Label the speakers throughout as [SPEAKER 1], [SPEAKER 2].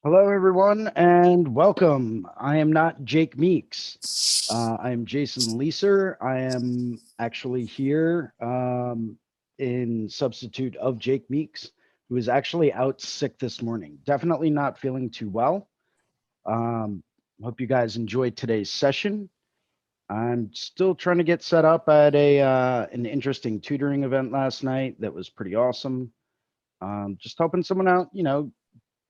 [SPEAKER 1] Hello, everyone, and welcome. I am not Jake Meeks. I am Jason Leeser. I am actually here in substitute of Jake Meeks, who is actually out sick this morning. Definitely not feeling too well. Um, Hope you guys enjoyed today's session. I'm still trying to get set up at a an interesting tutoring event last night that was pretty awesome. Just helping someone out,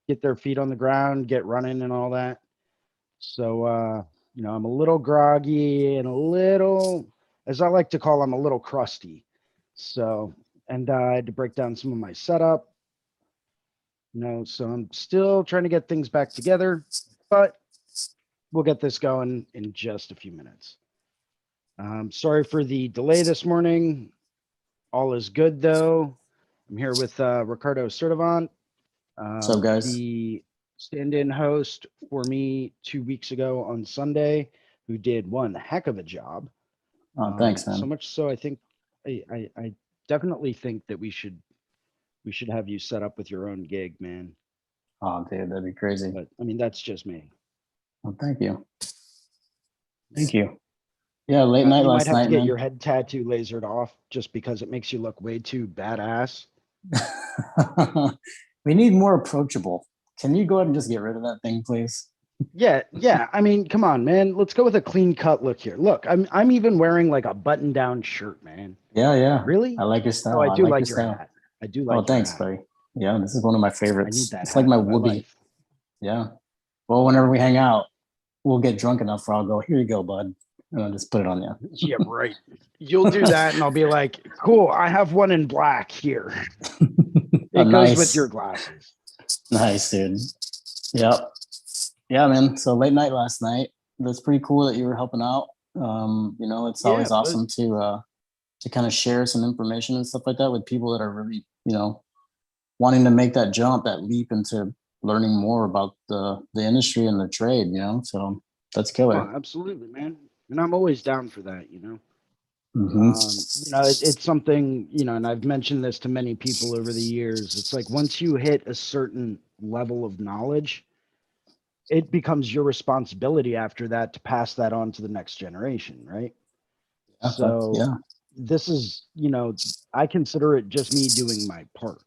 [SPEAKER 1] get their feet on the ground, get running and all that. So, I'm a little groggy and a little, as I like to call, I'm a little crusty. So, and I had to break down some of my setup, so I'm still trying to get things back together, but we'll get this going in just a few minutes. Sorry for the delay this morning. All is good though. I'm here with Ricardo Sertivant,
[SPEAKER 2] What's up, guys?
[SPEAKER 1] the stand-in host for me 2 weeks ago on Sunday, who did one heck of a job.
[SPEAKER 2] Oh, thanks,
[SPEAKER 1] So
[SPEAKER 2] man.
[SPEAKER 1] much so, I think I definitely think that we should have you set up with your own gig, man.
[SPEAKER 2] Oh, dude, that'd be crazy.
[SPEAKER 1] But I mean, that's just me.
[SPEAKER 2] Well, thank you. Thank you. Yeah, late night
[SPEAKER 1] You might
[SPEAKER 2] last
[SPEAKER 1] have to
[SPEAKER 2] night,
[SPEAKER 1] get your
[SPEAKER 2] man.
[SPEAKER 1] head tattoo lasered off just because it makes you look way too badass.
[SPEAKER 2] We need more approachable. Can you go ahead and just get rid of that thing, please?
[SPEAKER 1] Yeah. I mean, come on, man. Let's go with a clean cut look here. Look, I'm even wearing like a button-down shirt, man.
[SPEAKER 2] Yeah.
[SPEAKER 1] Really?
[SPEAKER 2] I like your
[SPEAKER 1] Oh,
[SPEAKER 2] style.
[SPEAKER 1] I
[SPEAKER 2] I
[SPEAKER 1] do
[SPEAKER 2] like your
[SPEAKER 1] like your
[SPEAKER 2] style.
[SPEAKER 1] hat. I do
[SPEAKER 2] Oh,
[SPEAKER 1] like your
[SPEAKER 2] thanks,
[SPEAKER 1] hat.
[SPEAKER 2] buddy. Yeah, this is one of my
[SPEAKER 1] I need
[SPEAKER 2] favorites.
[SPEAKER 1] that
[SPEAKER 2] It's like
[SPEAKER 1] hat
[SPEAKER 2] my
[SPEAKER 1] for my
[SPEAKER 2] whoopee.
[SPEAKER 1] life.
[SPEAKER 2] Yeah. Well, whenever we hang out, we'll get drunk enough where I'll go, here you go, bud. And I'll just put it on you.
[SPEAKER 1] Yeah, right. You'll do that, and I'll be like, cool, I have one in black here.
[SPEAKER 2] Oh,
[SPEAKER 1] It goes with your
[SPEAKER 2] nice.
[SPEAKER 1] glasses.
[SPEAKER 2] Nice, dude. Yep. Yeah, man. So late night last night. That's pretty cool that you were helping out. It's
[SPEAKER 1] Yeah,
[SPEAKER 2] always
[SPEAKER 1] it was.
[SPEAKER 2] awesome to kind of share some information and stuff like that with people that are really, wanting to make that jump, that leap into learning more about the industry and the trade, So that's
[SPEAKER 1] Oh,
[SPEAKER 2] killer.
[SPEAKER 1] absolutely, man. And I'm always down for that.
[SPEAKER 2] Hmm.
[SPEAKER 1] It's something, and I've mentioned this to many people over the years. It's like once you hit a certain level of knowledge, it becomes your responsibility after that to pass that on to the next generation, right?
[SPEAKER 2] Yeah,
[SPEAKER 1] So
[SPEAKER 2] yeah.
[SPEAKER 1] this is, I consider it just me doing my part.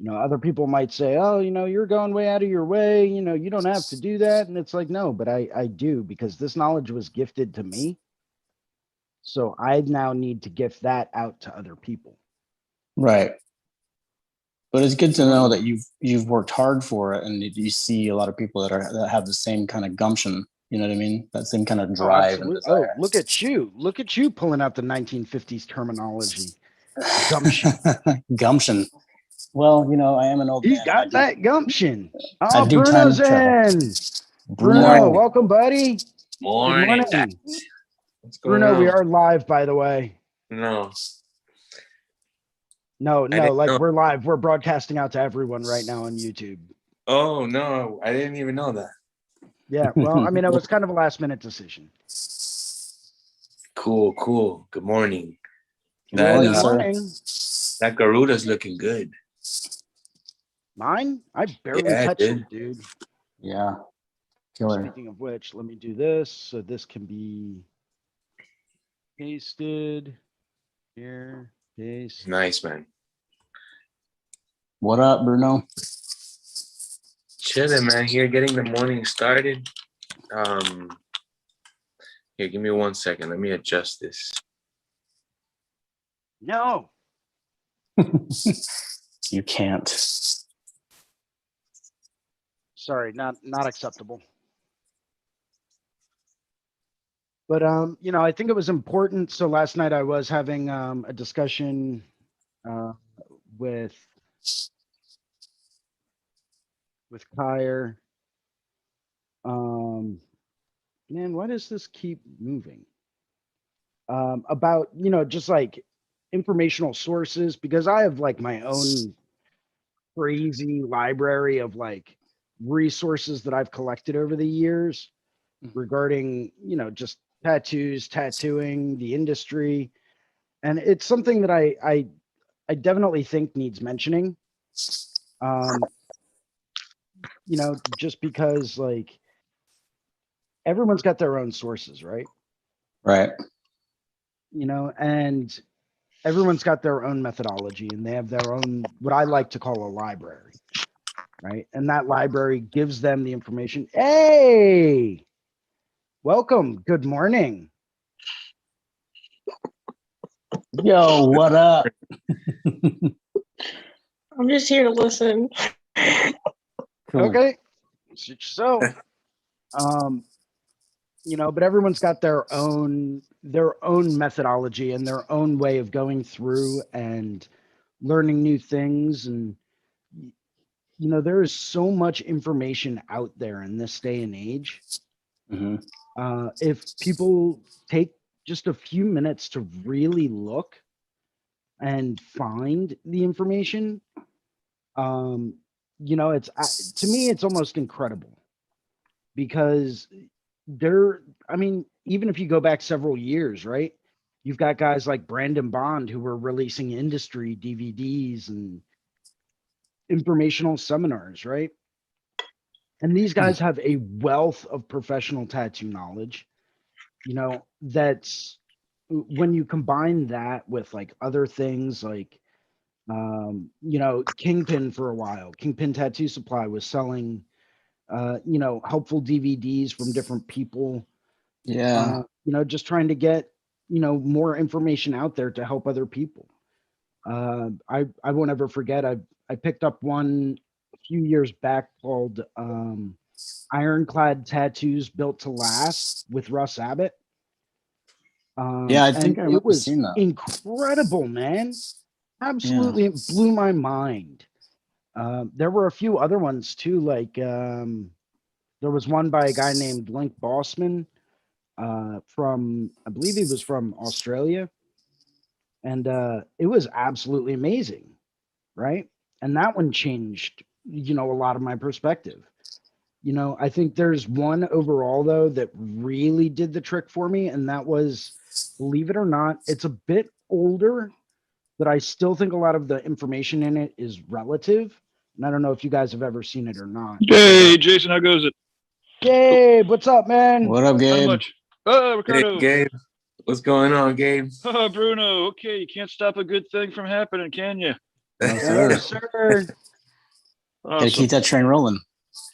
[SPEAKER 1] Other people might say, oh, you're going way out of your way. You don't have to do that. And it's like, no, but I do because this knowledge was gifted to me. So I now need to gift that out to other people.
[SPEAKER 2] Right. But it's good to
[SPEAKER 1] You know what I
[SPEAKER 2] know
[SPEAKER 1] mean?
[SPEAKER 2] that you've worked hard for it, and you see a lot of people that have the same kind of gumption. You know what I mean? That same kind of
[SPEAKER 1] Oh,
[SPEAKER 2] drive and
[SPEAKER 1] absolutely. Oh,
[SPEAKER 2] desire.
[SPEAKER 1] look at you. Look at you pulling out the 1950s terminology. Gumption.
[SPEAKER 2] Gumption. Well, I am an old
[SPEAKER 1] He's
[SPEAKER 2] man, and
[SPEAKER 1] got that gumption.
[SPEAKER 2] I
[SPEAKER 1] Oh,
[SPEAKER 2] do time
[SPEAKER 1] Bruno's
[SPEAKER 2] travel.
[SPEAKER 1] in. Bruno,
[SPEAKER 2] Bruno,
[SPEAKER 1] welcome, buddy. Good
[SPEAKER 3] Morning, guys.
[SPEAKER 1] morning.
[SPEAKER 3] What's going
[SPEAKER 1] Bruno, we
[SPEAKER 3] on?
[SPEAKER 1] are live, by the way.
[SPEAKER 3] No,
[SPEAKER 1] No,
[SPEAKER 3] I
[SPEAKER 1] no,
[SPEAKER 3] didn't
[SPEAKER 1] like
[SPEAKER 3] know.
[SPEAKER 1] we're live. We're broadcasting out to everyone right now on YouTube.
[SPEAKER 3] Oh no, I didn't even know that.
[SPEAKER 1] Yeah, well, I mean, it was kind of a last minute decision.
[SPEAKER 3] Cool. Good morning.
[SPEAKER 2] Good
[SPEAKER 3] That
[SPEAKER 2] morning,
[SPEAKER 1] Good
[SPEAKER 2] sir.
[SPEAKER 1] morning.
[SPEAKER 3] that Garuda's looking good.
[SPEAKER 1] Mine? I barely
[SPEAKER 3] Yeah,
[SPEAKER 1] touched
[SPEAKER 3] dude.
[SPEAKER 1] it, dude.
[SPEAKER 2] Yeah, killer.
[SPEAKER 1] Speaking of which, let me do this so this can be pasted here. Paste.
[SPEAKER 3] Nice, man.
[SPEAKER 2] What up, Bruno?
[SPEAKER 3] Chilling, man. Here, getting the morning started. Um, Here, give me 1 second. Let me adjust this.
[SPEAKER 1] No.
[SPEAKER 2] You can't.
[SPEAKER 1] Sorry, not acceptable. But I think it was important. So last night I was having a discussion with Kyer. Man, why does this keep moving? About just like informational sources because I have like my own crazy library of like resources that I've collected over the years regarding just tattoos, tattooing, the industry, and it's something that I definitely think needs mentioning. Um, just because like everyone's got their own sources, right?
[SPEAKER 2] Right.
[SPEAKER 1] And everyone's got their own methodology, and they have their own, what I like to call a library, right? And that library gives them the information. Hey, welcome. Good morning.
[SPEAKER 2] Yo, what up?
[SPEAKER 4] I'm just here to listen.
[SPEAKER 2] Cool.
[SPEAKER 1] Okay. So, but everyone's got their own methodology and their own way of going through and learning new things. And there is so much information out there in this day and age. If people take just a few minutes to really look and find the information, it's to me, it's almost incredible, because even if you go back several years, right? You've got guys like Brandon Bond who were releasing industry DVDs and informational seminars, right? And these guys have a wealth of professional tattoo knowledge, that's when you combine that with like other things like, Kingpin for a while, Kingpin Tattoo Supply was selling, helpful DVDs from different people.
[SPEAKER 2] Yeah.
[SPEAKER 1] Just trying to get, more information out there to help other people. I won't ever forget, I picked up one a few years back called Ironclad Tattoos Built to Last with Russ Abbott.
[SPEAKER 2] Yeah, I think
[SPEAKER 1] and
[SPEAKER 2] I
[SPEAKER 1] it
[SPEAKER 2] remember
[SPEAKER 1] was
[SPEAKER 2] seeing that.
[SPEAKER 1] incredible, man. Absolutely, it blew my mind. There were a few other ones too, like there was one by a guy named Link Bossman, from, I believe he was from Australia, and it was absolutely amazing, right? And that one changed, a lot of my perspective. I think there's one overall though that really did the trick for me, and that was, believe it or not, it's a bit older, but I still think a lot of the information in it is relative. And I don't know if you guys have ever seen it or not.
[SPEAKER 5] Hey, Jason, how goes it?
[SPEAKER 1] Gabe, what's up, man?
[SPEAKER 2] What up,
[SPEAKER 5] Not
[SPEAKER 2] Gabe?
[SPEAKER 5] much.
[SPEAKER 3] Hey,
[SPEAKER 5] Ricardo.
[SPEAKER 3] Gabe. What's going on, Gabe?
[SPEAKER 5] Oh, Bruno. Okay, you can't stop a good thing from happening, can you?
[SPEAKER 2] No,
[SPEAKER 1] Yes,
[SPEAKER 2] sir.
[SPEAKER 1] sir.
[SPEAKER 2] Gotta
[SPEAKER 5] Awesome.
[SPEAKER 2] keep that train rolling.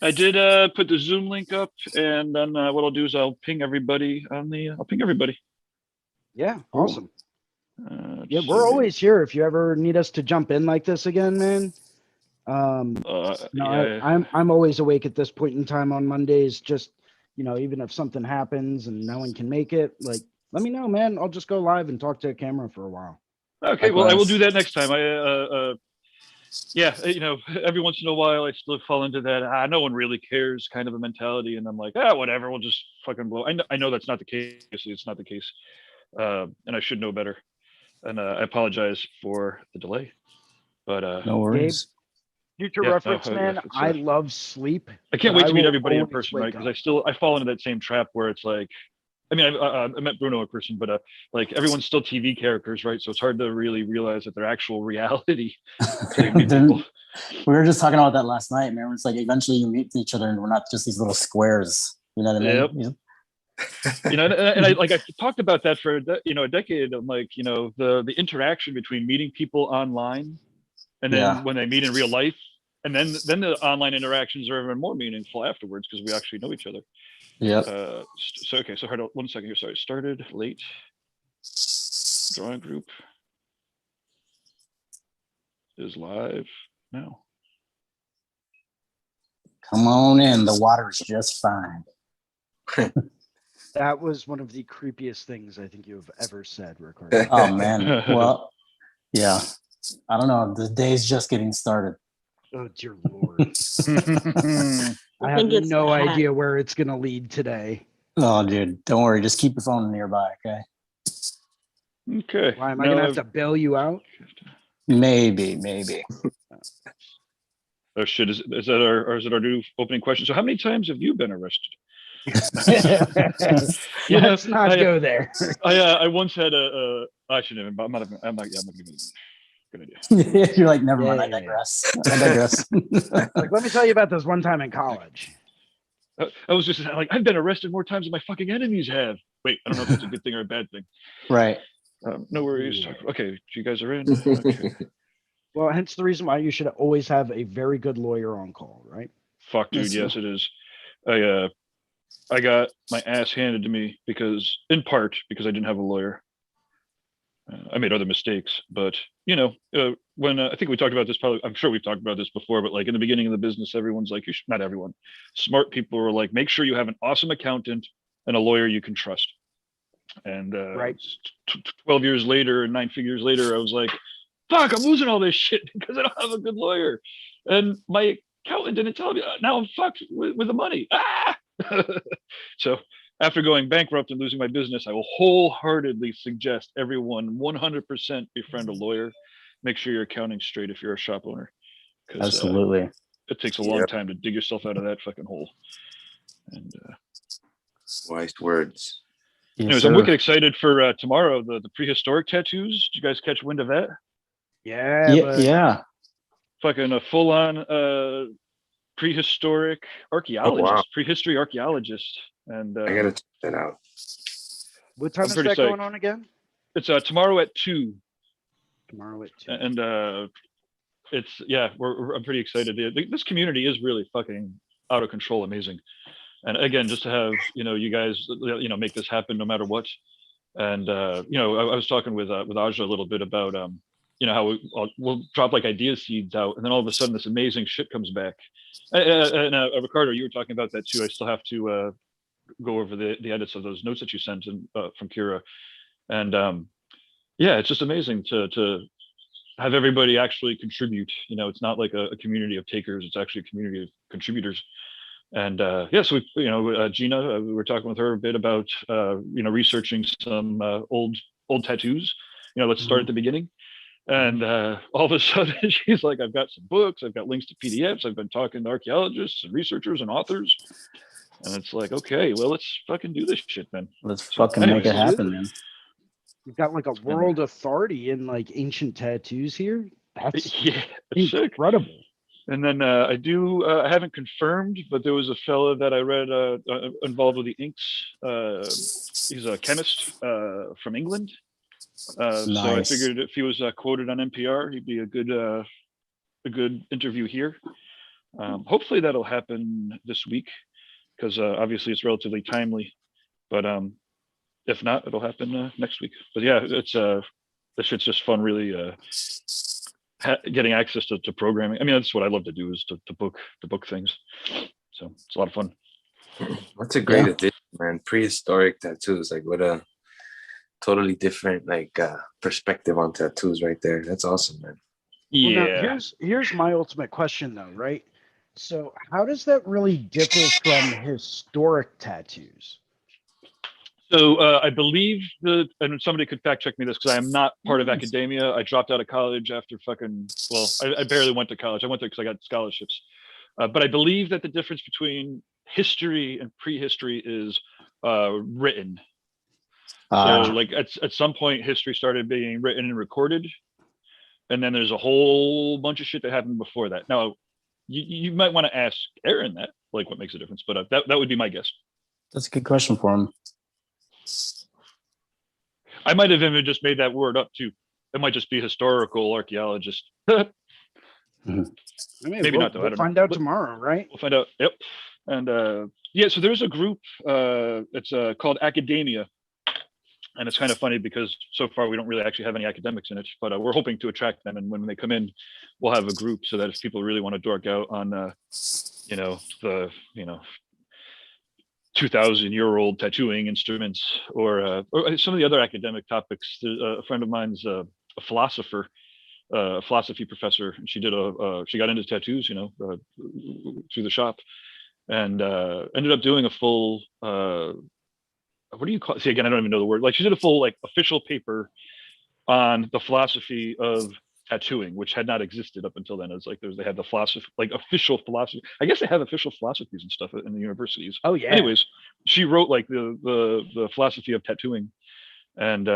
[SPEAKER 5] I did put the Zoom link up, and then what I'll do is I'll ping everybody I'll ping everybody.
[SPEAKER 1] Yeah,
[SPEAKER 2] Cool.
[SPEAKER 1] awesome.
[SPEAKER 5] Let's
[SPEAKER 1] Yeah, we're
[SPEAKER 5] see.
[SPEAKER 1] always here if you ever need us to jump in like this again, man.
[SPEAKER 5] Yeah.
[SPEAKER 1] I'm always awake at this point in time on Mondays. Just, even if something happens and no one can make it, like, let me know, man. I'll just go live and talk to a camera for a while.
[SPEAKER 5] Okay, well, I will
[SPEAKER 2] Likewise.
[SPEAKER 5] do that next time. Every once in a while I still fall into that no one really cares kind of a mentality, and I'm like, whatever, we'll just fucking blow. I know that's not the case. It's not the case, and I should know better. And I apologize for the delay, but
[SPEAKER 2] No worries.
[SPEAKER 1] Future
[SPEAKER 5] Yeah,
[SPEAKER 1] reference,
[SPEAKER 5] no,
[SPEAKER 1] man.
[SPEAKER 5] it's,
[SPEAKER 1] I love sleep.
[SPEAKER 5] I can't
[SPEAKER 1] but
[SPEAKER 5] wait to meet
[SPEAKER 1] will
[SPEAKER 5] everybody in
[SPEAKER 1] always
[SPEAKER 5] person, right?
[SPEAKER 1] wake
[SPEAKER 5] Because
[SPEAKER 1] up.
[SPEAKER 5] I fall into that same trap where it's like, I mean, I met Bruno in person, but like everyone's still TV characters, right? So it's hard to really realize that their actual reality. until you meet people.
[SPEAKER 2] We were just talking about that last night, man. It's like eventually you meet each other and we're not just these little squares. You know what I mean?
[SPEAKER 5] Yep.
[SPEAKER 2] Yeah.
[SPEAKER 5] And I talked about that for a decade. I'm like, the interaction between meeting people online and then when they meet in real life, and then the online interactions are even more meaningful afterwards because we actually know each other.
[SPEAKER 2] Yeah.
[SPEAKER 5] So hold on 1 second here. Sorry, started late. Drawing group is live now.
[SPEAKER 2] Come on in. The water's just fine.
[SPEAKER 1] That was one of the creepiest things I think you've ever said, Ricardo.
[SPEAKER 2] Oh man. Well, yeah. I don't know. The day's just getting started.
[SPEAKER 1] Oh dear Lord. I have
[SPEAKER 4] think it's
[SPEAKER 1] no
[SPEAKER 4] bad.
[SPEAKER 1] idea where it's gonna lead today.
[SPEAKER 2] Oh, dude, don't worry. Just keep your phone nearby, okay?
[SPEAKER 5] Okay.
[SPEAKER 1] Why am I gonna have to bail you out?
[SPEAKER 2] Maybe.
[SPEAKER 5] Oh shit! Is that our new opening question? So, how many times have you been arrested?
[SPEAKER 1] Let's not go there.
[SPEAKER 5] I once had I shouldn't even. I'm not gonna. Good idea.
[SPEAKER 2] You're like, never mind. I
[SPEAKER 1] Yeah.
[SPEAKER 2] digress. I digress.
[SPEAKER 1] Like, let me tell you about this one time in college.
[SPEAKER 5] I was just like, I've been arrested more times than my fucking enemies have. Wait, I don't know if that's a good thing or a bad thing.
[SPEAKER 2] Right.
[SPEAKER 5] No worries.
[SPEAKER 1] Yeah.
[SPEAKER 5] Okay, you guys are in. Okay.
[SPEAKER 1] Well, hence the reason why you should always have a very good lawyer on call, right?
[SPEAKER 5] Fuck, dude.
[SPEAKER 2] Yes,
[SPEAKER 5] Yes, it is. I got my ass handed to me in part because I didn't have a lawyer. I made other mistakes, but when I think we talked about this, probably, I'm sure we've talked about this before, but like in the beginning of the business, everyone's like, not everyone, smart people were like, make sure you have an awesome accountant and a lawyer you can trust. And
[SPEAKER 1] Right.
[SPEAKER 5] 12 years later and 9 figures later, I was like, fuck, I'm losing all this shit because I don't have a good lawyer. And my accountant didn't tell me. Now I'm fucked with the money. Ah! So after going bankrupt and losing my business, I will wholeheartedly suggest everyone 100% befriend a lawyer. Make sure your accounting's straight if you're a shop owner.
[SPEAKER 2] absolutely.
[SPEAKER 5] It takes a long time to dig yourself out of that fucking hole. And
[SPEAKER 3] Wise words.
[SPEAKER 2] Yes,
[SPEAKER 5] anyways,
[SPEAKER 2] sir.
[SPEAKER 5] I'm wicked excited for tomorrow, the prehistoric tattoos. Did you guys catch wind of that?
[SPEAKER 1] Yeah.
[SPEAKER 2] Yeah,
[SPEAKER 1] But
[SPEAKER 2] yeah.
[SPEAKER 5] Fucking a full-on prehistoric archaeologist, prehistory archaeologist. And
[SPEAKER 3] I gotta check that out.
[SPEAKER 1] what time
[SPEAKER 5] I'm
[SPEAKER 1] is
[SPEAKER 5] pretty
[SPEAKER 1] that going
[SPEAKER 5] psyched.
[SPEAKER 1] on again?
[SPEAKER 5] it's tomorrow at 2.
[SPEAKER 1] Tomorrow at 2.
[SPEAKER 5] And I'm pretty excited. This community is really fucking out of control, amazing. And again, just to have you guys make this happen no matter what. And I was talking with Aja a little bit about how we'll drop like idea seeds out, and then all of a sudden this amazing shit comes back. And Ricardo, you were talking about that too. I still have to go over the edits of those notes that you sent in, from Kira, and it's just amazing to have everybody actually contribute. It's not like a community of takers; it's actually a community of contributors. And so Gina, we were talking with her a bit about researching some old tattoos. Let's start at the beginning. And all of a sudden, she's like, I've got some books, I've got links to PDFs, I've been talking to archaeologists and researchers and authors. And it's like, okay, well, let's fucking do this shit then.
[SPEAKER 2] Let's
[SPEAKER 5] So,
[SPEAKER 2] fucking make it
[SPEAKER 5] anyways,
[SPEAKER 2] happen, man.
[SPEAKER 1] You've got like a world authority in like ancient tattoos here. That's
[SPEAKER 5] Yeah, it's sick.
[SPEAKER 1] incredible.
[SPEAKER 5] And then I haven't confirmed, but there was a fella that I read involved with the inks. He's a chemist from England. So I
[SPEAKER 2] Nice.
[SPEAKER 5] figured if he was quoted on NPR, he'd be a good interview here. Hopefully that'll happen this week, because obviously it's relatively timely. But if not, it'll happen next week. But yeah, it's this shit's just fun, really. Getting access to programming. I mean, that's what I love to do, is to book things. So it's a lot of fun.
[SPEAKER 3] That's a great
[SPEAKER 2] Yeah.
[SPEAKER 3] addition, man. Prehistoric tattoos, like what a totally different perspective on tattoos right there. That's awesome, man.
[SPEAKER 1] Well, now, here's my ultimate question though, right? So how does that really differ from historic tattoos?
[SPEAKER 5] So I believe and somebody could fact check me this, because I am not part of academia. I dropped out of college after I barely went to college. I went there because I got scholarships. But I believe that the difference between history and prehistory is written. So like at some point, history started being written and recorded. And then there's a whole bunch of shit that happened before that. Now, you might want to ask Aaron that, like, what makes a difference. But that would be my guess.
[SPEAKER 2] That's a good question for him.
[SPEAKER 5] I might have even just made that word up too. It might just be historical archaeologist.
[SPEAKER 1] I mean,
[SPEAKER 5] Maybe not, though. I
[SPEAKER 1] We'll
[SPEAKER 5] don't
[SPEAKER 1] find
[SPEAKER 5] know.
[SPEAKER 1] out tomorrow, right?
[SPEAKER 5] We'll find out. Yep. And so there's a group. It's called Academia, and it's kind of funny because so far we don't really actually have any academics in it, but we're hoping to attract them. And when they come in, we'll have a group so that if people really want to dork out on, the 2,000-year-old tattooing instruments, or some of the other academic topics. A friend of mine's a philosopher, a philosophy professor, and she got into tattoos, through the shop, and ended up doing a full, what do you call it? See, again, I don't even know the word. Like, she did a full official paper on the philosophy of tattooing, which had not existed up until then. It's like they had the philosophy, like official philosophy. I guess they have official philosophies and stuff in the universities.
[SPEAKER 1] Oh yeah.
[SPEAKER 5] Anyways, she wrote like the philosophy of tattooing, and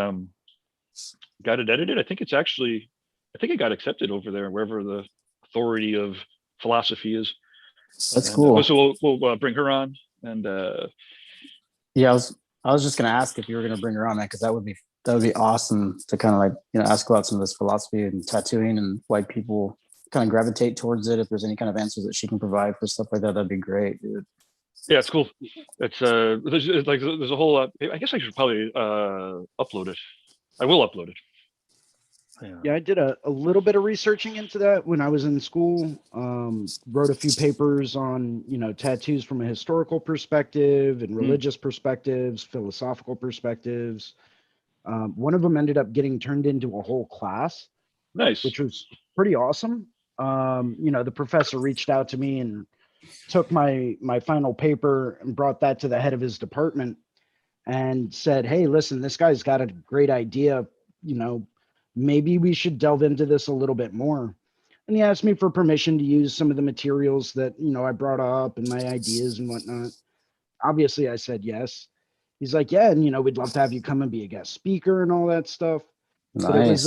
[SPEAKER 5] got it edited. I think it's actually I think it got accepted over there, wherever the authority of philosophy is.
[SPEAKER 2] That's
[SPEAKER 5] And,
[SPEAKER 2] cool.
[SPEAKER 5] so we'll bring her on, and
[SPEAKER 2] Yeah, I was just gonna ask if you were gonna bring her on, man, because that would be awesome to kind of like, you know, ask about some of this philosophy and tattooing and why people kind of gravitate towards it. If there's any kind of answers that she can provide for stuff like that, that'd be great, dude.
[SPEAKER 5] yeah, it's cool. It's there's a whole lot. I guess I should probably upload it. I will upload it.
[SPEAKER 1] Yeah, I did a little bit of researching into that when I was in school. Wrote a few papers on, you know, tattoos from a historical perspective and religious perspectives, philosophical perspectives. One of them ended up getting turned into a whole class,
[SPEAKER 5] Nice.
[SPEAKER 1] which was pretty awesome. You know, the professor reached out to me and took my final paper and brought that to the head of his department and said, "Hey, listen, this guy's got a great idea. You know, maybe we should delve into this a little bit more." And he asked me for permission to use some of the materials that, you know, I brought up and my ideas and whatnot. Obviously, I said yes. He's like, "Yeah, and you know, we'd love to have you come and be a guest speaker and all that stuff." But
[SPEAKER 2] Nice.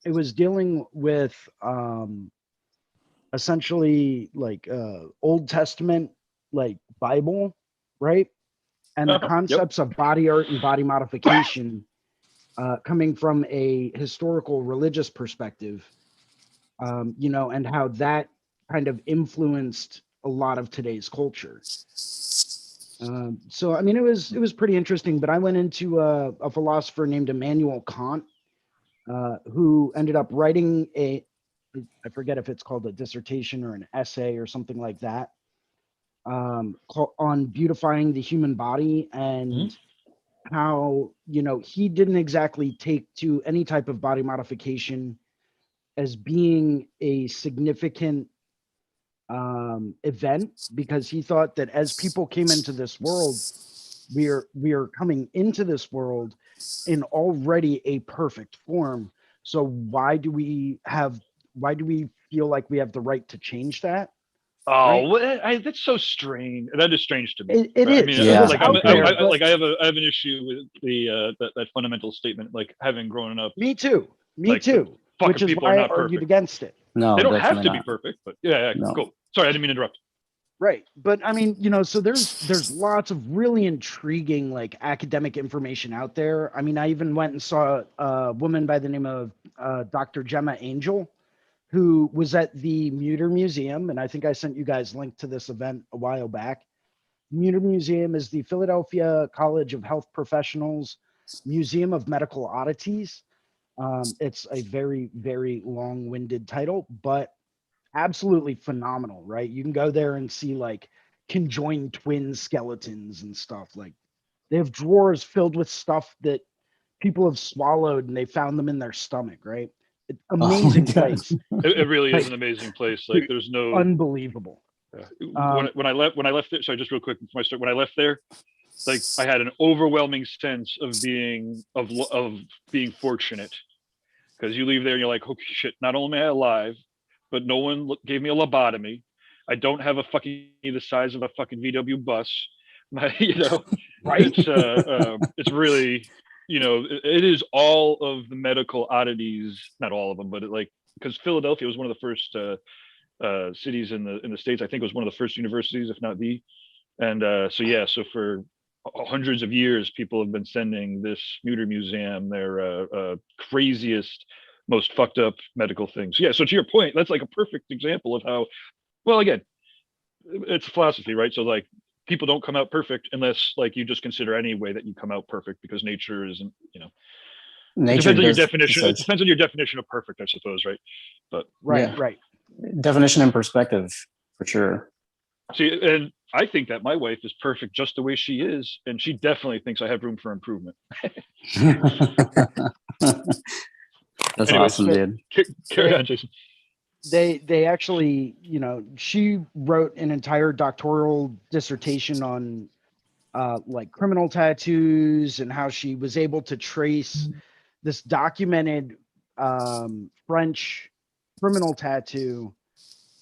[SPEAKER 1] it was dealing with essentially like Old Testament, like Bible, right? And the
[SPEAKER 5] Uh-huh, yep.
[SPEAKER 1] concepts of body art and body modification coming from a historical religious perspective, you know, and how that kind of influenced a lot of today's culture. So, I mean, it was pretty interesting, but I went into a philosopher named Immanuel Kant, who ended up writing I forget if it's called a dissertation or an essay or something like that, on beautifying the human body and how, you know, he didn't exactly take to any type of body modification as being a significant event, because he thought that as people came into this world, we are coming into this world in already a perfect form. So why do we feel like we have the right to change that?
[SPEAKER 5] Oh,
[SPEAKER 1] Right?
[SPEAKER 5] that's so strange. That is strange to me.
[SPEAKER 1] It
[SPEAKER 5] right?
[SPEAKER 1] is.
[SPEAKER 5] I mean,
[SPEAKER 2] Yeah,
[SPEAKER 5] like
[SPEAKER 1] It's out there, but
[SPEAKER 5] I have an issue with the that fundamental statement. Like having grown up,
[SPEAKER 1] me too. Me
[SPEAKER 5] like,
[SPEAKER 1] too.
[SPEAKER 5] fucking
[SPEAKER 1] Which is
[SPEAKER 5] people are
[SPEAKER 1] why I
[SPEAKER 5] not
[SPEAKER 1] argued
[SPEAKER 5] perfect.
[SPEAKER 1] against it.
[SPEAKER 2] No,
[SPEAKER 5] They don't have
[SPEAKER 2] definitely
[SPEAKER 5] to be
[SPEAKER 2] not.
[SPEAKER 5] perfect, but yeah,
[SPEAKER 2] No.
[SPEAKER 5] cool. Sorry, I didn't mean to interrupt.
[SPEAKER 1] Right. But I mean, you know, so there's lots of really intriguing like academic information out there. I mean, I even went and saw a woman by the name of Dr. Gemma Angel, who was at the Muter Museum, and I think I sent you guys a link to this event a while back. Muter Museum is the Philadelphia College of Health Professionals Museum of Medical Oddities. It's a very, very long-winded title, but absolutely phenomenal, right? You can go there and see like conjoined twin skeletons and stuff. Like they have drawers filled with stuff that people have swallowed and they found them in their stomach, right? Amazing
[SPEAKER 2] God.
[SPEAKER 1] place.
[SPEAKER 5] It really is
[SPEAKER 1] Like,
[SPEAKER 5] an amazing place. Like there's no
[SPEAKER 1] unbelievable.
[SPEAKER 5] when I left there. Sorry, just real quick before I start. When I left there, like I had an overwhelming sense of being fortunate, because you leave there and you're like, oh shit, not only am I alive, but no one gave me a lobotomy. I don't have a fucking the size of a fucking VW bus. You know,
[SPEAKER 1] Right?
[SPEAKER 5] it's really, you know, it is all of the medical oddities, not all of them, but because Philadelphia was one of the first cities in the States. I think it was one of the first universities, if not the. And so for hundreds of years, people have been sending this Muter Museum their craziest, most fucked up medical things. Yeah. So to your point, that's like a perfect example of how, well, again, it's a philosophy, right? So like people don't come out perfect unless like you just consider any way that you come out perfect, because nature isn't, you know,
[SPEAKER 2] Nature
[SPEAKER 5] it depends on your
[SPEAKER 2] does
[SPEAKER 5] definition. It
[SPEAKER 2] besides-
[SPEAKER 5] depends on your definition of perfect, I suppose, right? But
[SPEAKER 1] Right,
[SPEAKER 2] Yeah.
[SPEAKER 1] right.
[SPEAKER 2] definition and perspective for sure.
[SPEAKER 5] see, and I think that my wife is perfect just the way she is, and she definitely thinks I have room for improvement.
[SPEAKER 2] That's
[SPEAKER 5] Anyways,
[SPEAKER 2] awesome, dude.
[SPEAKER 5] Carry on, Jason.
[SPEAKER 1] They actually, you know, she wrote an entire doctoral dissertation on like criminal tattoos and how she was able to trace this documented French criminal tattoo,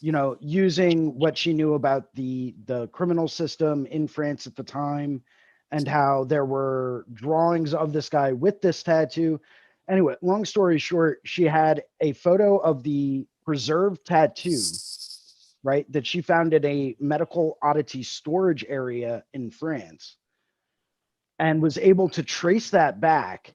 [SPEAKER 1] you know, using what she knew about the criminal system in France at the time, and how there were drawings of this guy with this tattoo. Anyway, long story short, she had a photo of the preserved tattoo, right, that she found in a medical oddity storage area in France, and was able to trace that back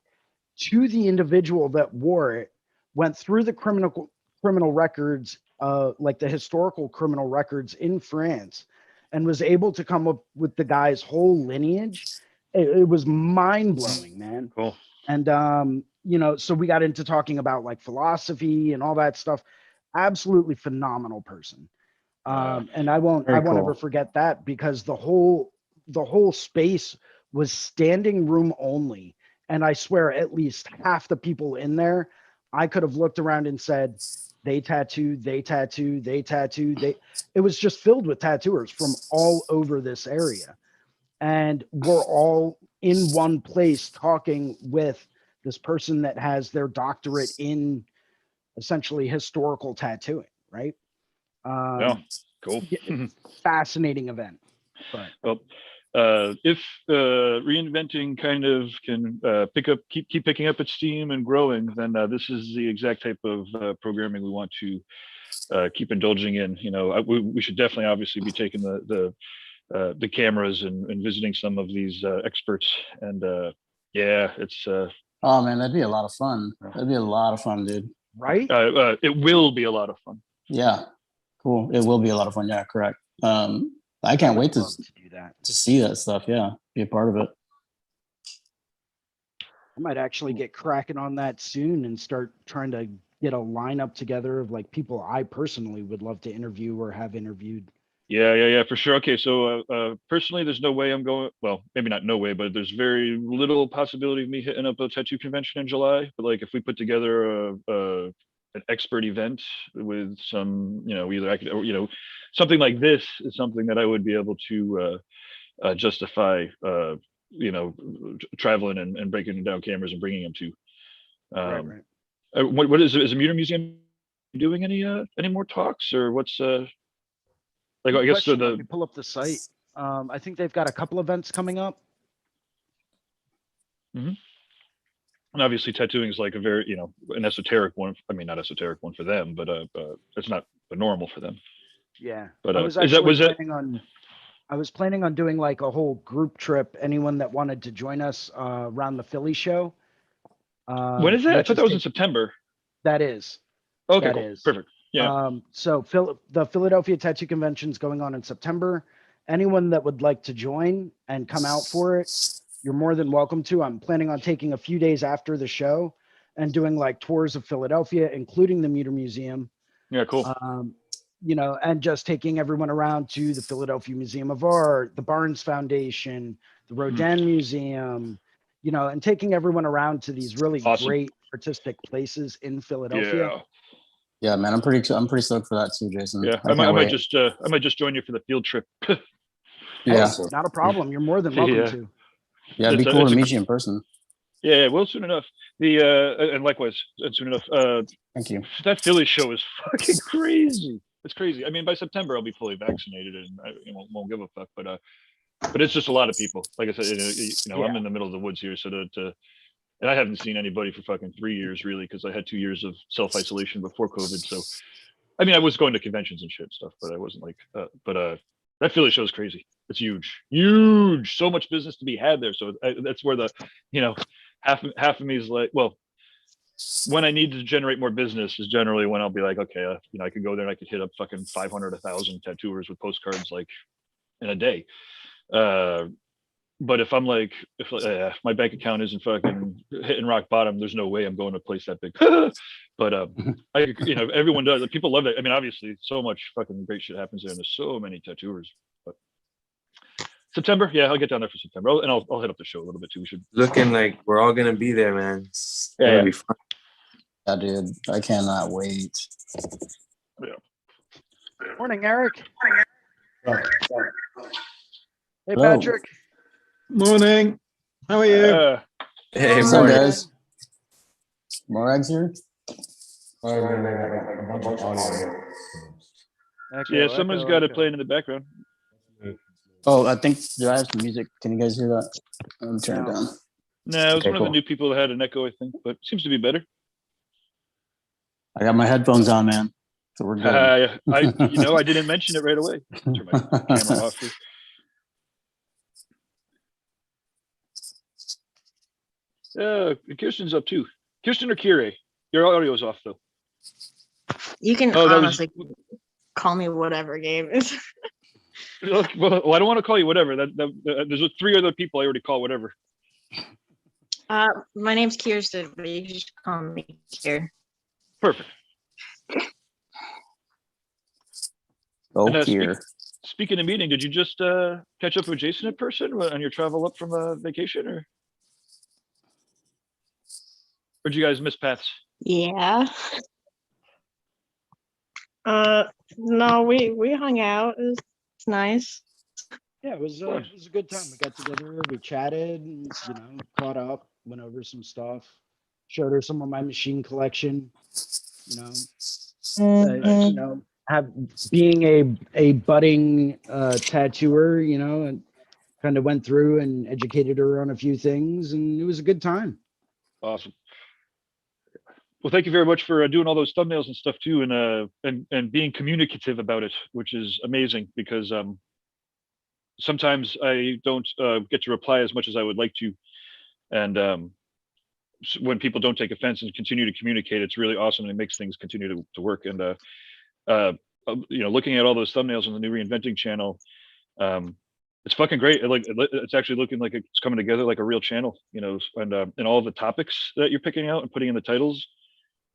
[SPEAKER 1] to the individual that wore it, went through the criminal records, like the historical criminal records in France, and was able to come up with the guy's whole lineage. It was mind blowing, man.
[SPEAKER 5] Cool.
[SPEAKER 1] And so we got into talking about like philosophy and all that stuff. Absolutely phenomenal person. And I won't ever forget that, because the whole space was standing room only. And I swear at least half the people in there, I could have looked around and said, they tattoo. It was just filled with tattooers from all over this area. And we're all in one place talking with this person that has their doctorate in essentially historical tattooing, right?
[SPEAKER 5] Yeah, cool.
[SPEAKER 1] Fascinating event. But
[SPEAKER 5] Well, if Reinventing kind of can keep picking up its steam and growing, then this is the exact type of programming we want to keep indulging in. You know, we should definitely obviously be taking the cameras and visiting some of these experts. And yeah, it's
[SPEAKER 2] Oh man, that'd be a lot of fun. That'd be a lot of fun, dude.
[SPEAKER 1] right?
[SPEAKER 5] it will be a lot of fun.
[SPEAKER 2] Yeah, cool. It will be a lot of fun. Yeah, correct. I can't wait to
[SPEAKER 1] Love to do that.
[SPEAKER 2] see that stuff. Yeah, be a part of it.
[SPEAKER 1] I might actually get cracking on that soon and start trying to get a lineup together of like people I personally would love to interview or have interviewed.
[SPEAKER 5] Yeah, for sure. Okay, so personally, there's no way I'm going. Well, maybe not no way, but there's very little possibility of me hitting up a tattoo convention in July. But like, if we put together an expert event with some, either I could, or something like this is something that I would be able to justify, traveling and breaking down cameras and bringing them to.
[SPEAKER 1] Right.
[SPEAKER 5] What is a Muter Museum doing any more talks, or what's like, I guess
[SPEAKER 1] Let me pull up the site. I think they've got a couple events coming up.
[SPEAKER 5] And obviously tattooing is like a very, an esoteric one. I mean, not esoteric one for them, but it's not the normal for them.
[SPEAKER 1] Yeah.
[SPEAKER 5] But
[SPEAKER 1] I was planning on doing like a whole group trip. Anyone that wanted to join us around the Philly show.
[SPEAKER 5] When is that? I thought that was in September.
[SPEAKER 1] That is.
[SPEAKER 5] Okay,
[SPEAKER 1] that
[SPEAKER 5] cool.
[SPEAKER 1] is.
[SPEAKER 5] Perfect. Yeah.
[SPEAKER 1] So the Philadelphia Tattoo Convention is going on in September. Anyone that would like to join and come out for it, you're more than welcome to. I'm planning on taking a few days after the show and doing like tours of Philadelphia, including the Muter Museum.
[SPEAKER 5] Yeah, cool.
[SPEAKER 1] And just taking everyone around to the Philadelphia Museum of Art, the Barnes Foundation, the Rodin Museum, and taking everyone around to these really great artistic places in Philadelphia.
[SPEAKER 2] Yeah, man, I'm pretty stoked for that too, Jason.
[SPEAKER 5] Yeah, I might just join you for the field trip.
[SPEAKER 2] Yeah,
[SPEAKER 3] Awesome.
[SPEAKER 1] Not a problem. You're more than welcome to.
[SPEAKER 2] Yeah, it'd be cool to meet you in person.
[SPEAKER 5] Yeah, well, soon enough. And likewise, and soon enough.
[SPEAKER 2] Thank you.
[SPEAKER 5] That Philly show is fucking crazy. It's crazy. I mean, by September I'll be fully vaccinated and I won't give a fuck. But it's just a lot of people. Like I said, I'm in the middle of the woods here, so and I haven't seen anybody for fucking 3 years really, because I had 2 years of self-isolation before COVID. So, I mean, I was going to conventions and shit stuff, but I wasn't like. That Philly show is crazy. It's huge. So much business to be had there. So that's where the, half of me is like, well, when I need to generate more business is generally when I'll be like, okay, I could go there and I could hit up fucking 500, 1,000 tattooers with postcards like in a day. But if I'm like, if my bank account isn't fucking hitting rock bottom, there's no way I'm going to a place that big. But everyone does. People love it. I mean, obviously, so much fucking great shit happens there, and there's so many tattooers. But September, yeah, I'll get down there for September, and I'll hit up the show a little bit too. We should.
[SPEAKER 3] Looking like we're all gonna be there, man. It's gonna be fun.
[SPEAKER 2] Yeah, dude, I cannot wait.
[SPEAKER 5] Yeah.
[SPEAKER 1] Morning, Eric. Hey,
[SPEAKER 2] Hello.
[SPEAKER 1] Patrick.
[SPEAKER 6] Morning. How are you?
[SPEAKER 3] Hey,
[SPEAKER 2] What's up,
[SPEAKER 3] morning.
[SPEAKER 2] guys? More eggs here?
[SPEAKER 5] Yeah, someone's got it playing in the background.
[SPEAKER 2] Oh, I think, do I have some music? Can you guys hear that? I'm turning it down.
[SPEAKER 5] No, it was
[SPEAKER 2] Okay,
[SPEAKER 5] one of the
[SPEAKER 2] cool.
[SPEAKER 5] new people that had an echo, I think, but it seems to be better.
[SPEAKER 2] I got my headphones on, man. So we're good.
[SPEAKER 5] I didn't mention it right away. Turn my camera off here. Kirsten's up too. Kirsten or Kire? Your audio's off though.
[SPEAKER 4] You can
[SPEAKER 5] Oh, that was.
[SPEAKER 4] honestly call me whatever, Gabe.
[SPEAKER 5] Well, I don't want to call you whatever. There's 3 other people I already call whatever.
[SPEAKER 4] My name's Kirsten, but you can just call me Kier.
[SPEAKER 5] Perfect.
[SPEAKER 2] Oh,
[SPEAKER 5] And,
[SPEAKER 2] here.
[SPEAKER 5] Speaking of meeting, did you just catch up with Jason in person on your travel up from vacation, or did you guys miss paths?
[SPEAKER 4] Yeah. No, we hung out. It's nice.
[SPEAKER 1] Yeah, it was a good time. We got together, we chatted, and, caught up, went over some stuff, showed her some of my machine collection. Being a budding tattooer, and kind of went through and educated her on a few things, and it was a good time.
[SPEAKER 5] Awesome. Well, thank you very much for doing all those thumbnails and stuff too, and being communicative about it, which is amazing because sometimes I don't get to reply as much as I would like to, and when people don't take offense and continue to communicate, it's really awesome and it makes things continue to work. And looking at all those thumbnails on the new Reinventing channel, it's fucking great. It's actually looking like it's coming together like a real channel, and all the topics that you're picking out and putting in the titles.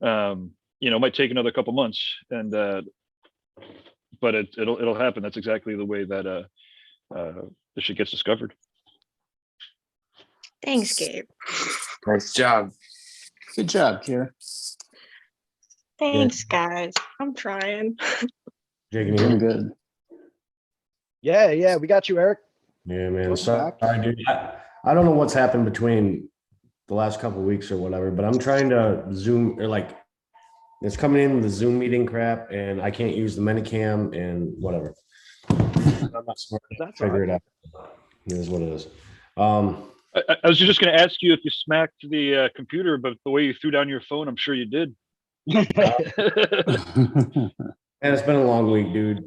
[SPEAKER 5] Might take another couple months, and but it'll happen. That's exactly the way that the shit gets discovered.
[SPEAKER 4] Thanks, Gabe.
[SPEAKER 3] Nice job.
[SPEAKER 2] Good job, Kier.
[SPEAKER 4] Thanks, guys. I'm trying.
[SPEAKER 7] Digging
[SPEAKER 2] Doing
[SPEAKER 7] in.
[SPEAKER 2] good.
[SPEAKER 1] Yeah, we got you, Eric.
[SPEAKER 7] Yeah, man.
[SPEAKER 1] Welcome
[SPEAKER 7] Sorry,
[SPEAKER 1] back.
[SPEAKER 7] dude. I don't know what's happened between the last couple of weeks or whatever, but I'm trying to Zoom or it's coming in with the Zoom meeting crap, and I can't use the Minicam and whatever. I'm not smart to
[SPEAKER 1] That's
[SPEAKER 7] figure
[SPEAKER 1] all
[SPEAKER 7] it out. It is what it is.
[SPEAKER 5] I was just going to ask you if you smacked the computer, but the way you threw down your phone, I'm sure you did.
[SPEAKER 7] And it's been a long week, dude.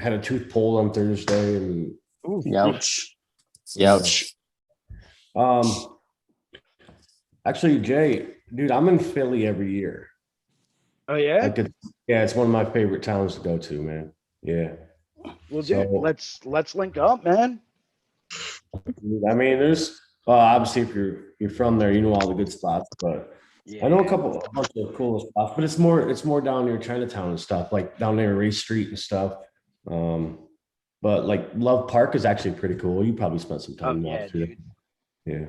[SPEAKER 7] Had a tooth pulled on Thursday, and
[SPEAKER 2] Youch. Youch.
[SPEAKER 7] Actually, Jay, dude, I'm in Philly every year.
[SPEAKER 1] Oh yeah.
[SPEAKER 7] It's one of my favorite towns to go to, man. Yeah.
[SPEAKER 1] Well, dude, let's link up, man.
[SPEAKER 7] I mean, there's obviously if you're from there, you know all the good spots, but
[SPEAKER 1] Yeah.
[SPEAKER 7] I know a bunch of cool spots, but it's more down near Chinatown and stuff, like down there Ray Street and stuff. But like Love Park is actually pretty cool. You probably spent some time there too.
[SPEAKER 1] Dude.
[SPEAKER 7] Yeah.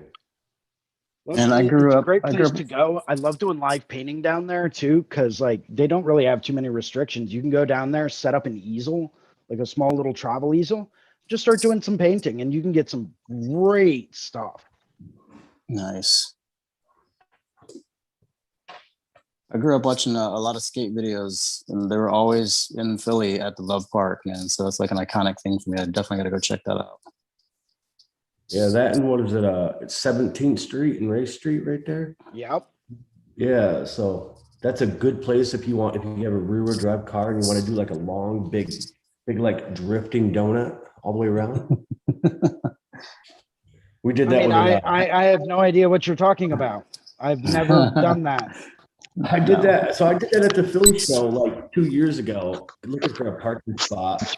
[SPEAKER 1] Well,
[SPEAKER 2] And
[SPEAKER 1] it's a great
[SPEAKER 2] I grew
[SPEAKER 1] place
[SPEAKER 2] up-
[SPEAKER 1] to go. I love doing live painting down there too, because they don't really have too many restrictions. You can go down there, set up an easel, like a small little travel easel, just start doing some painting, and you can get some great stuff.
[SPEAKER 2] Nice. I grew up watching a lot of skate videos, and they were always in Philly at the Love Park, man. So it's like an iconic thing for me. I definitely got to go check that out.
[SPEAKER 7] Yeah, that and what is it? It's 17th Street and Ray Street right there.
[SPEAKER 1] Yep.
[SPEAKER 7] Yeah, so that's a good place if you have a rear-wheel drive car and you want to do like a long, big like drifting donut all the way around. We did that.
[SPEAKER 1] I have no idea what you're talking about. I've never done that.
[SPEAKER 7] I did that. So I did that at the Philly show like 2 years ago, looking for a parking spot.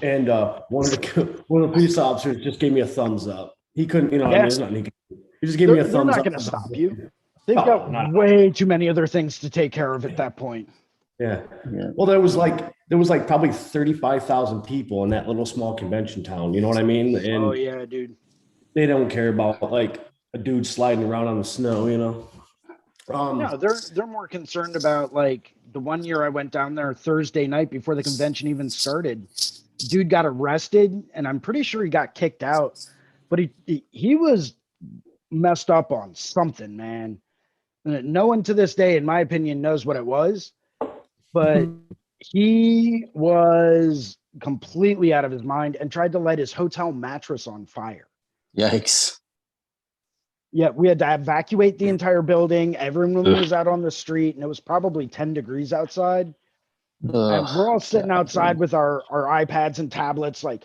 [SPEAKER 7] And one of the police officers just gave me a thumbs up. He couldn't, there's nothing he could do. He just gave me a thumbs up.
[SPEAKER 1] They're not going to stop you. They've
[SPEAKER 7] No,
[SPEAKER 1] got
[SPEAKER 7] not-
[SPEAKER 1] way too many other things to take care of at that point.
[SPEAKER 7] Yeah. Well, there was like probably 35,000 people in that little small convention town. You know what I mean? And
[SPEAKER 1] Oh yeah, dude.
[SPEAKER 7] they don't care about like a dude sliding around on the snow,
[SPEAKER 1] No, they're more concerned about like the one year I went down there Thursday night before the convention even started. Dude got arrested, and I'm pretty sure he got kicked out, but he was messed up on something, man. And no one to this day, in my opinion, knows what it was, but he was completely out of his mind and tried to light his hotel mattress on fire.
[SPEAKER 2] Yikes.
[SPEAKER 1] Yeah, we had to evacuate the entire building. Everyone was out on the street, and it was probably 10 degrees outside. And we're all sitting outside with our iPads and tablets, like,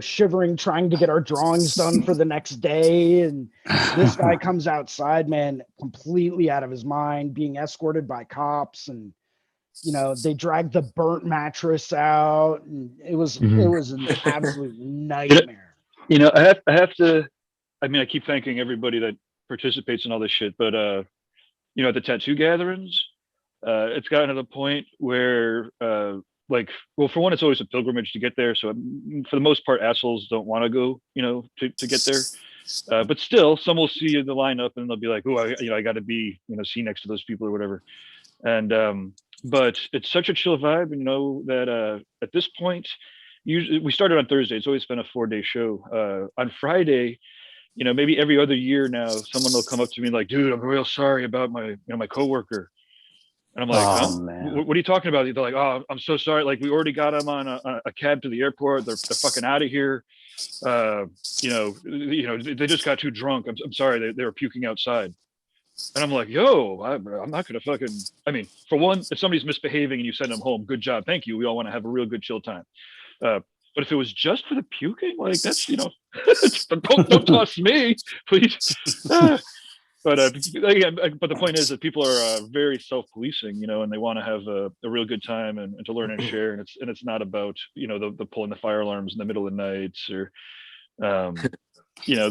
[SPEAKER 1] shivering, trying to get our drawings done for the next day. And this guy comes outside, man, completely out of his mind, being escorted by cops. And, they dragged the burnt mattress out. And it was an absolute nightmare.
[SPEAKER 5] I have to, I mean, I keep thanking everybody that participates in all this shit, but, at the tattoo gatherings, it's gotten to the point where, well, for one, it's always a pilgrimage to get there. So for the most part, assholes don't want to go, to get there. But still, some will see the lineup and they'll be like, "Oh, I got to be, see next to those people or whatever." And but it's such a chill vibe, that at this point, usually we started on Thursday. It's always been a 4-day show. On Friday, maybe every other year now, someone will come up to me like, "Dude, I'm real sorry about my, my coworker." And I'm like,
[SPEAKER 2] Oh,
[SPEAKER 5] huh?
[SPEAKER 2] man.
[SPEAKER 5] What are you talking about? They're like, "Oh, I'm so sorry. Like, we already got them on a cab to the airport. They're fucking out of here. They just got too drunk. I'm sorry. They were puking outside." And I'm like, "Yo, I'm not gonna fucking. I mean, for one, if somebody's misbehaving and you send them home, good job, thank you. We all want to have a real good chill time. But if it was just for the puking, like that's don't toss me, please." But again, but the point is that people are very self-policing, and they want to have a real good time and to learn and share. And it's not about the pulling the fire alarms in the middle of the night or and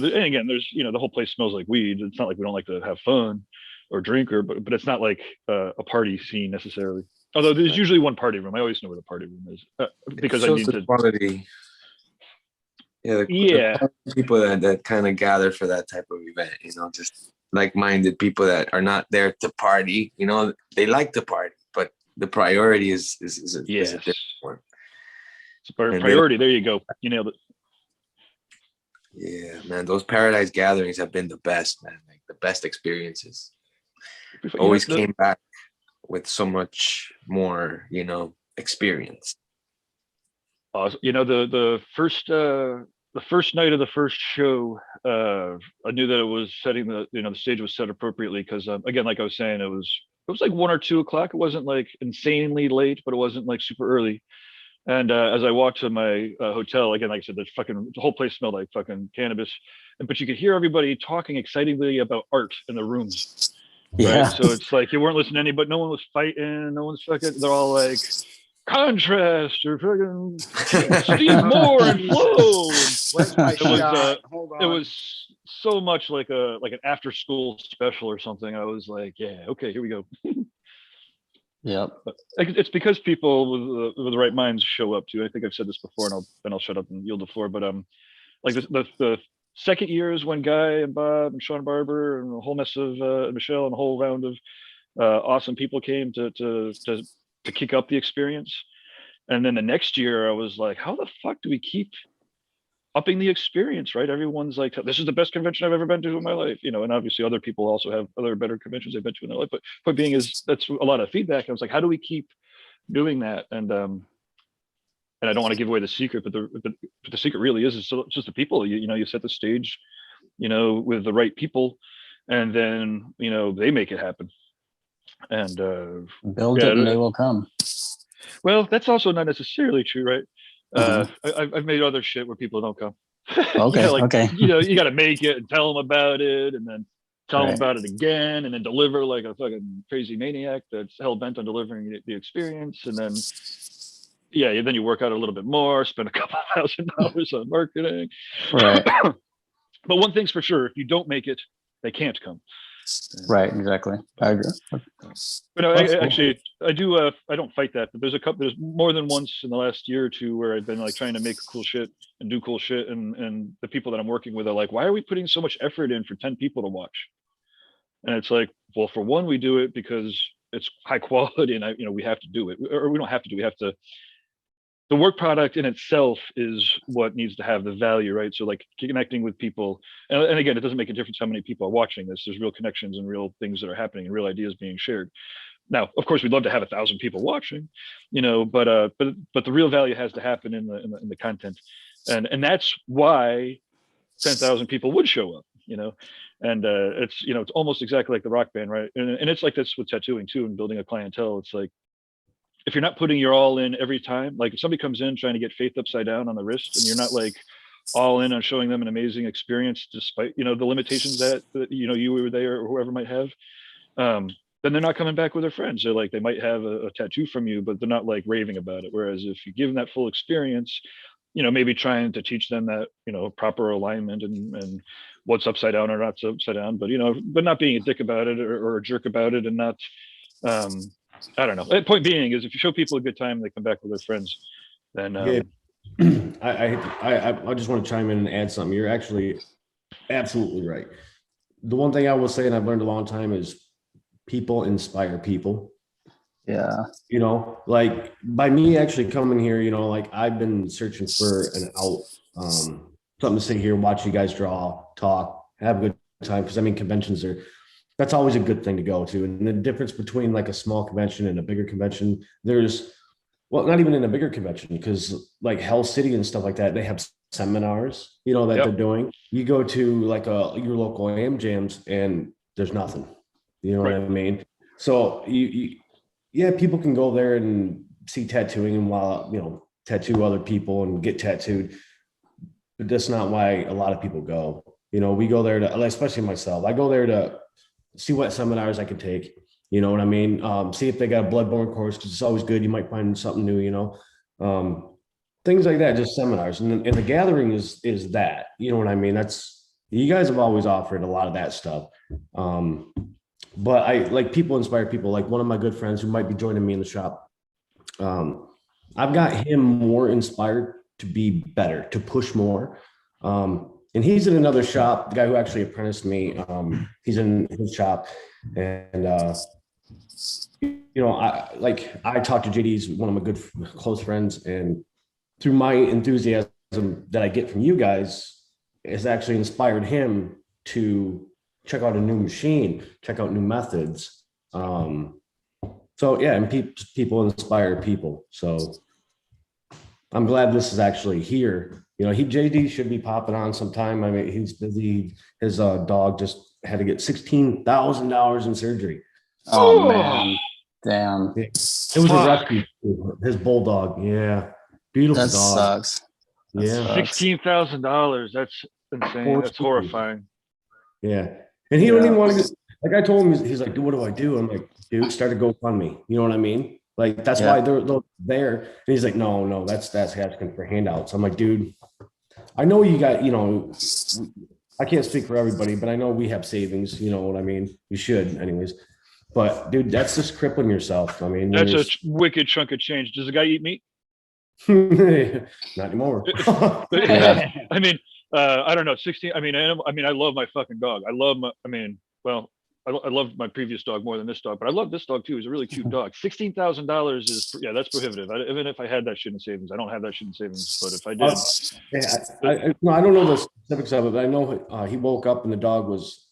[SPEAKER 5] again, there's the whole place smells like weed. It's not like we don't like to have fun or drink but it's not like a party scene necessarily. Although there's usually one party room. I always know where the party room is because I need to.
[SPEAKER 3] Quality. Yeah, the people that kind of gather for that type of event, just like-minded people that are not there to party. They like to party, but the priority is a different one.
[SPEAKER 5] It's priority. There you go. You nailed it.
[SPEAKER 3] Yeah, man, those paradise gatherings have been the best, man. Like the best experiences. Always came back with so much more, experience.
[SPEAKER 5] The first night of the first show, I knew that it was setting the stage was set appropriately because again, like I was saying, it was like 1 or 2 o'clock. It wasn't like insanely late, but it wasn't like super early. And as I walked to my hotel, again, like I said, the whole place smelled like fucking cannabis. But you could hear everybody talking excitingly about art in the rooms.
[SPEAKER 2] Yeah.
[SPEAKER 5] Right? So it's like you weren't listening to anybody. No one was fighting. No one's fucking. They're all like contrast or fucking Steve Moore and flow.
[SPEAKER 1] Where's my shot? Hold on.
[SPEAKER 5] It was so much like an after school special or something. I was like, yeah, okay, here we go.
[SPEAKER 2] Yep.
[SPEAKER 5] But it's because people with the right minds show up too. I think I've said this before, and I'll shut up and yield the floor. But like the second year is when Guy and Bob and Sean Barber and a whole mess of Michelle and a whole round of awesome people came to kick up the experience. And then the next year, I was like, how the fuck do we keep upping the experience, right? Everyone's like, this is the best convention I've ever been to in my life, and obviously other people also have other better conventions they've been to in their life. But point being is that's a lot of feedback. I was like, how do we keep doing that? And I don't want to give away the secret, but the secret really is just the people. You set the stage, with the right people, and then they make it happen. And
[SPEAKER 2] build it and they will come.
[SPEAKER 5] Well, that's also not necessarily true, right? I've made other shit where people don't come.
[SPEAKER 2] Okay. Okay.
[SPEAKER 5] You got to make it and tell them about it, and then tell them about it again, and then deliver like a fucking crazy maniac that's hell bent on delivering the experience. And then, then you work out a little bit more, spend a couple $1,000 on marketing.
[SPEAKER 2] Right.
[SPEAKER 5] But one thing's for sure: if you don't make it, they can't come.
[SPEAKER 2] Right. Exactly. I agree.
[SPEAKER 5] But no, actually, I do. I don't fight that. But there's more than once in the last year or two where I've been like trying to make cool shit and do cool shit, and the people that I'm working with are like, "Why are we putting so much effort in for 10 people to watch?" And it's like, well, for one, we do it because it's high quality, and we have to do it, or we don't have to do. We have to. The work product in itself is what needs to have the value, right? So like connecting with people, and again, it doesn't make a difference how many people are watching this. There's real connections and real things that are happening and real ideas being shared. Now, of course, we'd love to have 1,000 people watching, but the real value has to happen in the content, and that's why 10,000 people would show up. and it's it's almost exactly like the rock band, right? And it's like this with tattooing too, and building a clientele. It's like, if you're not putting your all in every time, like if somebody comes in trying to get faith upside down on the wrist, and you're not like all in on showing them an amazing experience despite the limitations that you were there or whoever might have, then they're not coming back with their friends. They're like, they might have a tattoo from you, but they're not like raving about it. Whereas if you give them that full experience, maybe trying to teach them that proper alignment and what's upside down or not upside down, but but not being a dick about it or a jerk about it, and not I don't know. The point being is, if you show people a good time and they come back with their friends, then
[SPEAKER 7] I just want to chime in and add something. You're actually absolutely right. The one thing I will say, and I've learned a long time, is people inspire people.
[SPEAKER 2] Yeah.
[SPEAKER 7] Like by me actually coming here, like I've been searching for an out, something to sit here, watch you guys draw, talk, have a good time. Because conventions that's always a good thing to go to. And the difference between like a small convention and a bigger convention, not even in a bigger convention, because like Hell City and stuff like that, they have seminars, that they're doing. You go to like your local AM jams and there's nothing, what I mean? So people can go there and see tattooing and while, tattoo other people and get tattooed, but that's not why a lot of people go. We go there to, especially myself, I go there to see what seminars I can take, you know what I mean? See if they got a bloodborne course, because it's always good. You might find something new, things like that, just seminars. And the gathering is that, you know what I mean? You guys have always offered a lot of that stuff. But I like people inspire people. Like one of my good friends who might be joining me in the shop. I've got him more inspired to be better, to push more. And he's in another shop, the guy who actually apprenticed me. He's in his shop, and I talked to JD. He's one of my good close friends, and through my enthusiasm that I get from you guys, has actually inspired him to check out a new machine, check out new methods. And people inspire people. So I'm glad this is actually here. JD should be popping on sometime. He's busy. His dog just had to get $16,000 in surgery.
[SPEAKER 2] Oh man, damn.
[SPEAKER 7] It was a rescue. His bulldog. Yeah, beautiful
[SPEAKER 2] that
[SPEAKER 7] dog.
[SPEAKER 2] Sucks. That
[SPEAKER 7] yeah,
[SPEAKER 2] sucks.
[SPEAKER 5] $16,000. That's insane. That's horrifying.
[SPEAKER 7] Yeah, and he don't even want to. Like I told him, he's like, "Dude, what do I do?" I'm like, "Dude, start a GoFundMe." You know what I mean? Like that's why they're there. And he's like, "No, that's asking for handouts." I'm like, "Dude, I know you got, I can't speak for everybody, but I know we have savings. You know what I mean? You should, anyways." But dude, that's just crippling yourself.
[SPEAKER 5] That's a wicked chunk of change. Does the guy eat meat?
[SPEAKER 7] Not anymore.
[SPEAKER 5] I don't know. 16. I love my fucking dog. I loved my previous dog more than this dog, but I love this dog too. He's a really cute dog. $16,000 is, that's prohibitive. Even if I had that shit in savings, I don't have that shit in savings, but if I did.
[SPEAKER 7] I don't know the specifics of it, but I know he woke up and the dog was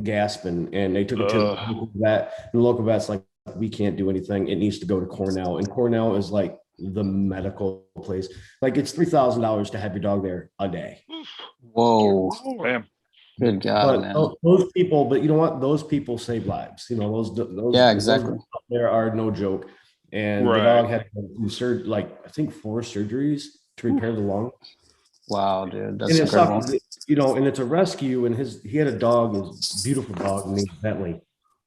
[SPEAKER 7] gasping, and they took it to the local vet. And the local vet's like, "We can't do anything. It needs to go to Cornell." And Cornell is like the medical place. Like it's $3,000 to have your dog there a day.
[SPEAKER 2] Whoa.
[SPEAKER 5] Damn.
[SPEAKER 2] Good God, man.
[SPEAKER 7] Those people, but you know what? Those people save lives. Those
[SPEAKER 2] exactly.
[SPEAKER 7] Those there are no joke. And the dog had I think 4 surgeries to repair the lung.
[SPEAKER 2] Wow, dude, that's incredible.
[SPEAKER 7] And it's a rescue. And he had a dog, his beautiful dog named Bentley,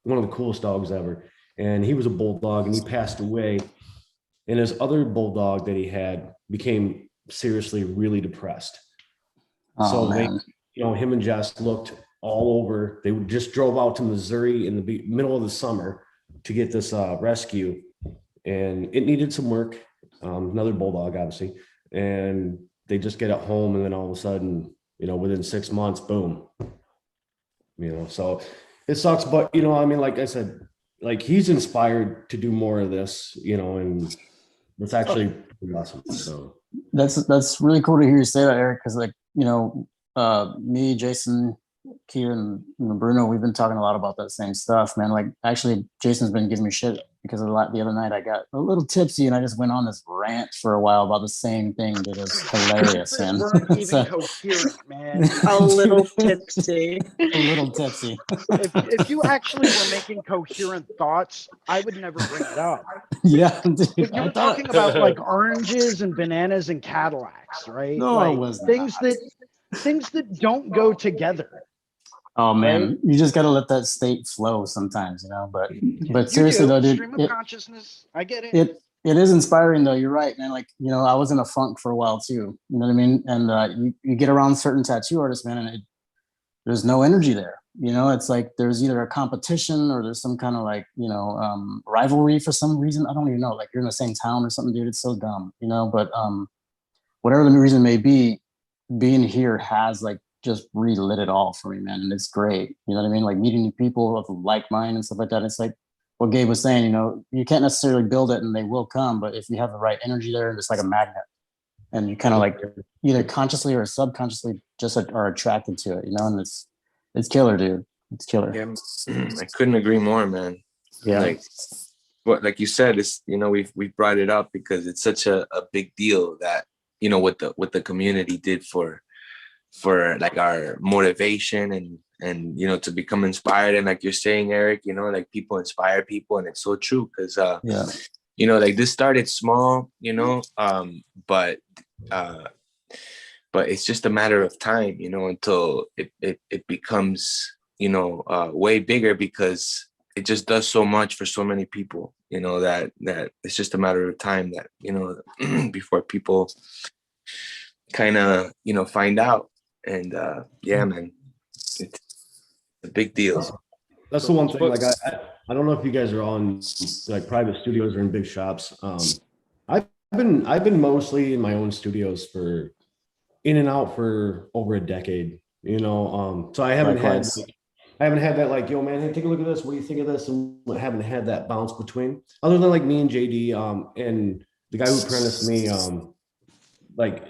[SPEAKER 7] one of the coolest dogs ever. And he was a bulldog, and he passed away. And his other bulldog that he had became seriously really depressed.
[SPEAKER 2] Oh, man.
[SPEAKER 7] Him and Jess looked all over. They just drove out to Missouri in the middle of the summer to get this rescue, and it needed some work. Another bulldog, obviously, and they just get it home, and then all of a sudden, within 6 months, boom. So it sucks, but like I said, like he's inspired to do more of this, and it's actually pretty awesome. So
[SPEAKER 2] that's really cool to hear you say that, Eric, because me, Jason, Kieran, and Bruno, we've been talking a lot about that same stuff, man. Like actually Jason's been giving me shit because the other night I got a little tipsy and I just went on this rant for a while about the same thing. That is hilarious,
[SPEAKER 1] You
[SPEAKER 2] man.
[SPEAKER 1] weren't even
[SPEAKER 2] So-
[SPEAKER 1] coherent, man.
[SPEAKER 4] A little tipsy.
[SPEAKER 2] a little tipsy.
[SPEAKER 1] If you actually were making coherent thoughts, I would never bring it up.
[SPEAKER 2] Yeah, dude,
[SPEAKER 1] But you
[SPEAKER 2] I
[SPEAKER 1] were
[SPEAKER 2] thought-
[SPEAKER 1] talking about like oranges and bananas and Cadillacs, right?
[SPEAKER 2] No, I
[SPEAKER 1] like
[SPEAKER 2] was
[SPEAKER 1] things
[SPEAKER 2] not.
[SPEAKER 1] that don't go together.
[SPEAKER 2] Oh man,
[SPEAKER 1] Right?
[SPEAKER 2] you just got to let that state flow sometimes, you know. But
[SPEAKER 1] You
[SPEAKER 2] seriously
[SPEAKER 1] do.
[SPEAKER 2] though, dude,
[SPEAKER 1] Stream of consciousness. I get it.
[SPEAKER 2] it is inspiring though. You're right, man. Like, you know, I was in a funk for a while too. You know what I mean? And you get around certain tattoo artists, man, and there's no energy there. You know, it's like there's either a competition or there's some kind of like, you know, rivalry for some reason. I don't even know. Like you're in the same town or something, dude. It's so dumb, you know. But whatever the reason may be, being here has like just relit it all for me, man. And it's great. You know what I mean? Like meeting new people of like mind and stuff like that. It's like what Gabe was saying, you know, you can't necessarily build it and they will come, but if you have the right energy there, it's like a magnet. And you kind of like either consciously or subconsciously just are attracted to it, you know, and it's killer, dude. It's killer.
[SPEAKER 3] Yeah, I couldn't agree more, man.
[SPEAKER 2] Yeah.
[SPEAKER 3] Like you said, it's, you know, we've brought it up because it's such a big deal that, you know, what the community did for like our motivation and you know, to become inspired. And like you're saying, Eric, you know, like people inspire people, and it's so true because
[SPEAKER 2] Yeah.
[SPEAKER 3] you know, like this started small, you know, but it's just a matter of time, you know, until it becomes, you know, way bigger, because it just does so much for so many people, you know, that it's just a matter of time that, you know, before people kind of, you know, find out. And yeah, man, it's a big deal.
[SPEAKER 7] That's the one thing. Like I don't know if you guys are on like private studios or in big shops. I've been mostly in my own studios for in and out for over a decade. You know, so I haven't had that like, yo man, hey, take a look at this. What do you think of this? And I haven't had that bounce between, other than like me and JD, and the guy who apprenticed me, like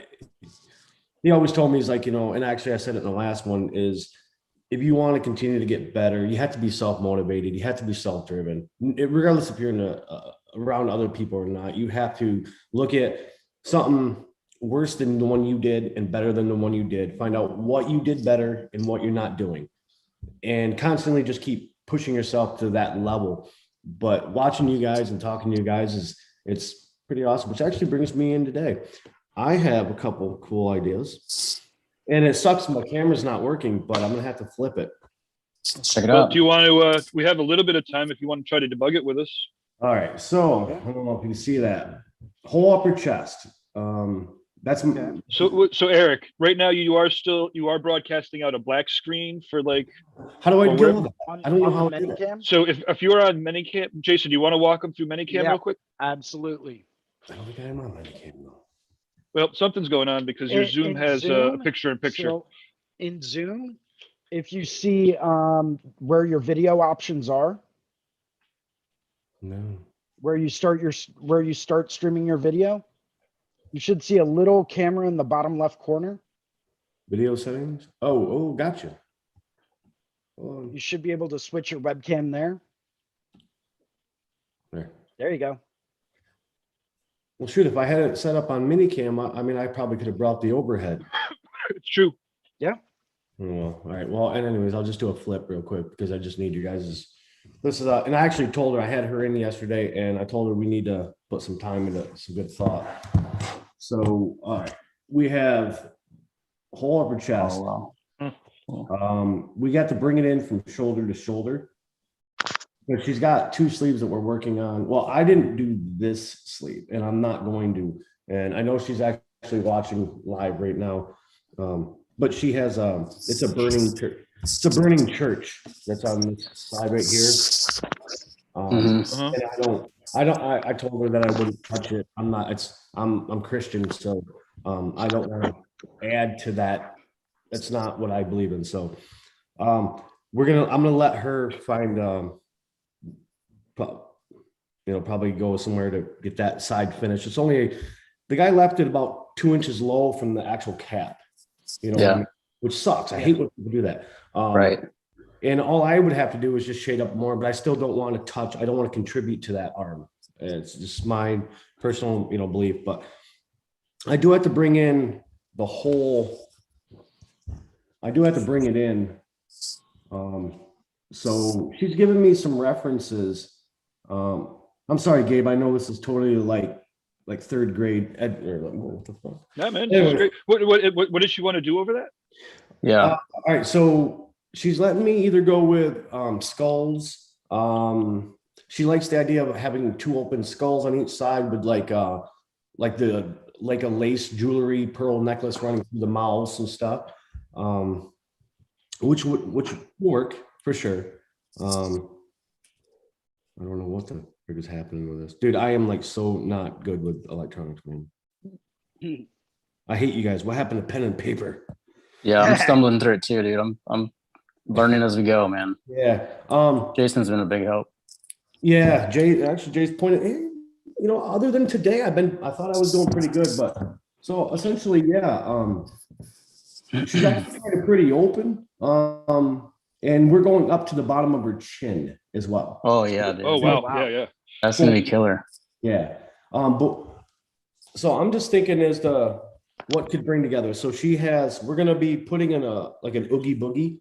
[SPEAKER 7] he always told me, he's like, you know, and actually I said it in the last one, is if you want to continue to get better, you have to be self-motivated. You have to be self-driven, regardless if you're in around other people or not. You have to look at something worse than the one you did and better than the one you did. Find out what you did better and what you're not doing, and constantly just keep pushing yourself to that level. But watching you guys and talking to you guys it's pretty awesome, which actually brings me in today. I have a couple cool ideas, and it sucks my camera's not working, but I'm gonna have to flip it.
[SPEAKER 2] Let's check it
[SPEAKER 5] Well,
[SPEAKER 2] out.
[SPEAKER 5] do you want to? We have a little bit of time if you want to try to debug it with us.
[SPEAKER 7] All right, so I don't know if you can see that whole upper chest. That's
[SPEAKER 5] So Eric, right now you are broadcasting out a black screen for like.
[SPEAKER 7] how do I
[SPEAKER 5] Well,
[SPEAKER 7] deal
[SPEAKER 5] we're-
[SPEAKER 7] with it? I don't know how to do it.
[SPEAKER 1] Minicam?
[SPEAKER 5] So if you're on Minicam, Jason, do you want to walk them through Minicam
[SPEAKER 1] Yeah.
[SPEAKER 5] real quick?
[SPEAKER 1] Absolutely.
[SPEAKER 7] I don't think I'm on Minicam though.
[SPEAKER 5] Well, something's going on because your Zoom
[SPEAKER 1] In
[SPEAKER 5] has a
[SPEAKER 1] Zoom,
[SPEAKER 5] picture-in-picture.
[SPEAKER 1] So in Zoom, if you see where your video options are,
[SPEAKER 7] No.
[SPEAKER 1] where you start streaming your video, you should see a little camera in the bottom left corner.
[SPEAKER 7] Video settings. Oh, gotcha.
[SPEAKER 1] You should be able to switch your webcam there.
[SPEAKER 7] There.
[SPEAKER 1] There you go.
[SPEAKER 7] Well, shoot, if I had it set up on Minicam, I mean, I probably could have brought the overhead.
[SPEAKER 5] It's true.
[SPEAKER 7] Well, all right. Well, and anyways, I'll just do a flip real quick because I just need you guys'. This is and I actually told her, I had her in yesterday, and I told her we need to put some time into some good thought. So, all right, we have whole upper chest.
[SPEAKER 2] Oh, wow.
[SPEAKER 7] We got to bring it in from shoulder to shoulder. So she's got two sleeves that we're working on. Well, I didn't do this sleeve, and I'm not going to. And I know she's actually watching live right now. But she has it's a burning church that's on this side right here.
[SPEAKER 2] Mhm.
[SPEAKER 7] And I told her that I wouldn't touch it. I'm Christian, so I don't want to add to that. That's not what I believe in. So I'm gonna let her find probably go somewhere to get that side finished. It's only the guy left it about 2 inches low from the actual cap. You know,
[SPEAKER 2] Yeah.
[SPEAKER 7] which sucks. I hate when people do that.
[SPEAKER 2] Right.
[SPEAKER 7] And all I would have to do is just shade up more, but I still don't want to touch. I don't want to contribute to that arm. It's just my personal, belief. But I do have to bring in the whole. I do have to bring it in. So she's given me some references. I'm sorry, Gabe. I know this is totally like third grade. What the fuck?
[SPEAKER 5] Yeah, man. This is great. What did she want to do over that?
[SPEAKER 2] Yeah.
[SPEAKER 7] All right. So she's letting me either go with skulls. She likes the idea of having 2 open skulls on each side with like a lace jewelry pearl necklace running through the mouths and stuff. Which would work for sure. I don't know what the frick is happening with this, dude. I am like so not good with electronics, man. I hate you guys. What happened to pen and paper?
[SPEAKER 2] Yeah, I'm stumbling through it too, dude. I'm learning as we go, man.
[SPEAKER 7] Yeah.
[SPEAKER 2] Jason's been a big help.
[SPEAKER 7] Yeah, Jay's pointed. Hey, other than today, I thought I was doing pretty good, but so essentially, yeah. She's actually kind of pretty open. And we're going up to the bottom of her chin as well.
[SPEAKER 2] Oh yeah, dude.
[SPEAKER 5] Oh wow. Yeah.
[SPEAKER 2] That's gonna be killer.
[SPEAKER 7] Yeah. But so I'm just thinking as to what could bring together. So we're gonna be putting in an oogie boogie,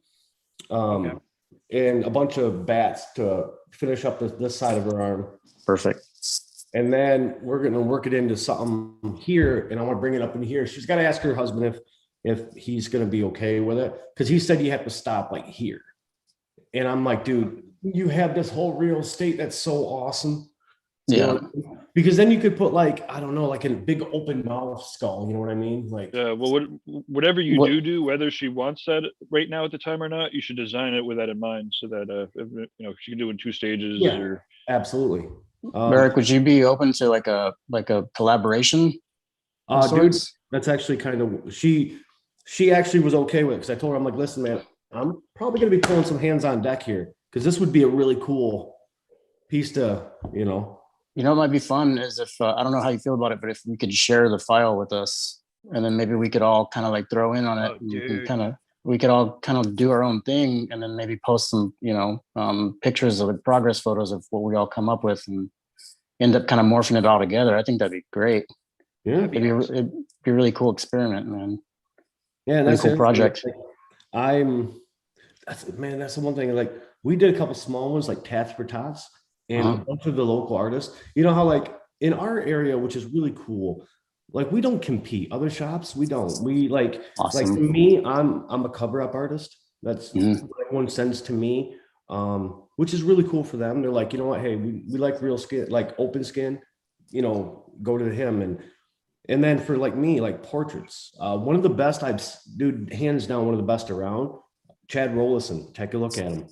[SPEAKER 7] and a bunch of bats to finish up this side of her arm.
[SPEAKER 2] Perfect.
[SPEAKER 7] And then we're gonna work it into something here, and I want to bring it up in here. She's got to ask her husband if he's gonna be okay with it, because he said you have to stop like here. And I'm like, dude, you have this whole real estate that's so awesome.
[SPEAKER 2] Yeah.
[SPEAKER 7] Because then you could put like, I don't know, like a big open mouth skull. You know what I mean? Like,
[SPEAKER 5] well, whatever you do, whether she wants that right now at the time or not, you should design it with that in mind, so that she can do it in 2 stages.
[SPEAKER 7] Yeah,
[SPEAKER 5] or
[SPEAKER 7] absolutely.
[SPEAKER 2] Eric, would you be open to like a collaboration?
[SPEAKER 7] Dude, that's actually kind of she actually was okay with it, because I told her, I'm like, listen, man, I'm probably gonna be pulling some hands on deck here, because this would be a really cool piece to,
[SPEAKER 2] what might be fun is if I don't know how you feel about it, but if we could share the file with us, and then maybe we could all kind of like throw in on it. We could all kind of do our own thing, and then maybe post some, pictures of progress photos of what we all come up with, and end up kind of morphing it all together. I think that'd be great.
[SPEAKER 7] Yeah,
[SPEAKER 2] it'd be a really cool experiment, man.
[SPEAKER 7] Yeah,
[SPEAKER 2] that's a cool project.
[SPEAKER 7] That's the one thing. Like, we did a couple small ones, like Tats for Tots, and a bunch of the local artists. You know how, like, in our area, which is really cool, like, we don't compete. Other shops, we don't. We like,
[SPEAKER 2] awesome.
[SPEAKER 7] Like, to me, I'm a cover up artist. That's what everyone sends to me, which is really cool for them. They're like, you know what? Hey, we like real skin, like open skin. Go to him. And then for like me, like portraits, one of the best hands down, one of the best around. Chad Rollison, take a look at him.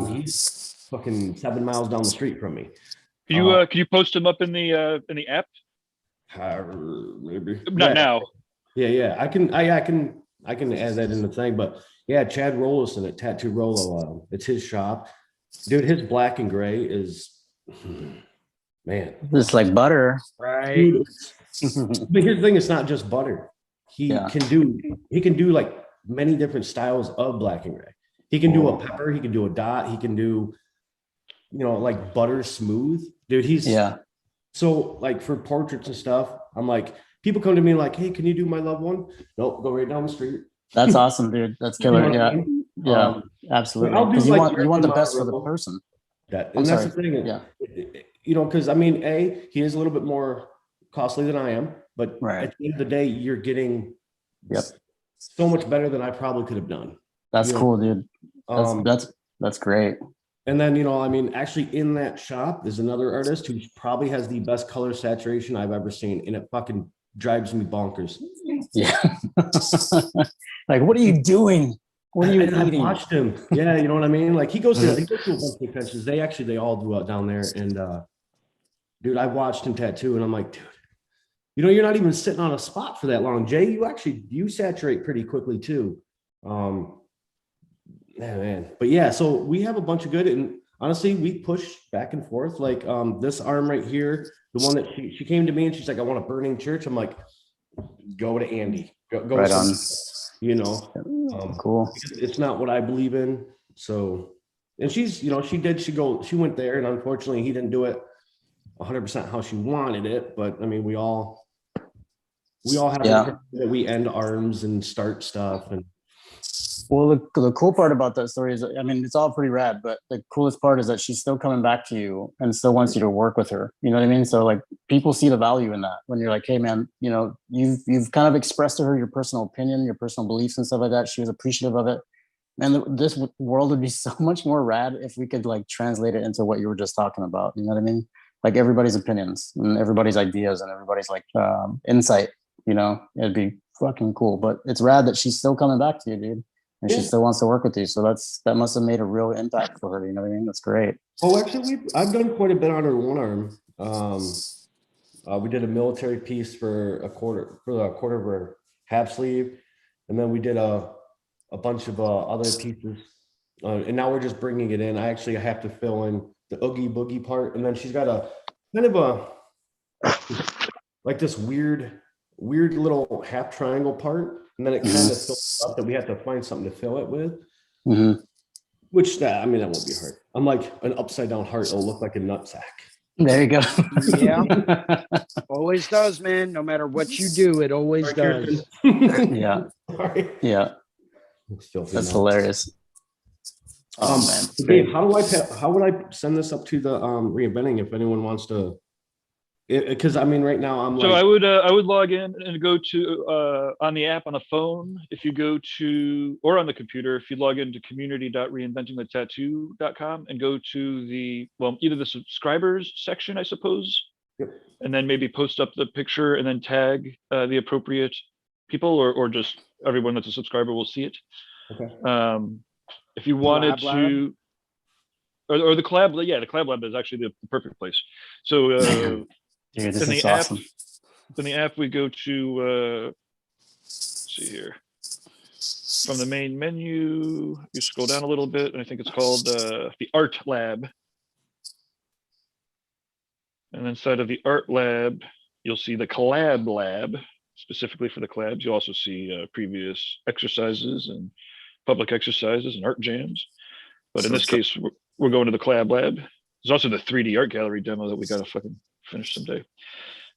[SPEAKER 7] He's fucking 7 miles down the street from me.
[SPEAKER 5] Can you post him up in the app?
[SPEAKER 7] Maybe
[SPEAKER 5] not now.
[SPEAKER 7] Yeah. I can add that in the thing, but yeah, Chad Rollison at Tattoo Rollo. It's his shop, dude. His black and gray is, man,
[SPEAKER 2] it's like butter,
[SPEAKER 1] right?
[SPEAKER 7] Dude, but here's the thing: it's not just butter. He can do like many different styles of black and gray. He can do a pepper. He can do a dot. He can do, like butter smooth, dude. So like for portraits and stuff, I'm like, people come to me like, hey, can you do my loved one? Nope, go right down the street.
[SPEAKER 2] That's awesome, dude. That's killer. Yeah, absolutely. Because you want the best for the person.
[SPEAKER 7] That's the thing.
[SPEAKER 2] Yeah.
[SPEAKER 7] Because I mean, he is a little bit more costly than I am, but at the end of the day, you're getting so much better than I probably could have done.
[SPEAKER 2] That's cool, dude. That's great.
[SPEAKER 7] And then, actually in that shop, there's another artist who probably has the best color saturation I've ever seen. And it fucking drives me bonkers.
[SPEAKER 2] Yeah. Like, what are you doing? What are you eating?
[SPEAKER 7] I watched him. Yeah. You know what I mean? Like he goes to a bunch of conventions. They all do out down there. And dude, I watched him tattoo and I'm like, dude, you're not even sitting on a spot for that long. Jay, you saturate pretty quickly too. Man. But yeah, so we have a bunch of good, and honestly, we push back and forth. Like this arm right here, the one that she came to me and she's like, I want a burning church. I'm like, go to Andy. Go
[SPEAKER 2] right on.
[SPEAKER 7] Cool.
[SPEAKER 2] It's
[SPEAKER 7] not what I believe in. So, and she's, you know, she went there, and unfortunately he didn't do it 100% how she wanted it. But I mean, we all have that we end arms and start stuff. And
[SPEAKER 2] well, the cool part about that story is, I mean, it's all pretty rad, but the coolest part is that she's still coming back to you and still wants you to work with her. You know what I mean? So like people see the value in that when you're like, hey man, you know, you've kind of expressed to her your personal opinion, your personal beliefs and stuff like that. She was appreciative of it. And this world would be so much more rad if we could like translate it into what you were just talking about. You know what I mean? Like everybody's opinions and everybody's ideas and everybody's like insight, you know, it'd be fucking cool. But it's rad that she's still coming back to you, dude. And she still wants to work with you. So that must have made a real impact for her. You know what I mean? That's great.
[SPEAKER 7] Oh, actually, I've done quite a bit on her one arm. We did a military piece for a quarter of her half sleeve. And then we did a bunch of other pieces. And now we're just bringing it in. I actually have to fill in the Oogie Boogie part. And then she's got a kind of like this weird little half triangle part. And then it kind of fills up that we have to find something to fill it with.
[SPEAKER 2] Mm-hmm.
[SPEAKER 7] Which that won't be hard. I'm like an upside down heart. It'll look like a nutsack.
[SPEAKER 2] There you go.
[SPEAKER 1] Yeah. Always does, man. No matter what you do, it always does.
[SPEAKER 2] Yeah.
[SPEAKER 7] Sorry.
[SPEAKER 2] Yeah. That's hilarious. Oh man.
[SPEAKER 7] Dave, how would I send this up to the Reinventing if anyone wants to? Because I mean, right now I'm
[SPEAKER 5] So
[SPEAKER 7] like,
[SPEAKER 5] I would log in and go to on the app on the phone. If you go to, or on the computer, if you log into community.reinventingthetattoo.com and go to the, well, either the subscribers section, I suppose, and then maybe post up the picture and then tag the appropriate people, or just everyone that's a subscriber will see it.
[SPEAKER 7] okay.
[SPEAKER 5] If you wanted to, or the collab, yeah, the collab lab is actually the perfect place. So.
[SPEAKER 2] Dude, this
[SPEAKER 5] in the
[SPEAKER 2] is awesome.
[SPEAKER 5] In the app, we go to, let's see here. From the main menu, you scroll down a little bit, and I think it's called the Art Lab. And inside of the Art Lab, you'll see the Collab Lab, specifically for the collabs. You'll also see previous exercises and public exercises and art jams. But in this case, we're going to the Collab Lab. There's also the 3D art gallery demo that we got to fucking finish someday.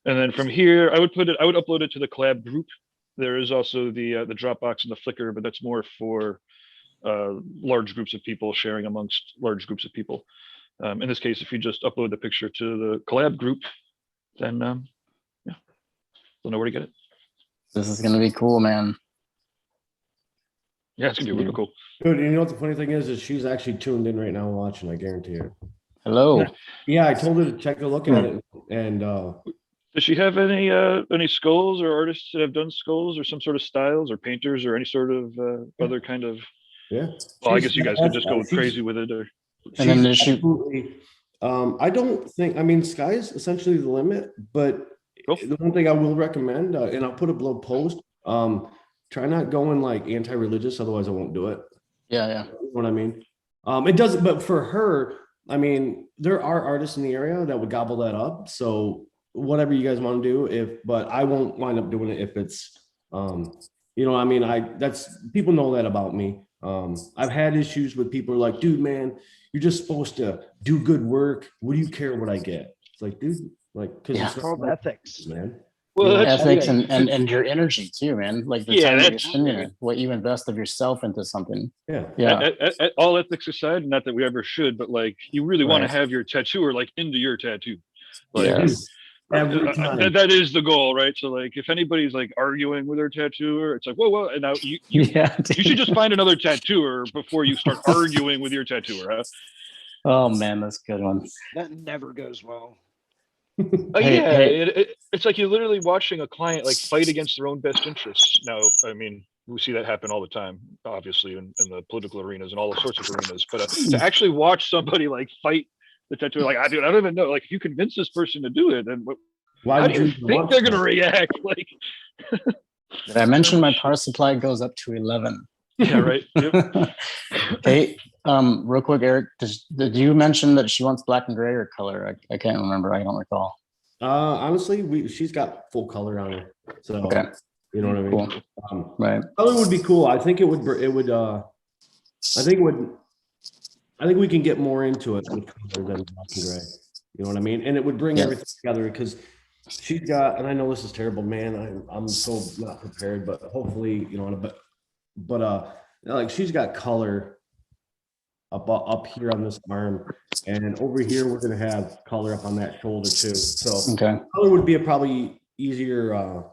[SPEAKER 5] And then from here, I would upload it to the collab group. There is also the Dropbox and the Flickr, but that's more for large groups of people sharing amongst large groups of people. In this case, if you just upload the picture to the collab group, then yeah, they'll know where to get it.
[SPEAKER 2] This is gonna be cool, man.
[SPEAKER 5] Yeah, it's gonna be really cool.
[SPEAKER 7] Dude, you know what the funny thing is she's actually tuned in right now watching, I guarantee it.
[SPEAKER 2] Hello.
[SPEAKER 7] Yeah, I told her to check a look at it. And
[SPEAKER 5] does she have any skulls or artists that have done skulls or some sort of styles or painters or any sort of other kind of?
[SPEAKER 7] Yeah.
[SPEAKER 5] Well, I guess you guys could just go crazy with it. Or
[SPEAKER 2] And then there's
[SPEAKER 7] I don't think, I mean, sky's essentially the limit, but the one thing I will recommend, and I'll put a below post, try not going like anti-religious, otherwise I won't do it.
[SPEAKER 2] Yeah.
[SPEAKER 7] You know what I mean? It doesn't, but for her, I mean, there are artists in the area that would gobble that up. So whatever you guys want to do, but I won't wind up doing it if it's, you know, I mean, people know that about me. I've had issues with people who are like, dude, man, you're just supposed to do good work. What do you care what I get? It's like, dude, like, because
[SPEAKER 1] it's called ethics,
[SPEAKER 7] man.
[SPEAKER 5] Well,
[SPEAKER 2] ethics and your energy too, man. Like the time that you're spending, what you invest of yourself into something.
[SPEAKER 7] Yeah.
[SPEAKER 5] All ethics aside, not that we ever should, but like you really want to have your tattooer like into your tattoo. Like,
[SPEAKER 2] yes.
[SPEAKER 7] Every time.
[SPEAKER 5] That is the goal, right? So like if anybody's like arguing with their tattooer, it's like, whoa, and now you should just find another tattooer before you start arguing with your tattooer, huh?
[SPEAKER 2] Oh man, that's a good one.
[SPEAKER 1] That never goes well.
[SPEAKER 5] It's like you're literally watching a client like fight against their own best interests. Now, I mean, we see that happen all the time, obviously, in the political arenas and all sorts of arenas. But to actually watch somebody like fight the tattooer, like, I don't even know. Like, if you convince this person to do it, then how do you think they're gonna react? Like,
[SPEAKER 2] did I mention my power supply goes up to 11?
[SPEAKER 5] Yeah, right. Yep.
[SPEAKER 2] Hey, real quick, Eric, did you mention that she wants black and gray or color? I can't remember. I don't recall.
[SPEAKER 7] Honestly, she's got full color on her. So,
[SPEAKER 2] okay.
[SPEAKER 7] You know what I mean?
[SPEAKER 2] Cool. Right.
[SPEAKER 7] Color would be cool. I think it would I think we can get more into it with color than black and gray. You know what I mean? And it would bring everything together because she's got, and I know this is terrible, man. I'm so not prepared, but hopefully, you know, but like she's got color up here on this arm, and over here we're gonna have color up on that shoulder too. So color would be a probably easier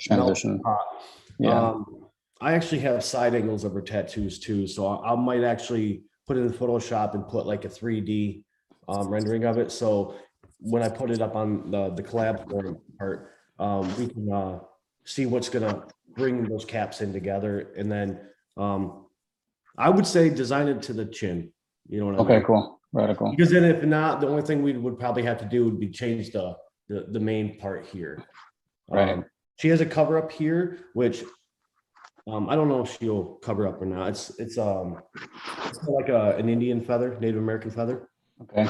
[SPEAKER 2] transition. Yeah.
[SPEAKER 7] I actually have side angles of her tattoos too, so I might actually put it in Photoshop and put like a 3D rendering of it. So when I put it up on the collab form part, we can see what's gonna bring those caps in together. And then I would say design it to the chin. You know what I mean?
[SPEAKER 2] Okay, cool. Radical.
[SPEAKER 7] Because then if not, the only thing we would probably have to do would be change the main part here.
[SPEAKER 2] Right.
[SPEAKER 7] She has a cover up here, which I don't know if she'll cover up or not. It's like an Indian feather, Native American feather.
[SPEAKER 2] Okay.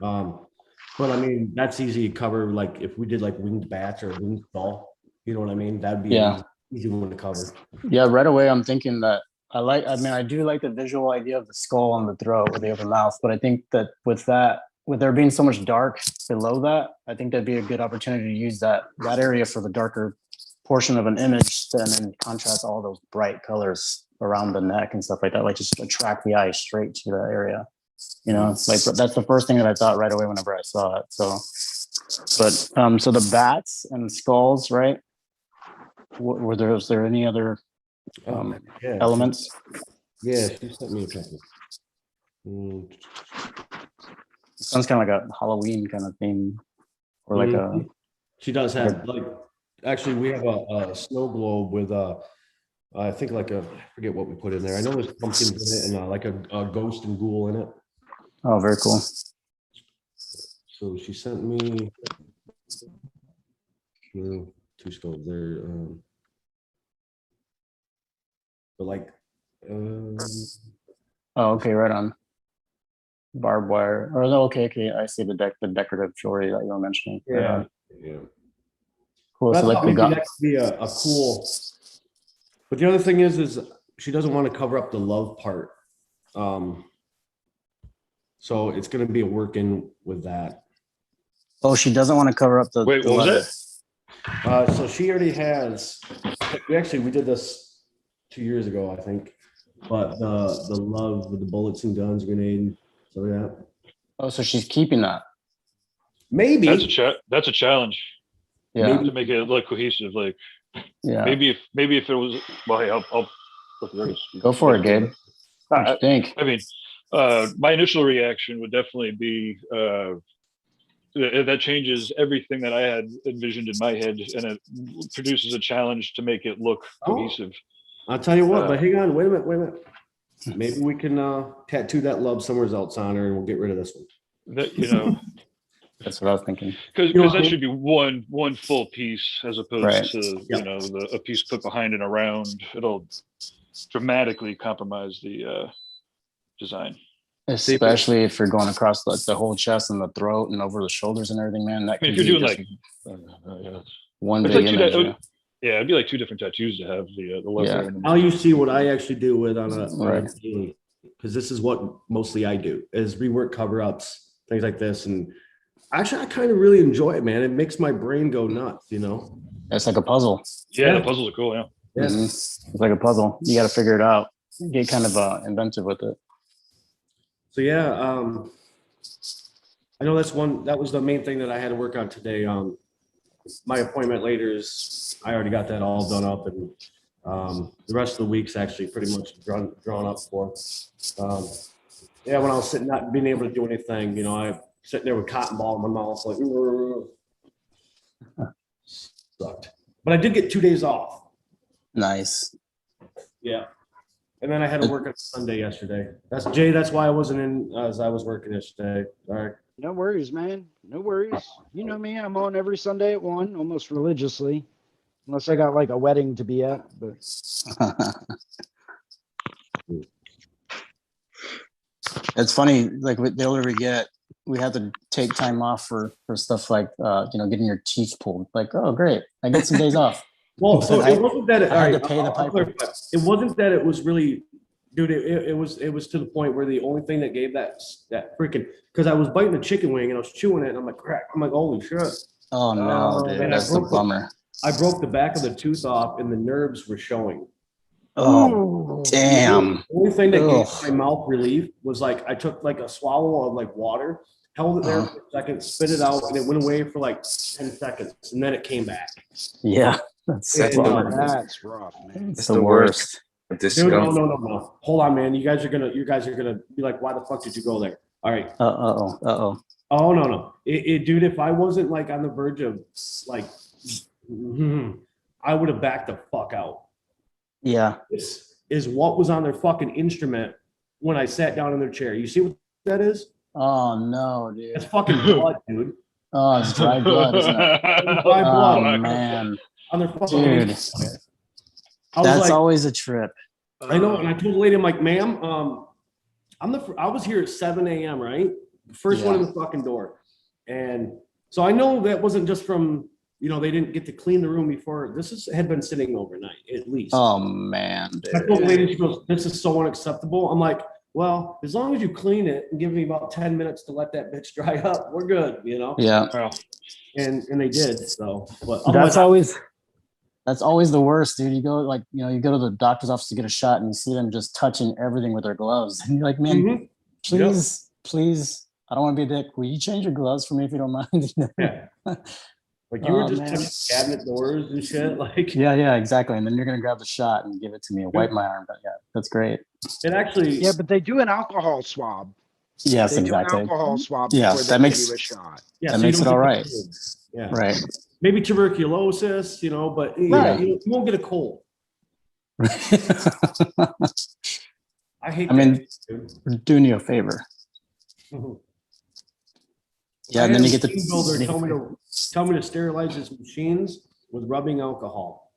[SPEAKER 7] But I mean, that's easy to cover. Like if we did like winged bats or winged skull, you know what I mean? That'd be an easy one to cover.
[SPEAKER 2] Yeah, right away I'm thinking that I do like the visual idea of the skull on the throat or the open mouth, but I think that with there being so much dark below that, I think that'd be a good opportunity to use that area for the darker portion of an image, and then contrast all those bright colors around the neck and stuff like that, like just attract the eye straight to that area. You know, like that's the first thing that I thought right away whenever I saw it. So, but so the bats and skulls, right? Was there any other elements?
[SPEAKER 7] Yeah, she sent me a couple.
[SPEAKER 2] Sounds kind of like a Halloween kind of theme, or like a.
[SPEAKER 7] She does have like. Actually, we have a snow globe with I think like I forget what we put in there. I know there's pumpkins in it and like a ghost and ghoul in it.
[SPEAKER 2] Oh, very cool.
[SPEAKER 7] So she sent me two skulls there. But like,
[SPEAKER 2] oh, okay, right on. Barbed wire. Or no, okay. I see the decorative jewelry that you were mentioning.
[SPEAKER 7] Yeah.
[SPEAKER 2] Cool. So like
[SPEAKER 7] that could be a cool. But the other thing is she doesn't want to cover up the love part. So it's going to be a work in with that.
[SPEAKER 2] Oh, she doesn't want to cover up the.
[SPEAKER 5] Wait, what was
[SPEAKER 7] it? So she already has. We did this 2 years ago, I think. But the love with the bullets and guns, grenade, so yeah.
[SPEAKER 2] Oh, so she's keeping that.
[SPEAKER 7] Maybe
[SPEAKER 5] that's a challenge.
[SPEAKER 2] Yeah.
[SPEAKER 5] To make it look cohesive, like maybe if it was I'll look at this.
[SPEAKER 2] Go for it, Gabe. What do you think?
[SPEAKER 5] I mean, my initial reaction would definitely be that changes everything that I had envisioned in my head, and it produces a challenge to make it look cohesive.
[SPEAKER 7] I'll tell you what, but hang on, wait a minute. Maybe we can tattoo that love somewhere else on her, and we'll get rid of this one.
[SPEAKER 5] That
[SPEAKER 2] That's what I was thinking.
[SPEAKER 5] Because that should be one full piece as opposed to a piece put behind and around. It'll dramatically compromise the design.
[SPEAKER 2] Especially if you're going across the whole chest and the throat and over the shoulders and everything, man. That
[SPEAKER 5] if you're doing like
[SPEAKER 2] one big image.
[SPEAKER 5] It'd be like two different tattoos to have the leather.
[SPEAKER 7] Now you see what I actually do with on a because this is what mostly I do is rework cover-ups, things like this. And actually I kind of really enjoy it, man. It makes my brain go nuts, you know.
[SPEAKER 2] It's like a puzzle.
[SPEAKER 5] Yeah, the puzzles are cool,
[SPEAKER 2] It's like a puzzle. You got to figure it out. Get kind of inventive with it.
[SPEAKER 7] So yeah, I know that was the main thing that I had to work on today. My appointment later is I already got that all done up, and the rest of the week's actually pretty much drawn up for. When I was sitting not being able to do anything, you know, I sitting there with cotton ball in my mouth, like sucked. But I did get 2 days off.
[SPEAKER 2] Nice.
[SPEAKER 7] Yeah. And then I had to work on Sunday yesterday. That's why I wasn't in as I was working yesterday. All right.
[SPEAKER 1] No worries, man. No worries. You know me, I'm on every Sunday at 1, almost religiously. Unless I got like a wedding to be at. But
[SPEAKER 2] it's funny, like the older we get, we have to take time off for stuff like getting your teeth pulled. Like, oh great, I get some days off.
[SPEAKER 7] Well, so it wasn't that
[SPEAKER 2] I had to pay the piper.
[SPEAKER 7] It wasn't that it was really dude, it was to the point where the only thing that gave that freaking, because I was biting a chicken wing and I was chewing it and I'm like, crap. I'm like, holy shit.
[SPEAKER 2] Oh no, dude,
[SPEAKER 7] and
[SPEAKER 2] that's the bummer.
[SPEAKER 7] I broke the back of the tooth off and the nerves were showing.
[SPEAKER 2] Oh, damn.
[SPEAKER 7] The only thing that gave my mouth relief was like I took like a swallow of like water, held it there for a second, spit it out, and it went away for like 10 seconds, and then it came back.
[SPEAKER 2] Yeah, that's
[SPEAKER 1] That's rough, man.
[SPEAKER 2] It's the worst.
[SPEAKER 7] Dude, no. Hold on, man. You guys are gonna be like, why the fuck did you go there? All right.
[SPEAKER 2] Oh
[SPEAKER 7] no. Dude, if I wasn't like on the verge of like, I would have backed the fuck out.
[SPEAKER 2] Yeah.
[SPEAKER 7] This is what was on their fucking instrument when I sat down in their chair. You see what that is?
[SPEAKER 2] Oh no, dude.
[SPEAKER 7] It's fucking blood, dude.
[SPEAKER 2] Oh, it's dry blood, isn't it?
[SPEAKER 7] Dry
[SPEAKER 2] Oh
[SPEAKER 7] blood.
[SPEAKER 2] man.
[SPEAKER 7] On their fucking
[SPEAKER 2] Dude.
[SPEAKER 7] instrument.
[SPEAKER 2] That's always a trip.
[SPEAKER 7] I know, and I told the lady, I'm like, ma'am, I was here at 7 a.m., right? The first one in the fucking door. And so I know that wasn't just from, they didn't get to clean the room before. Had been sitting overnight, at least.
[SPEAKER 2] Oh man. Dude.
[SPEAKER 7] I told the lady, she goes, this is so unacceptable. I'm like, well, as long as you clean it and give me about 10 minutes to let that bitch dry up, we're good,
[SPEAKER 2] Yeah.
[SPEAKER 7] And they did, so. But
[SPEAKER 2] that's always the worst, dude. You go you go to the doctor's office to get a shot and you see them just touching everything with their gloves. And you're like, man, please, I don't want to be a dick. Will you change your gloves for me if you don't mind?
[SPEAKER 7] Yeah. Like you were just touching cabinet doors and shit. Like
[SPEAKER 2] yeah, exactly. And then you're gonna grab the shot and give it to me and wipe my arm. But yeah, that's great.
[SPEAKER 7] It actually
[SPEAKER 1] but they do an alcohol swab.
[SPEAKER 2] Yes,
[SPEAKER 1] they
[SPEAKER 2] exactly.
[SPEAKER 1] Do an alcohol swab
[SPEAKER 2] Yeah,
[SPEAKER 1] before
[SPEAKER 2] that
[SPEAKER 1] they
[SPEAKER 2] makes
[SPEAKER 1] give you a shot.
[SPEAKER 7] Yeah,
[SPEAKER 2] that makes it all right.
[SPEAKER 7] Yeah.
[SPEAKER 2] Right.
[SPEAKER 7] Maybe tuberculosis, but you won't get a cold. I hate.
[SPEAKER 2] We're doing you a favor. Yeah, and then you get the
[SPEAKER 7] builder tell me to sterilize his machines with rubbing alcohol.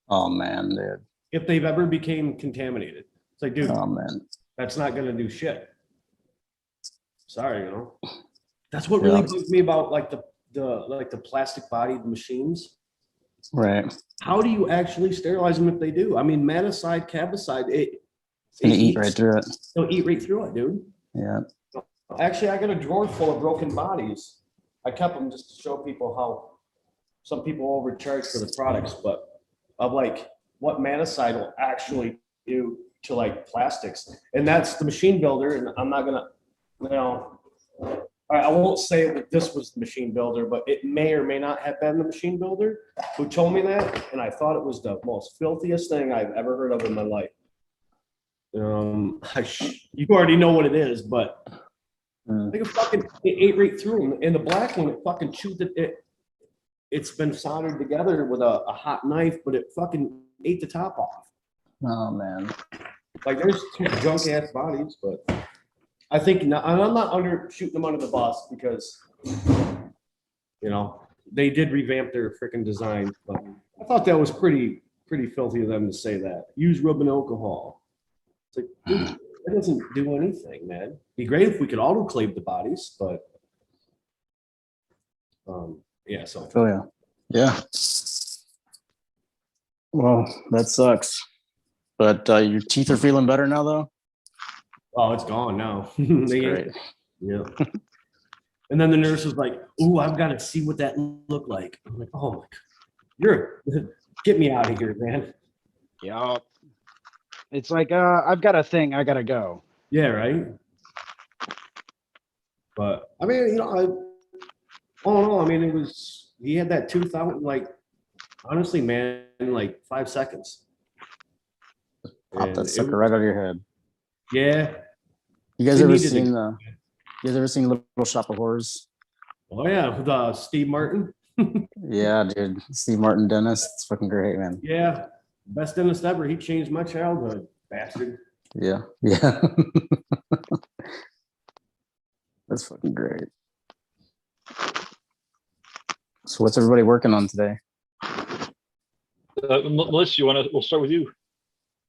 [SPEAKER 2] Oh man, dude.
[SPEAKER 7] If they've ever became contaminated, it's like, dude,
[SPEAKER 2] oh man,
[SPEAKER 7] that's not gonna do shit. Sorry, That's what really bugs me about like the plastic bodied machines.
[SPEAKER 2] Right.
[SPEAKER 7] How do you actually sterilize them if they do? I mean, maticide, cabicide,
[SPEAKER 2] it's gonna eat right through it.
[SPEAKER 7] They'll eat right through it, dude.
[SPEAKER 2] Yeah.
[SPEAKER 7] Actually, I got a drawer full of broken bodies. I kept them just to show people how some people overcharge for the products, but of like what maticide will actually do to like plastics. And that's the machine builder. And I'm not gonna, I won't say that this was the machine builder, but it may or may not have been the machine builder who told me that. And I thought it was the most filthiest thing I've ever heard of in my life. You already know what it is, but I think it ate right through them. And the black one, it fucking chewed it. It's been soldered together with a hot knife, but it fucking ate the top off.
[SPEAKER 2] Oh man.
[SPEAKER 7] Like there's two junk ass bodies, but I think I'm not shooting them under the bus because they did revamp their freaking design. But I thought that was pretty filthy of them to say that. Use rubbing alcohol. It's like, dude, that doesn't do anything, man. Be great if we could autoclave the bodies, but yeah. So.
[SPEAKER 2] Oh yeah. Well, that sucks. But your teeth are feeling better now, though.
[SPEAKER 7] Oh, it's gone now.
[SPEAKER 2] Great.
[SPEAKER 7] Yeah. And then the nurse was like, "Ooh, I've got to see what that looked like." I'm like, "Oh my God, get me out of here, man."
[SPEAKER 1] Yeah. It's like, I've got a thing. I gotta go.
[SPEAKER 7] Yeah, right. But I mean, it was he had that tooth out like, honestly, man, in like 5 seconds.
[SPEAKER 2] Pop that sucker right out of your head.
[SPEAKER 7] Yeah.
[SPEAKER 2] You guys ever seen Little Shop of Horrors?
[SPEAKER 7] Oh yeah, with Steve Martin.
[SPEAKER 2] Yeah, dude. Steve Martin dentist. It's fucking great, man.
[SPEAKER 7] Yeah. Best dentist ever. He changed my childhood, bastard.
[SPEAKER 2] Yeah. That's fucking great. So what's everybody working on today?
[SPEAKER 5] Melissa, we'll start with you.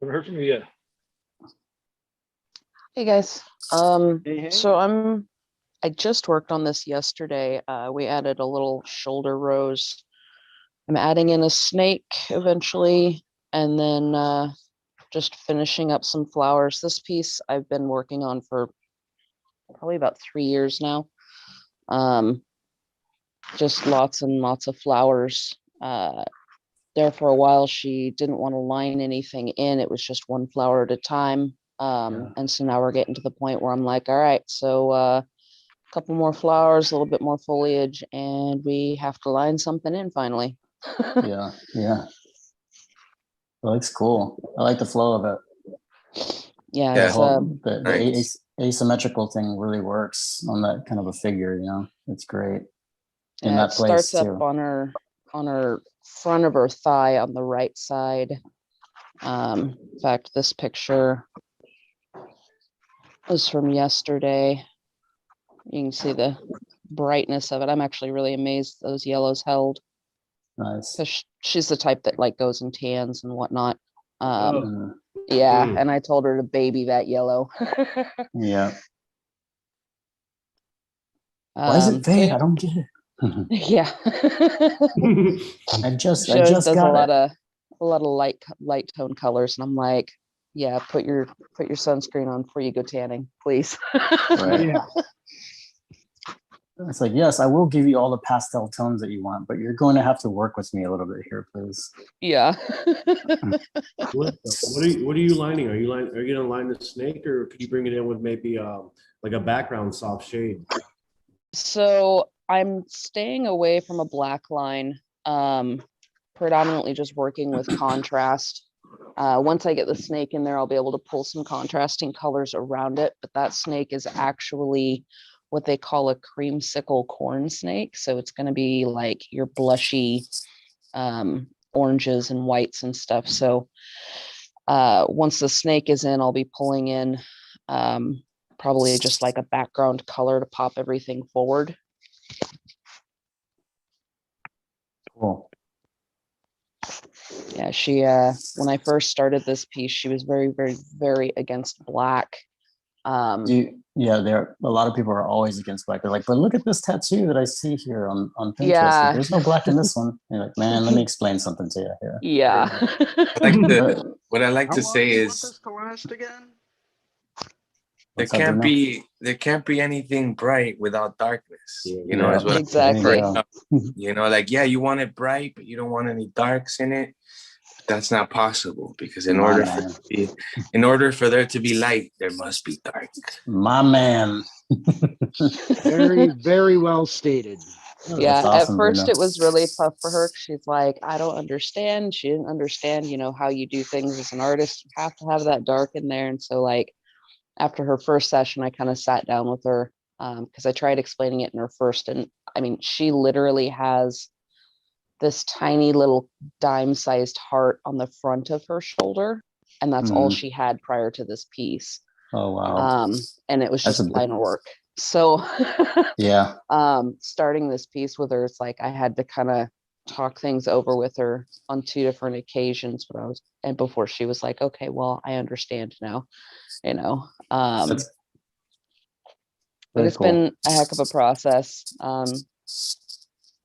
[SPEAKER 5] Haven't heard from you yet.
[SPEAKER 4] Hey guys.
[SPEAKER 1] Hey.
[SPEAKER 4] So I just worked on this yesterday. We added a little shoulder rose. I'm adding in a snake eventually, and then just finishing up some flowers. This piece I've been working on for probably about 3 years now. Just lots and lots of flowers. There for a while, she didn't want to line anything in. It was just one flower at a time. And so now we're getting to the point where I'm like, all right, so a couple more flowers, a little bit more foliage, and we have to line something in finally.
[SPEAKER 2] Yeah. It looks cool. I like the flow of it.
[SPEAKER 4] Yeah,
[SPEAKER 3] Yeah.
[SPEAKER 4] it's,
[SPEAKER 2] The
[SPEAKER 3] Nice.
[SPEAKER 2] asymmetrical thing really works on that kind of a figure, you know. It's great. In
[SPEAKER 4] yeah,
[SPEAKER 2] that
[SPEAKER 4] it
[SPEAKER 2] place
[SPEAKER 4] starts
[SPEAKER 2] too.
[SPEAKER 4] up on her front of her thigh on the right side. In fact, this picture was from yesterday. You can see the brightness of it. I'm actually really amazed those yellows held,
[SPEAKER 2] Nice.
[SPEAKER 4] because she's the type that like goes and tans and whatnot.
[SPEAKER 2] Mm,
[SPEAKER 4] Yeah,
[SPEAKER 7] Mm.
[SPEAKER 4] and I told her to baby that yellow.
[SPEAKER 2] yeah. Why does it
[SPEAKER 4] So
[SPEAKER 2] fade?
[SPEAKER 4] yeah.
[SPEAKER 2] I don't get it.
[SPEAKER 4] Yeah.
[SPEAKER 2] I just
[SPEAKER 4] Does a
[SPEAKER 2] got
[SPEAKER 4] lot
[SPEAKER 2] it.
[SPEAKER 4] of light tone colors, and I'm like, yeah, put your sunscreen on before you go tanning, please.
[SPEAKER 2] Right.
[SPEAKER 6] Yeah.
[SPEAKER 2] It's like, yes, I will give you all the pastel tones that you want, but you're going to have to work with me a little bit here, please.
[SPEAKER 4] Yeah.
[SPEAKER 7] What are you lining? Are you gonna line the snake, or could you bring it in with maybe like a background soft shade?
[SPEAKER 4] So I'm staying away from a black line, predominantly just working with contrast. Once I get the snake in there, I'll be able to pull some contrasting colors around it, but that snake is actually what they call a creamsicle corn snake. So it's going to be like your blushy oranges and whites and stuff. So once the snake is in, I'll be pulling in probably just like a background color to pop everything forward.
[SPEAKER 2] Cool.
[SPEAKER 4] Yeah, she when I first started this piece, she was very, very, very against black.
[SPEAKER 2] There a lot of people are always against black. They're like, but look at this tattoo that I see here on Pinterest.
[SPEAKER 4] Yeah.
[SPEAKER 2] Like, there's no black in this one. You're like, man, let me explain something to you here.
[SPEAKER 4] Yeah.
[SPEAKER 3] What I like
[SPEAKER 1] How
[SPEAKER 3] to
[SPEAKER 1] long
[SPEAKER 3] say
[SPEAKER 1] do you want
[SPEAKER 3] is
[SPEAKER 1] this to last again?
[SPEAKER 3] there
[SPEAKER 2] What's that,
[SPEAKER 3] can't be anything bright without darkness. You know,
[SPEAKER 2] Yeah.
[SPEAKER 3] is what I'm
[SPEAKER 4] Exactly.
[SPEAKER 3] saying right now. You know, like, yeah, you want it bright, but you don't want any darks in it. That's not possible, because in order for there to be light, there must be dark.
[SPEAKER 2] My man.
[SPEAKER 1] Very, very well stated.
[SPEAKER 4] Yeah,
[SPEAKER 2] That's awesome,
[SPEAKER 4] at first
[SPEAKER 2] Bruno.
[SPEAKER 4] it was really tough for her. She's like, I don't understand. She didn't understand, how you do things as an artist. You have to have that dark in there. And so like after her first session, I kind of sat down with her because I tried explaining it in her first. And I mean, she literally has this tiny little dime-sized heart on the front of her shoulder. And that's all she had prior to this piece.
[SPEAKER 2] Oh, wow.
[SPEAKER 4] And it was
[SPEAKER 2] That's
[SPEAKER 4] just
[SPEAKER 2] a
[SPEAKER 4] line of work. So
[SPEAKER 2] Yeah.
[SPEAKER 4] starting this piece with her, it's like I had to kind of talk things over with her on 2 different occasions before she was like, okay, well, I understand now, but
[SPEAKER 2] Very
[SPEAKER 4] it's
[SPEAKER 2] cool.
[SPEAKER 4] been a heck of a process.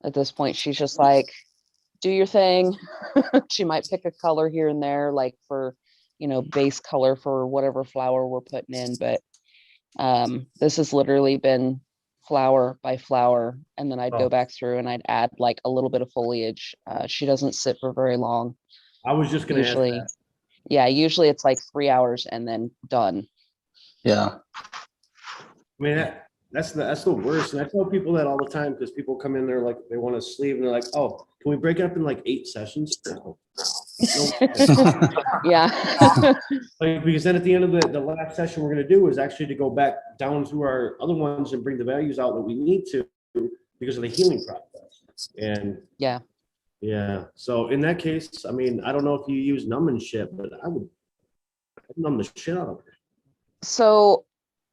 [SPEAKER 4] At this point, she's just like, do your thing. She might pick a color here and there, like for, base color for whatever flower we're putting in. But this has literally been flower by flower. And then I'd go back through and I'd add like a little bit of foliage. She doesn't sit for very long.
[SPEAKER 7] I was just gonna ask that.
[SPEAKER 4] Yeah, usually it's like 3 hours and then done.
[SPEAKER 2] Yeah.
[SPEAKER 7] I mean, that's the worst. And I tell people that all the time, because people come in there like they want a sleeve and they're like, oh, can we break it up in like 8 sessions? No.
[SPEAKER 4] Yeah.
[SPEAKER 7] Like, because then at the end of the last session we're going to do is actually to go back down through our other ones and bring the values out that we need to, because of the healing process. And
[SPEAKER 4] yeah.
[SPEAKER 7] So in that case, I mean, I don't know if you use numb and shit, but I'd numb the shit out of it.
[SPEAKER 4] So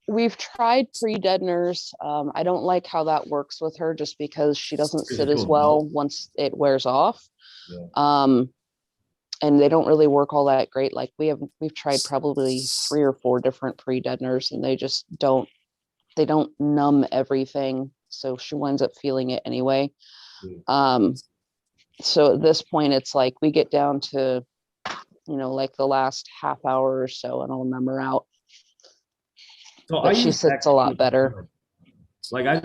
[SPEAKER 4] we've tried pre-deadeners. I don't like how that works with her, just because she doesn't sit as well once it wears off. Yeah. And they don't really work all that great. Like we've tried probably 3 or 4 different pre-deadeners, and they just don't numb everything. So she winds up feeling it anyway. So at this point, it's like we get down to you know, like the last half hour or so, and I'll numb her out.
[SPEAKER 7] So
[SPEAKER 4] But she sits a lot better.
[SPEAKER 7] Like I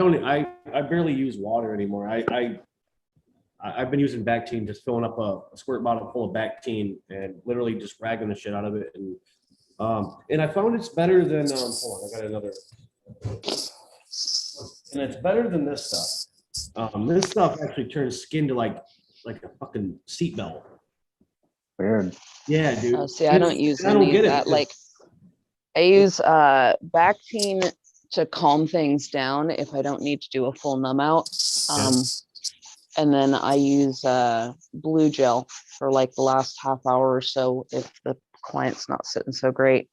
[SPEAKER 7] barely use water anymore. I've been using Bactine, just filling up a squirt bottle full of Bactine and literally just ragging the shit out of it. And I found it's better than hold on, I got another. And it's better than this stuff. This stuff actually turns skin to like a fucking seatbelt.
[SPEAKER 2] Weird.
[SPEAKER 7] Yeah, dude.
[SPEAKER 4] Oh, see, I don't use
[SPEAKER 7] I don't
[SPEAKER 4] any
[SPEAKER 7] get
[SPEAKER 4] of
[SPEAKER 7] it.
[SPEAKER 4] that. Like, I use Bactine to calm things down if I don't need to do a full numb out. And then I use blue gel for like the last half hour or so if the client's not sitting so great.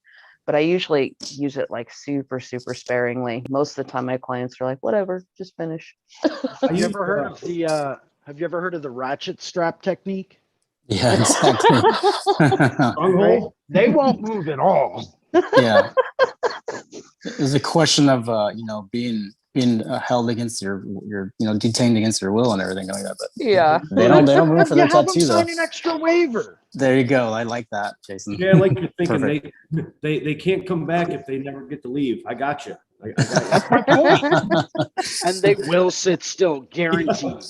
[SPEAKER 4] But I usually use it like super, super sparingly. Most of the time my clients are like, whatever, just finish.
[SPEAKER 1] Have you ever heard of the ratchet strap technique?
[SPEAKER 2] Yeah, exactly.
[SPEAKER 1] Right? They won't move at all.
[SPEAKER 2] Yeah. There's a question of you know, being held against your you know, detained against your will and everything like that. But
[SPEAKER 4] Yeah.
[SPEAKER 2] they don't move for their
[SPEAKER 1] have them
[SPEAKER 2] tattoo though.
[SPEAKER 1] sign an extra waiver.
[SPEAKER 2] There you go. I like that, Jason.
[SPEAKER 7] Yeah, like you're thinking
[SPEAKER 2] Perfect.
[SPEAKER 7] they can't come back if they never get to leave. I got you. I got you.
[SPEAKER 1] That's my point. And they will sit still, guaranteed.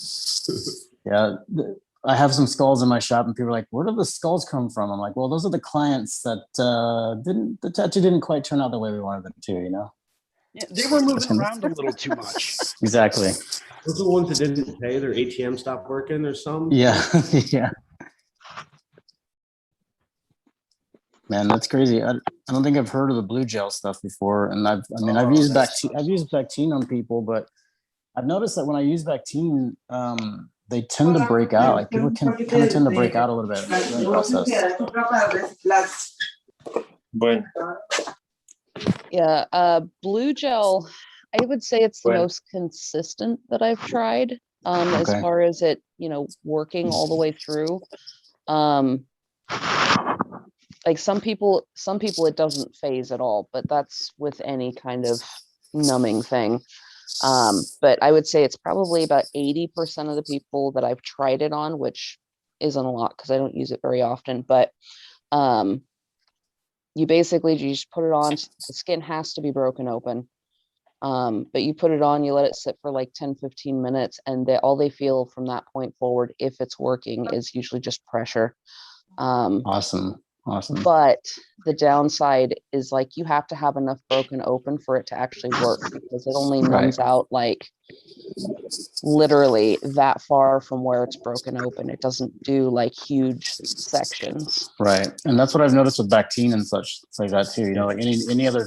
[SPEAKER 2] Yeah. I have some skulls in my shop and people are like, where do the skulls come from? I'm like, well, those are the clients that the tattoo didn't quite turn out the way we wanted them to, you know?
[SPEAKER 1] Yeah, they were moving around a little too much.
[SPEAKER 2] Exactly.
[SPEAKER 7] Those are the ones that didn't pay, their ATM stopped working or something.
[SPEAKER 2] Yeah. Yeah. Man, that's crazy. I don't think I've heard of the blue gel stuff before. And I've used Bactine on people, but I've noticed that when I use Bactine, they tend to break out. Like people kind of tend to break out a little bit during the process.
[SPEAKER 3] Bueno.
[SPEAKER 4] Yeah, blue gel, I would say it's the most consistent that I've tried as far as it, you know, working all the way through. Like some people it doesn't phase at all, but that's with any kind of numbing thing. But I would say it's probably about 80% of the people that I've tried it on, which isn't a lot because I don't use it very often, but you just put it on, the skin has to be broken open. But you put it on, you let it sit for like 10-15 minutes, and all they feel from that point forward, if it's working, is usually just pressure.
[SPEAKER 2] Awesome.
[SPEAKER 4] But the downside is like you have to have enough broken open for it to actually work, because it only numbs out like literally that far from where it's broken open. It doesn't do like huge sections.
[SPEAKER 2] Right. And that's what I've noticed with Bactine and such like that too. You know, like any other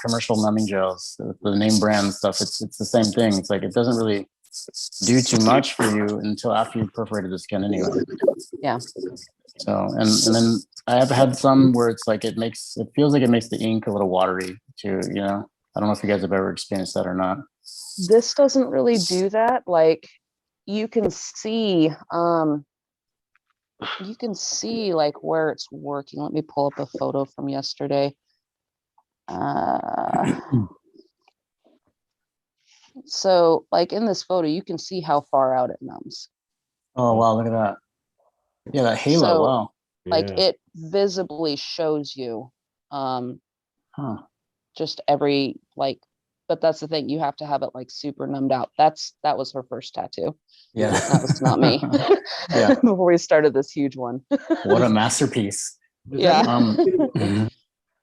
[SPEAKER 2] commercial numbing gels, the name brand stuff, it's the same thing. It's like it doesn't really do too much for you until after you perforated the skin anyway.
[SPEAKER 4] Yeah.
[SPEAKER 2] So and then I have had some where it's like it feels like it makes the ink a little watery too, you know. I don't know if you guys have ever experienced that or not.
[SPEAKER 4] This doesn't really do that. Like you can see like where it's working. Let me pull up a photo from yesterday. So like in this photo, you can see how far out it numbs.
[SPEAKER 2] Oh wow, look at that. Yeah, that halo.
[SPEAKER 4] So,
[SPEAKER 2] wow.
[SPEAKER 4] Like it visibly shows you just every like, but that's the thing, you have to have it like super numbed out. That was her first tattoo.
[SPEAKER 2] Yeah.
[SPEAKER 4] That was not me.
[SPEAKER 2] Yeah.
[SPEAKER 4] Before we started this huge one.
[SPEAKER 2] What a masterpiece.
[SPEAKER 4] Yeah.
[SPEAKER 2] You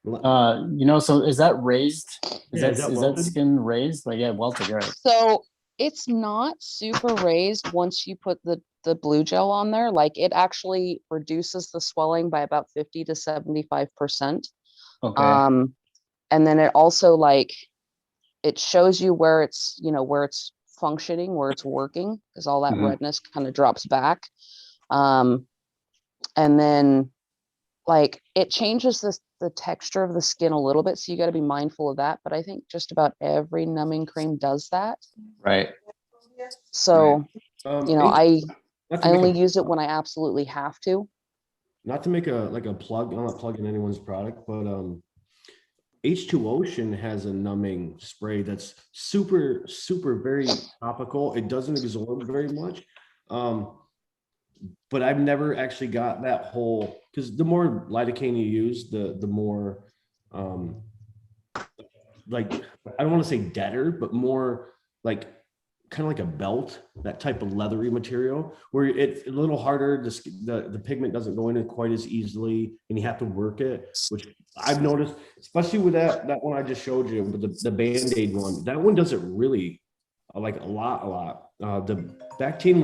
[SPEAKER 2] know, so is that raised? Is that skin raised? Like, yeah, welted, right?
[SPEAKER 4] So it's not super raised once you put the blue gel on there. Like it actually reduces the swelling by about 50 to 75%.
[SPEAKER 2] Okay.
[SPEAKER 4] And then it also like it shows you where it's, you know, where it's functioning, where it's working, because all that redness kind of drops back. And then like it changes the texture of the skin a little bit, so you got to be mindful of that. But I think just about every numbing cream does that.
[SPEAKER 2] Right.
[SPEAKER 4] So you know, I only use it when I absolutely have to.
[SPEAKER 7] Not to make a plug, I'm not plugging anyone's product, but H2 Ocean has a numbing spray that's super, super very topical. It doesn't absorb very much. But but I've never actually got that whole, because the more lidocaine you use, the more like, I don't want to say deader, but more like kind of like a belt, that type of leathery material, where it's a little harder, the pigment doesn't go in it quite as easily, and you have to work it, which I've noticed, especially with that one I just showed you, with the Band-Aid one. That one does it really like a lot. The Bactine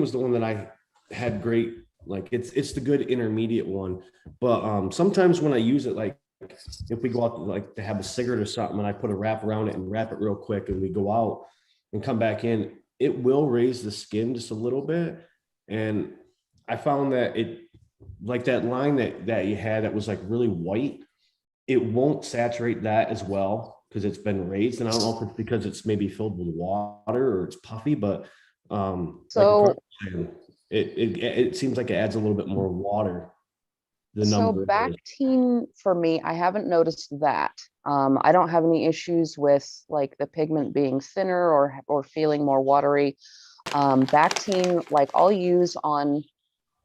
[SPEAKER 7] was the one that I had great, like it's the good intermediate one. But sometimes when I use it, like if we go out like to have a cigarette or something, and I put a wrap around it and wrap it real quick, and we go out and come back in, it will raise the skin just a little bit. And I found that it, like that line that you had that was like really white, it won't saturate that as well because it's been raised. And I don't know if it's because it's maybe filled with water or it's puffy, but
[SPEAKER 4] So,
[SPEAKER 7] it seems like it adds a little bit more water.
[SPEAKER 4] so Bactine for me, I haven't noticed that. I don't have any issues with like the pigment being thinner or feeling more watery. Bactine, like I'll use on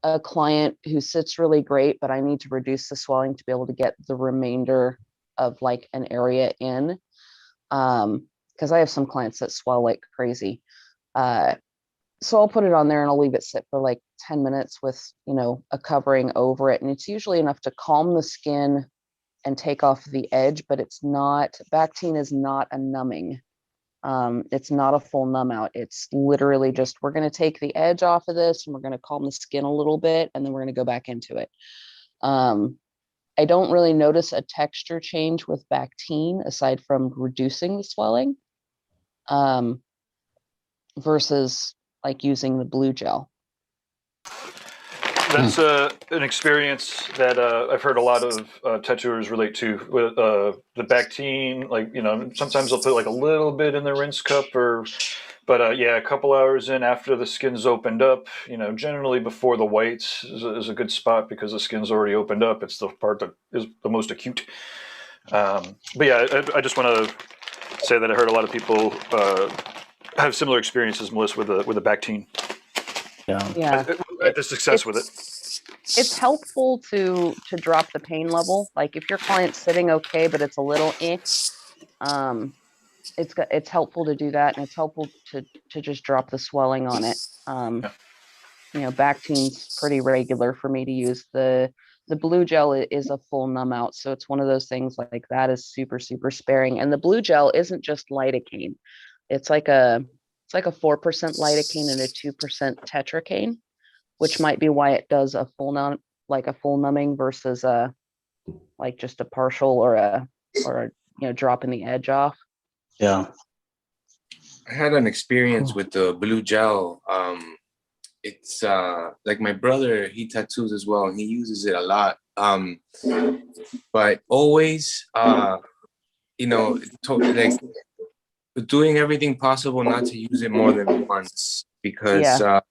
[SPEAKER 4] a client who sits really great, but I need to reduce the swelling to be able to get the remainder of like an area in. Because I have some clients that swell like crazy. So I'll put it on there and I'll leave it sit for like 10 minutes with, you know, a covering over it. And it's usually enough to calm the skin and take off the edge, but it's not, Bactine is not a numbing. It's not a full numb out. It's literally just, we're going to take the edge off of this and we're going to calm the skin a little bit, and then we're going to go back into it. I don't really notice a texture change with Bactine aside from reducing the swelling, versus like using the blue gel.
[SPEAKER 5] That's an experience that I've heard a lot of tattooers relate to with the Bactine. Like, you know, sometimes they'll put like a little bit in the rinse cup, but yeah, a couple hours in after the skin's opened up, you know, generally before the whites is a good spot because the skin's already opened up. It's the part that is the most acute. But yeah, I just want to say that I heard a lot of people have similar experiences, Melissa, with the Bactine.
[SPEAKER 4] Yeah.
[SPEAKER 5] The success with it.
[SPEAKER 4] It's helpful to drop the pain level. Like if your client's sitting okay, but it's a little it's helpful to do that, and it's helpful to just drop the swelling on it. You know, Bactine's pretty regular for me to use. The blue gel is a full numb out, so it's one of those things like that is super sparing. And the blue gel isn't just lidocaine; it's like a 4% lidocaine and a 2% tetracaine, which might be why it does a full numbing versus like just a partial or a you know, dropping the edge off.
[SPEAKER 2] Yeah.
[SPEAKER 3] I had an experience with the blue gel. It's like my brother, he tattoos as well, and he uses it a lot. But always, you know, like doing everything possible not to use it more than once, because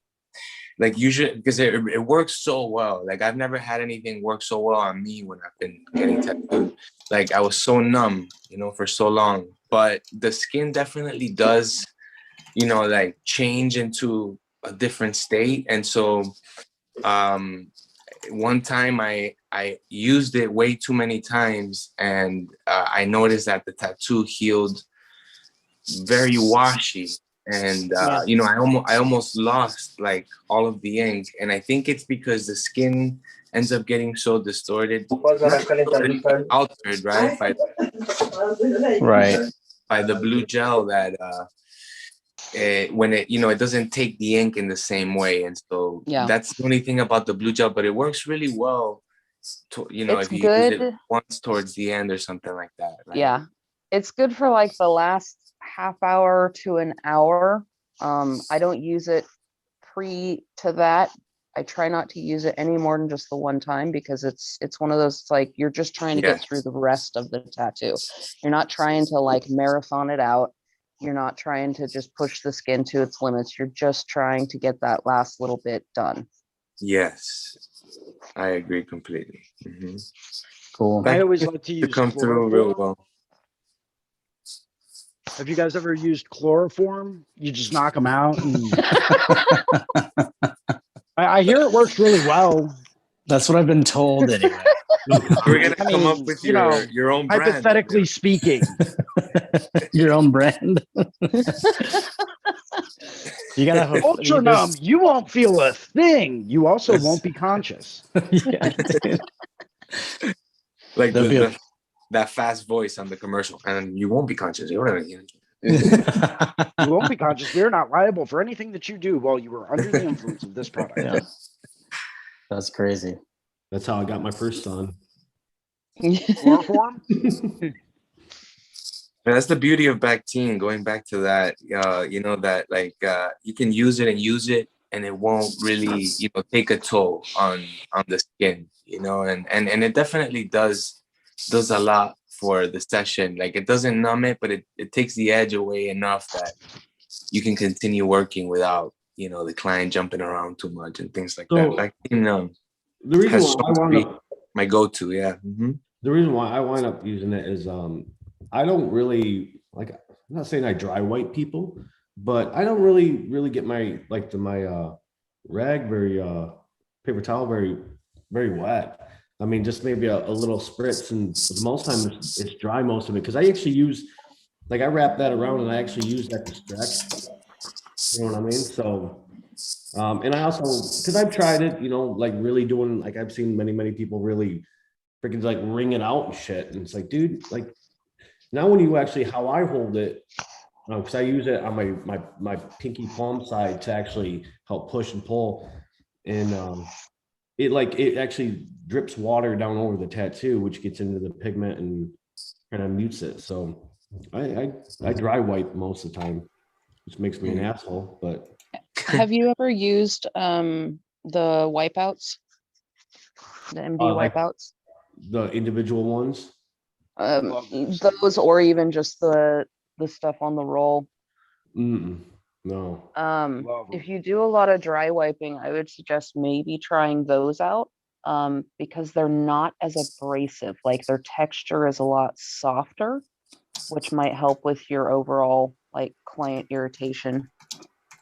[SPEAKER 3] like usually, because it works so well. Like I've never had anything work so well on me when I've been getting tattooed. Like I was so numb, you know, for so long. But the skin definitely does, you know, like change into a different state. And so one time I used it way too many times, and I noticed that the tattoo healed very washy, and you know, I almost lost like all of the ink, and I think it's because the skin ends up getting so distorted, altered, right, by the blue gel, that when it, you know, it doesn't take the ink in the same way. And so that's the only thing about the blue gel, but it works really well you know, if you use it once towards the end or something like that, right?
[SPEAKER 4] It's good for like the last half hour to an hour. I don't use it pre to that. I try not to use it any more than just the one time, because it's one of those, like, you're just trying to get through the rest of the tattoo. You're not trying to like marathon it out. You're not trying to just push the skin to its limits. You're just trying to get that last little bit done.
[SPEAKER 3] Yes, I agree completely.
[SPEAKER 2] Cool.
[SPEAKER 1] I always like to use
[SPEAKER 3] come through real well.
[SPEAKER 1] Have you guys ever used chloroform? You just knock them out. And I hear it works really well.
[SPEAKER 2] That's what I've been told anyway.
[SPEAKER 3] We're gonna
[SPEAKER 1] I
[SPEAKER 3] come
[SPEAKER 1] mean,
[SPEAKER 3] up with
[SPEAKER 1] you know,
[SPEAKER 3] your own brand.
[SPEAKER 1] Hypothetically speaking,
[SPEAKER 2] Your own brand. You gotta have
[SPEAKER 1] ultra numb, you won't feel a thing. You also won't be conscious.
[SPEAKER 2] Yeah.
[SPEAKER 3] Like
[SPEAKER 2] There'll be a-
[SPEAKER 3] that fast voice on the commercial, and you won't be conscious.
[SPEAKER 1] You won't be conscious. We're not liable for anything that you do while you were under the influence of this product.
[SPEAKER 2] Yeah. That's crazy.
[SPEAKER 7] That's how I got my first son.
[SPEAKER 1] Chloroform?
[SPEAKER 3] And that's the beauty of Bactine. Going back to that, you know, that like you can use it, and it won't really, you know, take a toll on the skin, you know, and it definitely does a lot for the session. Like it doesn't numb it, but it takes the edge away enough that you can continue working without, you know, the client jumping around too much and things like that. Bactine
[SPEAKER 7] The reason
[SPEAKER 3] has
[SPEAKER 7] why I
[SPEAKER 3] shown to
[SPEAKER 7] wound
[SPEAKER 3] be
[SPEAKER 7] up
[SPEAKER 3] my go-to, yeah. Mm-hmm.
[SPEAKER 7] the reason why I wind up using it is I don't really like, I'm not saying I dry wipe people, but I don't really get my rag paper towel very wet. I mean, just maybe a little spritz, and most times it's dry most of it, because I actually use, like, I wrap that around and I actually use that to stretch. You know what I mean? So and I also, because I've tried it, you know, like really doing, like I've seen many people really freaking like wring it out and shit, and it's like, dude, like now when you actually, how I hold it, because I use it on my pinky palm side to actually help push and pull, and it actually drips water down over the tattoo, which gets into the pigment and kind of mutes it. So I dry wipe most of the time, which makes me an asshole, but.
[SPEAKER 4] Have you ever used the wipeouts? The MD
[SPEAKER 7] Like
[SPEAKER 4] wipeouts?
[SPEAKER 7] the individual ones?
[SPEAKER 4] Those, or even just the stuff on the roll.
[SPEAKER 7] No.
[SPEAKER 4] If you do a lot of dry wiping, I would suggest maybe trying those out, because they're not as abrasive. Like their texture is a lot softer, which might help with your overall like client irritation.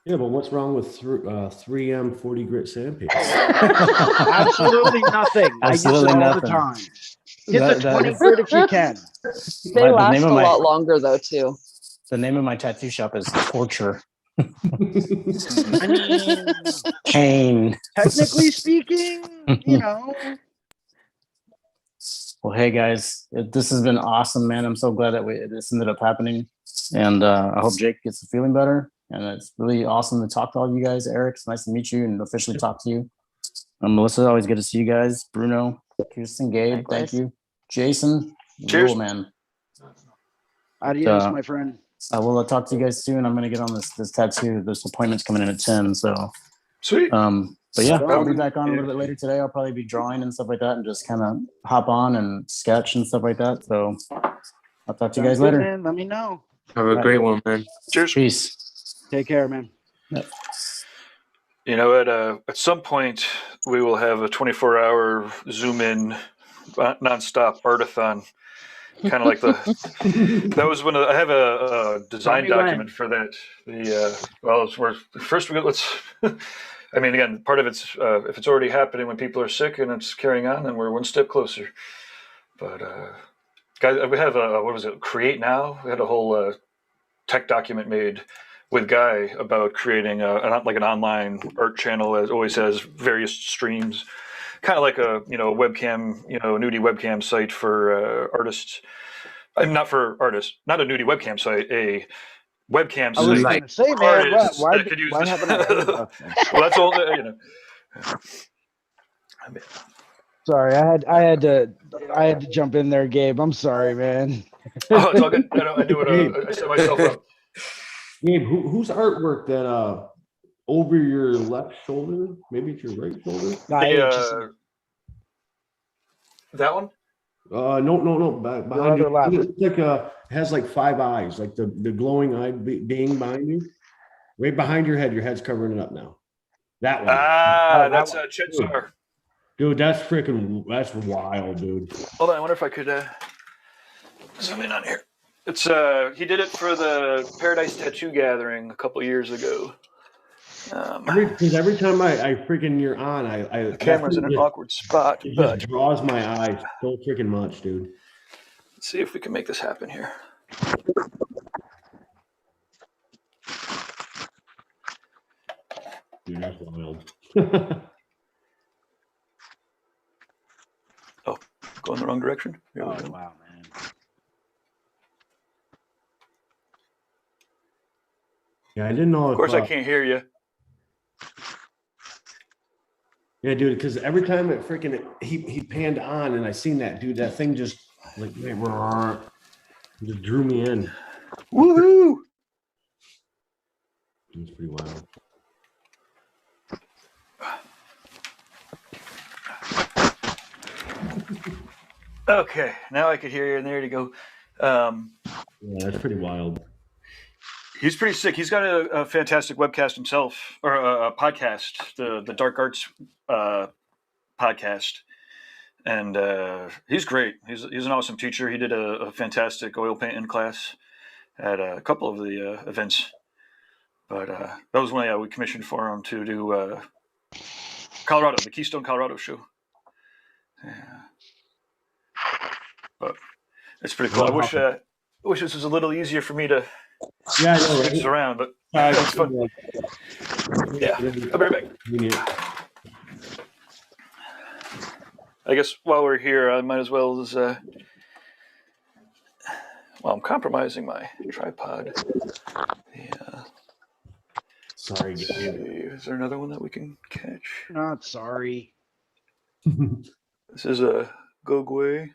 [SPEAKER 7] Yeah, but what's wrong with 3M 40 grit sandpaper?
[SPEAKER 1] Absolutely nothing.
[SPEAKER 2] Absolutely
[SPEAKER 1] I use it all
[SPEAKER 2] nothing.
[SPEAKER 1] the time. Get the 20 grit if you can.
[SPEAKER 4] They
[SPEAKER 2] The
[SPEAKER 4] last
[SPEAKER 2] name
[SPEAKER 4] a
[SPEAKER 2] of my-
[SPEAKER 4] lot longer though too.
[SPEAKER 2] The name of my tattoo shop is Torture.
[SPEAKER 1] I mean,
[SPEAKER 2] Pain.
[SPEAKER 1] technically speaking, you know.
[SPEAKER 2] Well, hey guys, this has been awesome, man. I'm so glad that this ended up happening, and I hope Jake gets feeling better. And it's really awesome to talk to all you guys. Eric, it's nice to meet you and officially talk to you. Melissa, always good to see you guys. Bruno, Kirsten, Gabe,
[SPEAKER 4] Likewise.
[SPEAKER 2] thank you. Jason,
[SPEAKER 5] Cheers.
[SPEAKER 2] cool, man.
[SPEAKER 1] Adios, my friend.
[SPEAKER 2] I will talk to you guys soon. I'm gonna get on this tattoo. This appointment's coming in at 10. So,
[SPEAKER 5] Sweet.
[SPEAKER 2] but yeah,
[SPEAKER 1] Right
[SPEAKER 2] I'll
[SPEAKER 1] on.
[SPEAKER 2] be back on a little bit later today. I'll probably be drawing and stuff like that, and just kind of hop on and sketch and stuff like that. So, I'll talk to you guys
[SPEAKER 1] Sounds good,
[SPEAKER 2] later.
[SPEAKER 1] man. Let me know.
[SPEAKER 3] Have a great one, man.
[SPEAKER 5] Cheers.
[SPEAKER 2] Peace.
[SPEAKER 1] Take care, man.
[SPEAKER 5] You know, at some point we will have a 24-hour Zoom in nonstop artathon. Kind of like that was one of I have a design document for that. Let's. I mean, again, part of it's if it's already happening when people are sick and it's carrying on, then we're one step closer. But guys, we have what was it? Create Now. We had a whole tech document made with Guy about creating like an online art channel that always has various streams, kind of like a webcam, nudie webcam site for artists. Not for artists, not a nudie webcam site, a webcam
[SPEAKER 1] I was
[SPEAKER 5] site.
[SPEAKER 1] going to say, man,
[SPEAKER 5] Artists
[SPEAKER 1] why
[SPEAKER 5] that could use
[SPEAKER 1] haven't
[SPEAKER 5] this.
[SPEAKER 1] I heard about that?
[SPEAKER 5] Well, that's all.
[SPEAKER 1] Sorry, I had to jump in there, Gabe. I'm sorry, man.
[SPEAKER 5] Oh, it's all good. I knew it. I set myself up.
[SPEAKER 7] Gabe, whose artwork that over your left shoulder? Maybe it's your right shoulder?
[SPEAKER 5] That one?
[SPEAKER 7] No. Behind you.
[SPEAKER 1] left.
[SPEAKER 7] It looks like has like 5 eyes, like the glowing eye being behind you. Right behind your head. Your head's covering it up now. That one.
[SPEAKER 5] That's Chet Sar.
[SPEAKER 7] Dude, that's wild, dude.
[SPEAKER 5] Hold on, I wonder if I could zoom in on here. It's he did it for the Paradise Tattoo Gathering a couple years ago.
[SPEAKER 7] Because every time I freaking you're on,
[SPEAKER 5] The camera's in an awkward spot,
[SPEAKER 7] it
[SPEAKER 5] but
[SPEAKER 7] just draws my eyes so freaking much, dude.
[SPEAKER 5] let's see if we can make this happen here.
[SPEAKER 7] Dude, that's wild.
[SPEAKER 5] Oh, going the wrong direction. Here we
[SPEAKER 1] Oh,
[SPEAKER 5] go.
[SPEAKER 1] wow, man.
[SPEAKER 7] Yeah, I didn't know.
[SPEAKER 5] Of course, I can't hear you.
[SPEAKER 7] Yeah, dude, because every time it freaking he panned on and I seen that, dude, that thing just like just drew me in.
[SPEAKER 5] Woohoo!
[SPEAKER 7] It's pretty wild.
[SPEAKER 5] Okay, now I could hear you, and there you go.
[SPEAKER 7] Yeah, that's pretty wild.
[SPEAKER 5] He's pretty sick. He's got a fantastic webcast himself, or a podcast, the Dark Arts podcast, and he's great. He's an awesome teacher. He did a fantastic oil painting class at a couple of the events, but that was when we commissioned for him to do Colorado, the Keystone Colorado show. Yeah. But it's pretty cool. I wish this was a little easier for me to
[SPEAKER 7] Yeah, I know,
[SPEAKER 5] switch this
[SPEAKER 7] right?
[SPEAKER 5] around, but it's fun. Yeah, I'll be right back. I guess while we're here, I might as well as well, I'm compromising my tripod. Yeah.
[SPEAKER 7] Sorry,
[SPEAKER 5] Let's see, is there another one that we can catch?
[SPEAKER 1] Not sorry.
[SPEAKER 5] This is a Gogwe.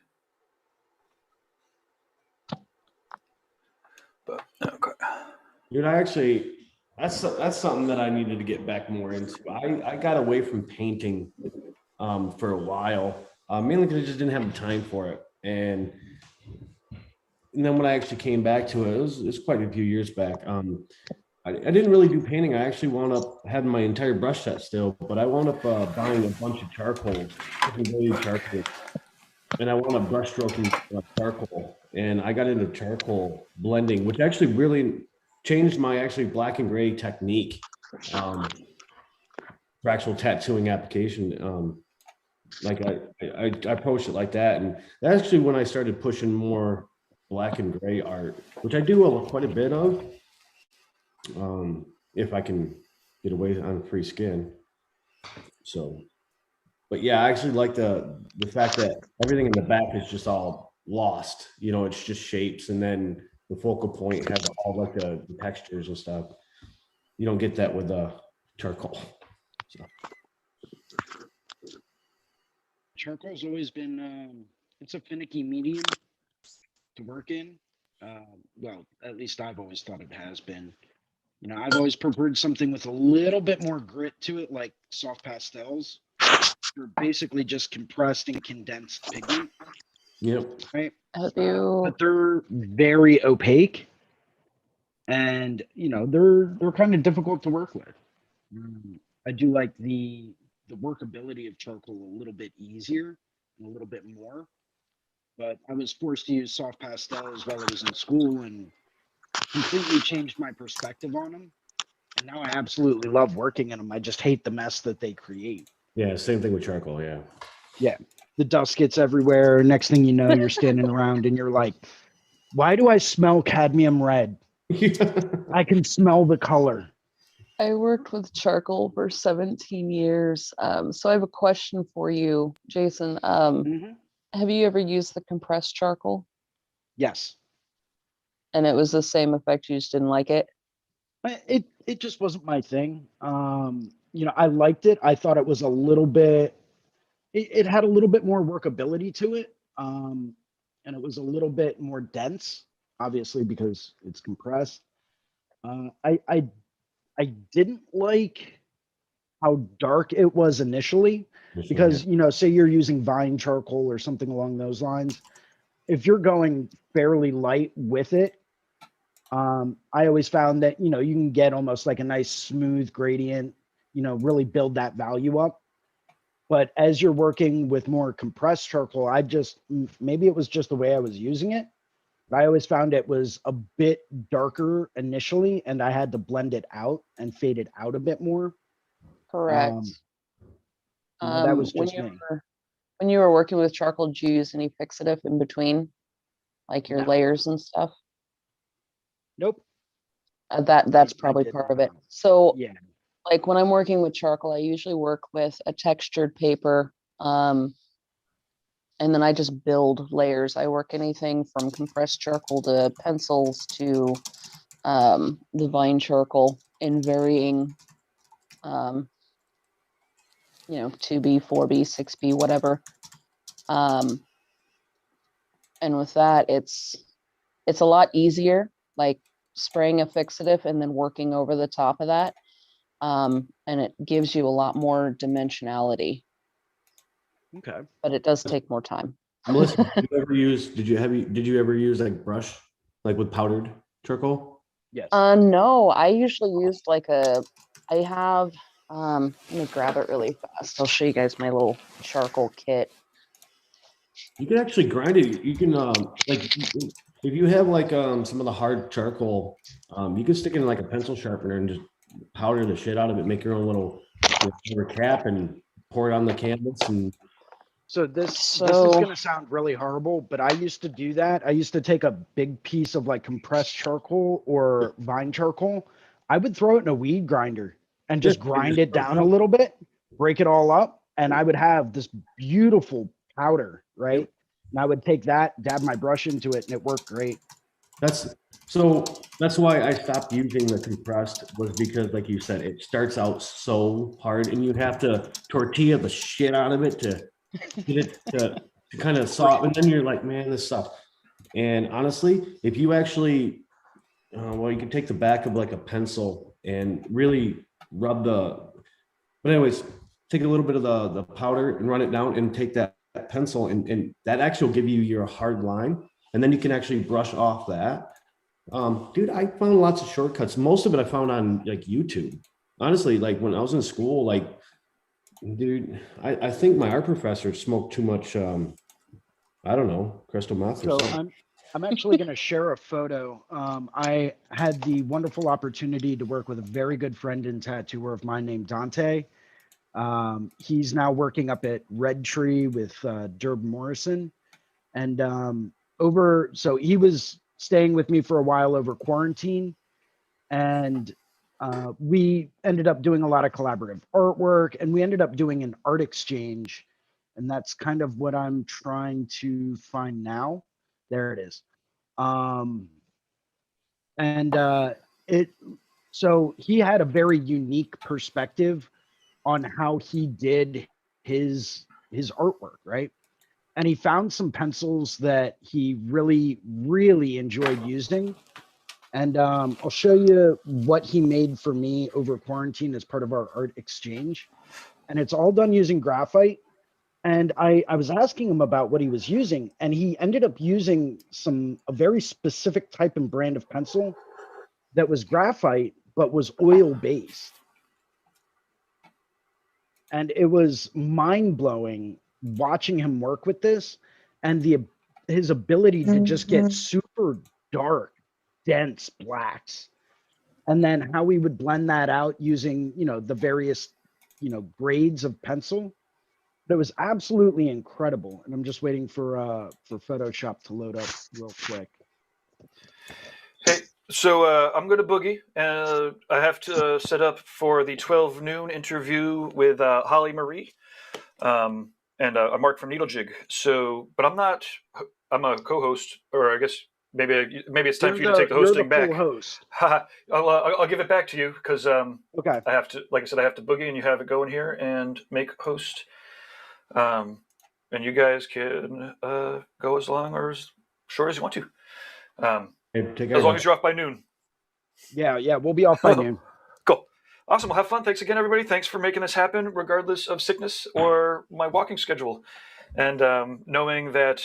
[SPEAKER 5] But okay.
[SPEAKER 7] Dude, that's something that I needed to get back more into. I got away from painting for a while, mainly because I just didn't have the time for it. And then when I actually came back to it, it was quite a few years back. I didn't really do painting. I actually wound up having my entire brush set still, but I wound up buying a bunch of charcoal, and I wound up brush stroking charcoal. And I got into charcoal blending, which actually really changed my black and gray technique for actual tattooing application. Like I approached it like that, and that's actually when I started pushing more black and gray art, which I do quite a bit of, if I can get away on free skin. So, but yeah, I actually like the fact that everything in the back is just all lost. You know, it's just shapes, and then the focal point has all like the textures and stuff. You don't get that with charcoal. So.
[SPEAKER 1] Charcoal's always been it's a finicky medium to work in. Well, at least I've always thought it has been. You know, I've always preferred something with a little bit more grit to it, like soft pastels. They're basically just compressed and condensed pigment.
[SPEAKER 7] Yep.
[SPEAKER 1] Right.
[SPEAKER 4] But
[SPEAKER 1] But they're very opaque, and you know they're kind of difficult to work with. I do like the workability of charcoal a little bit easier and a little bit more. But I was forced to use soft pastels while I was in school, and completely changed my perspective on them. And now I absolutely love working in them. I just hate the mess that they create.
[SPEAKER 7] Yeah, same thing with charcoal. Yeah.
[SPEAKER 1] Yeah. The dust gets everywhere. Next thing you know, you're standing around and you're like, why do I smell cadmium red? I can smell the color.
[SPEAKER 4] I worked with charcoal for 17 years. So I have a question for you, Jason. Have you ever used the compressed charcoal?
[SPEAKER 1] Yes.
[SPEAKER 4] And it was the same effect, you just didn't like it?
[SPEAKER 1] It just wasn't my thing. You know, I liked it. I thought it was a little bit, it had a little bit more workability to it. And it was a little bit more dense, obviously, because it's compressed. I didn't like how dark it was initially, because, you know, say you're using vine charcoal or something along those lines. If you're going fairly light with it, I always found that, you know, you can get almost like a nice smooth gradient, you know, really build that value up. But as you're working with more compressed charcoal, maybe it was just the way I was using it, But I always found it was a bit darker initially, and I had to blend it out and fade it out a bit more.
[SPEAKER 4] Correct.
[SPEAKER 1] That was
[SPEAKER 4] When
[SPEAKER 1] just me.
[SPEAKER 4] when you were working with charcoal, did you use any fixative in between, like your
[SPEAKER 1] No.
[SPEAKER 4] layers and stuff?
[SPEAKER 1] Nope.
[SPEAKER 4] That's
[SPEAKER 1] I
[SPEAKER 4] probably
[SPEAKER 1] did
[SPEAKER 4] part of it.
[SPEAKER 1] not.
[SPEAKER 4] So
[SPEAKER 1] Yeah.
[SPEAKER 4] like when I'm working with charcoal, I usually work with a textured paper. And then I just build layers. I work anything from compressed charcoal to pencils to the vine charcoal in varying, 2B, 4B, 6B, whatever. And with that, it's a lot easier, like spraying a fixative and then working over the top of that. And it gives you a lot more dimensionality,
[SPEAKER 1] Okay.
[SPEAKER 4] but it does take more time.
[SPEAKER 7] Melissa, did you ever use like brush, like with powdered charcoal?
[SPEAKER 1] Yes.
[SPEAKER 4] No, I usually use like I have, let me grab it really fast. I'll show you guys my little charcoal kit.
[SPEAKER 7] You can actually grind it. You can like if you have like some of the hard charcoal, you can stick it in like a pencil sharpener and just powder the shit out of it. Make your own little cap and pour it on the canvas. And
[SPEAKER 1] So this is going to sound really horrible, but I used to do that. I used to take a big piece of like compressed charcoal or vine charcoal. I would throw it in a weed grinder and just grind it down a little bit, break it all up, and I would have this beautiful powder, right?
[SPEAKER 7] Yep.
[SPEAKER 1] And I would take that, dab my brush into it, and it worked great.
[SPEAKER 7] that's why I stopped using the compressed, was because like you said, it starts out so hard and you have to tortilla the shit out of it to get it to kind of soft, and then you're like, man, this sucks. And honestly, if you actually you can take the back of like a pencil and really rub but anyways, take a little bit of the powder and run it down and take that pencil and that actually will give you your hard line, and then you can actually brush off that. Dude, I found lots of shortcuts. Most of it I found on like YouTube. Honestly, like when I was in school, like, dude, I think my art professor smoked too much, I don't know, crystal meth or
[SPEAKER 1] So
[SPEAKER 7] something.
[SPEAKER 1] I'm actually going to share a photo. I had the wonderful opportunity to work with a very good friend and tattooer of mine named Dante. He's now working up at Red Tree with Derb Morrison. And so he was staying with me for a while over quarantine. And we ended up doing a lot of collaborative artwork, and we ended up doing an art exchange. And that's kind of what I'm trying to find now. There it is. So he had a very unique perspective on how he did his artwork, right? And he found some pencils that he really, really enjoyed using. And I'll show you what he made for me over quarantine as part of our art exchange. And it's all done using graphite. And I was asking him about what he was using, and he ended up using a very specific type and brand of pencil that was graphite, but was oil based. And it was mind blowing watching him work with this, and his ability to just get super dark, dense blacks, and then how he would blend that out using, the various, grades of pencil. But it was absolutely incredible. And I'm just waiting for Photoshop to load up real quick.
[SPEAKER 5] Hey, so I'm going to boogie. I have to set up for the 12 noon interview with Holly Marie and a Mark from Needle Jig. So, but I'm not. I'm a co-host, or I guess maybe it's time for you to take the hosting back.
[SPEAKER 1] Host.
[SPEAKER 5] I'll give it back to you because
[SPEAKER 1] okay.
[SPEAKER 5] I have to, like I said, I have to boogie, and you have it going here and make host. And you guys can go as long or as short as you want to. As long as you're off by noon.
[SPEAKER 1] Yeah, we'll be off by noon.
[SPEAKER 5] Cool. Awesome. Well, have fun. Thanks again, everybody. Thanks for making this happen, regardless of sickness or my walking schedule. And knowing that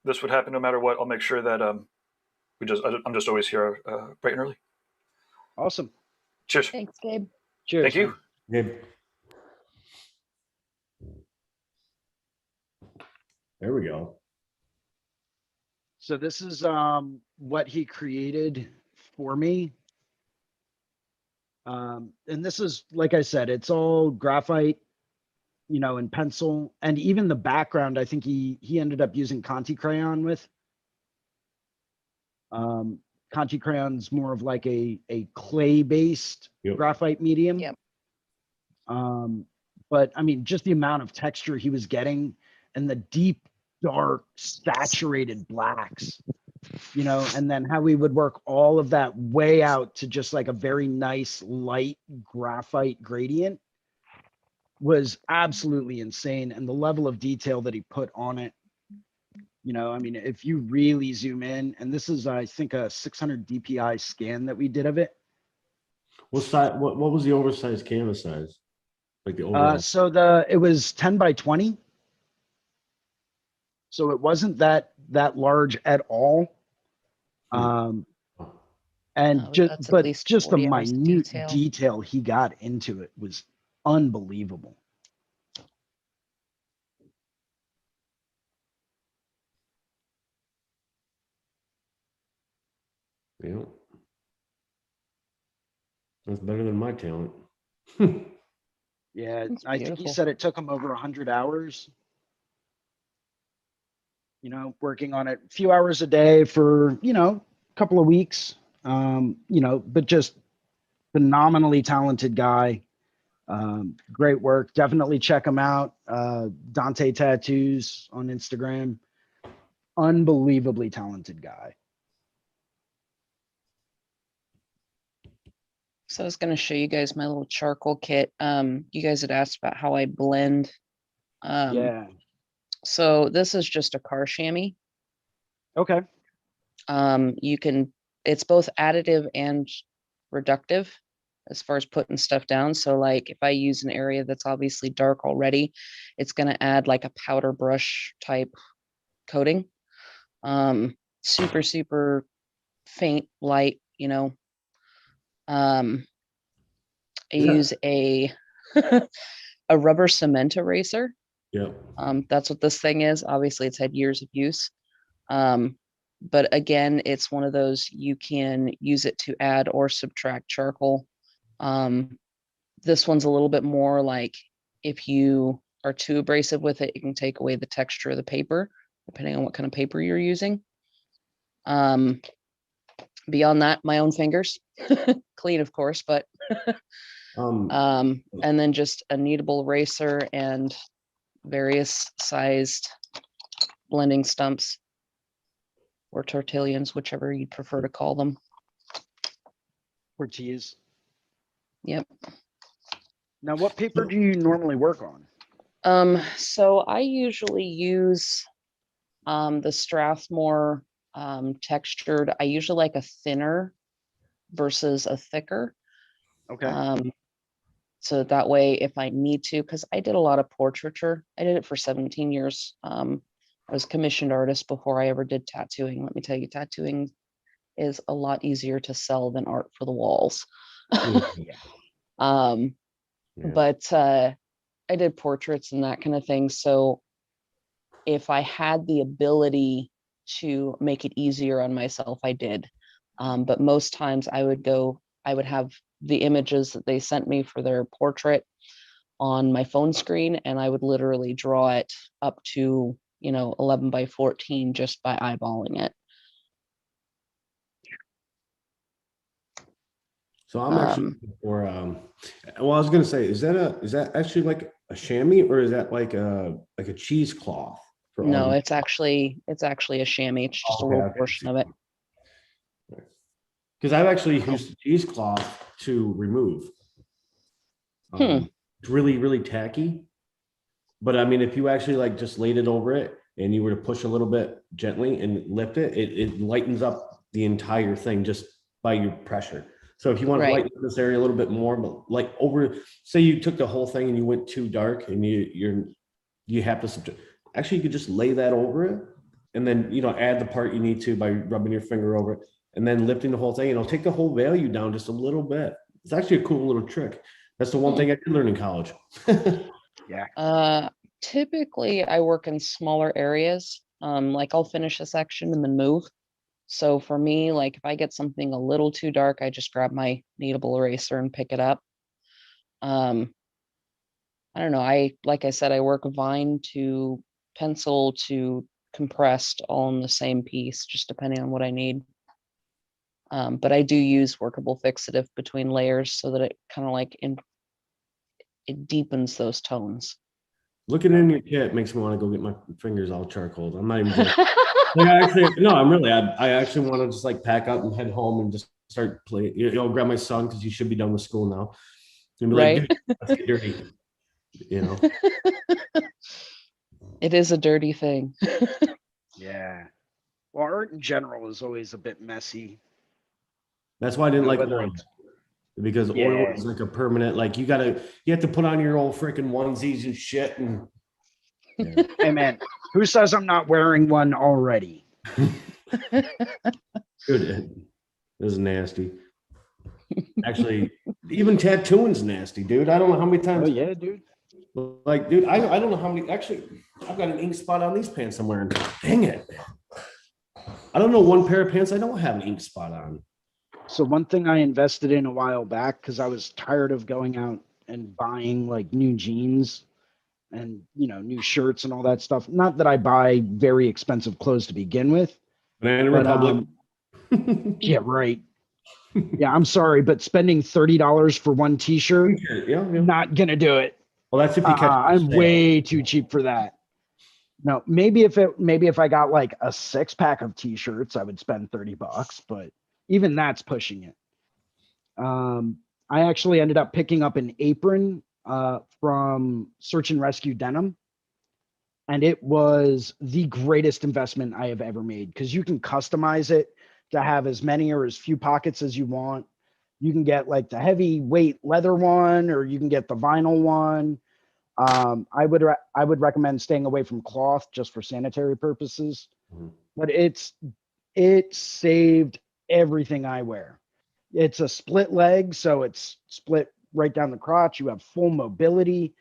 [SPEAKER 5] this would happen no matter what, I'll make sure that I'm just always here bright and early.
[SPEAKER 1] Awesome.
[SPEAKER 5] Cheers.
[SPEAKER 4] Thanks, Gabe.
[SPEAKER 1] Cheers.
[SPEAKER 5] Thank you.
[SPEAKER 7] Gabe. There we go.
[SPEAKER 1] So this is what he created for me. And this is, like I said, it's all graphite, you know, and pencil, and even the background, I think he ended up using Conti crayon with. Conti crayon's more of like a clay based
[SPEAKER 7] Yep.
[SPEAKER 1] graphite medium.
[SPEAKER 4] Yep.
[SPEAKER 1] But I mean, just the amount of texture he was getting and the deep, dark, saturated blacks, you know, and then how we would work all of that way out to just like a very nice light graphite gradient was absolutely insane. And the level of detail that he put on it, you know, I mean, if you really zoom in, and this is, I think, a 600 DPI scan that we did of it.
[SPEAKER 7] What size? What was the oversized canvas size? Like the overall?
[SPEAKER 1] So it was 10 by 20. So it wasn't that large at all. And
[SPEAKER 4] No, that's at least
[SPEAKER 1] just the
[SPEAKER 4] 40 hours of
[SPEAKER 1] minute
[SPEAKER 4] detail.
[SPEAKER 1] detail he got into it was unbelievable.
[SPEAKER 7] Yeah. That's better than my talent.
[SPEAKER 1] Yeah,
[SPEAKER 4] That's
[SPEAKER 1] I think he
[SPEAKER 4] beautiful.
[SPEAKER 1] said it took him over 100 hours. You know, working on it a few hours a day for, you know, a couple of weeks. You know, but just phenomenally talented guy. Great work. Definitely check him out. Dante Tattoos on Instagram. Unbelievably talented guy.
[SPEAKER 4] So I was going to show you guys my little charcoal kit. You guys had asked about how I blend.
[SPEAKER 1] Yeah.
[SPEAKER 4] So this is just a car chamois.
[SPEAKER 1] Okay.
[SPEAKER 4] It's both additive and reductive as far as putting stuff down. So like if I use an area that's obviously dark already, it's going to add like a powder brush type coating. Super, super faint light, you know. I use a a rubber cement eraser.
[SPEAKER 7] Yeah.
[SPEAKER 4] That's what this thing is. Obviously it's had years of use. But again, it's one of those, you can use it to add or subtract charcoal. This one's a little bit more like if you are too abrasive with it, it can take away the texture of the paper, depending on what kind of paper you're using. Beyond that, my own fingers, clean, of course, but and then just a kneadable eraser and various sized blending stumps or tortillions, whichever you'd prefer to call them.
[SPEAKER 1] Tortillas.
[SPEAKER 4] Yep.
[SPEAKER 1] Now, what paper do you normally work on?
[SPEAKER 4] So I usually use the Strathmore textured. I usually like a thinner versus a thicker.
[SPEAKER 1] Okay.
[SPEAKER 4] So that way, if I need to, because I did a lot of portraiture. I did it for 17 years. I was a commissioned artist before I ever did tattooing. Let me tell you, tattooing is a lot easier to sell than art for the walls.
[SPEAKER 1] Yeah.
[SPEAKER 4] But I did portraits and that kind of thing. So if I had the ability to make it easier on myself, I did. But most times I would have the images that they sent me for their portrait on my phone screen, and I would literally draw it up to, 11 by 14 just by eyeballing it.
[SPEAKER 7] So I'm actually looking for well, I was gonna say, is that actually like a chamois, or is that like a cheesecloth?
[SPEAKER 4] No, it's actually a chamois. It's just a little portion of it.
[SPEAKER 7] Because I've actually used cheesecloth to remove. It's really, really tacky. But I mean, if you actually like just laid it over it and you were to push a little bit gently and lift it, it lightens up the entire thing just by your pressure. So if you want to lighten up this area a little bit more, but like say you took the whole thing and you went too dark and you have to subtract. Actually, you could just lay that over it and then, add the part you need to by rubbing your finger over it and then lifting the whole thing. It'll take the whole value down just a little bit. It's actually a cool little trick. That's the one thing I did learn in college.
[SPEAKER 1] Yeah.
[SPEAKER 4] Typically I work in smaller areas. Like I'll finish a section and then move. So for me, like if I get something a little too dark, I just grab my kneadable eraser and pick it up. I don't know. Like I said, I work Vine to pencil to compressed all in the same piece, just depending on what I need. But I do use workable fixative between layers so that it kind of like it deepens those tones.
[SPEAKER 7] Looking in your kit makes me want to go get my fingers all charcoal. I'm not even joking. Like I actually, no, I'm really, I actually want to just like pack up and head home and just start playing. You know, grab my son because he should be done with school now. And be
[SPEAKER 4] Right.
[SPEAKER 7] like, dude, let's get dirty. You know.
[SPEAKER 4] It is a dirty thing.
[SPEAKER 1] Yeah. Well, art in general is always a bit messy.
[SPEAKER 7] That's why I didn't like
[SPEAKER 1] Whether
[SPEAKER 7] oil, because oil
[SPEAKER 1] Yeah.
[SPEAKER 7] is like a permanent. Like you have to put on your old freaking onesies and shit. And yeah.
[SPEAKER 1] Hey man, who says I'm not wearing one already?
[SPEAKER 7] Dude, it is nasty. Actually, even tattooing's nasty, dude. I don't know how many times.
[SPEAKER 1] Oh yeah, dude.
[SPEAKER 7] Like, dude, I don't know how many. Actually, I've got an ink spot on these pants I'm wearing. Dang it! I don't know one pair of pants I don't have an ink spot on.
[SPEAKER 1] So one thing I invested in a while back, because I was tired of going out and buying like new jeans and new shirts and all that stuff. Not that I buy very expensive clothes to begin with.
[SPEAKER 7] Banana
[SPEAKER 1] But,
[SPEAKER 7] Republic.
[SPEAKER 1] Yeah, right. Yeah, I'm sorry, but spending $30 for one T-shirt,
[SPEAKER 7] Yeah.
[SPEAKER 1] not gonna do it.
[SPEAKER 7] Well, that's if you catch.
[SPEAKER 1] I'm way too cheap for that. No, maybe if I got like a 6-pack of T-shirts, I would spend $30, but even that's pushing it. I actually ended up picking up an apron from Search and Rescue Denim, and it was the greatest investment I have ever made because you can customize it to have as many or as few pockets as you want. You can get like the heavyweight leather one, or you can get the vinyl one. I would recommend staying away from cloth just for sanitary purposes, but it saved everything I wear. It's a split leg, so it's split right down the crotch. You have full mobility.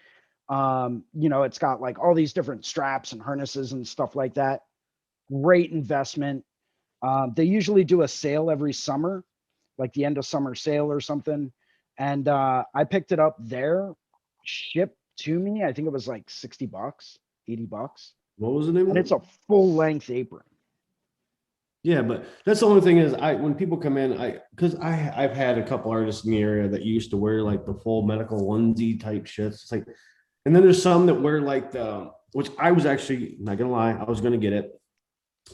[SPEAKER 1] It's got like all these different straps and harnesses and stuff like that. Great investment. They usually do a sale every summer, like the end of summer sale or something. And I picked it up there, shipped to me. I think it was like $60, $80.
[SPEAKER 7] What was the name?
[SPEAKER 1] And it's a full length apron.
[SPEAKER 7] Yeah, but that's the only thing is when people come in, I've had a couple artists in the area that used to wear like the full medical onesie type shits. It's like, and then there's some that wear like which I was actually not gonna lie, I was gonna get it.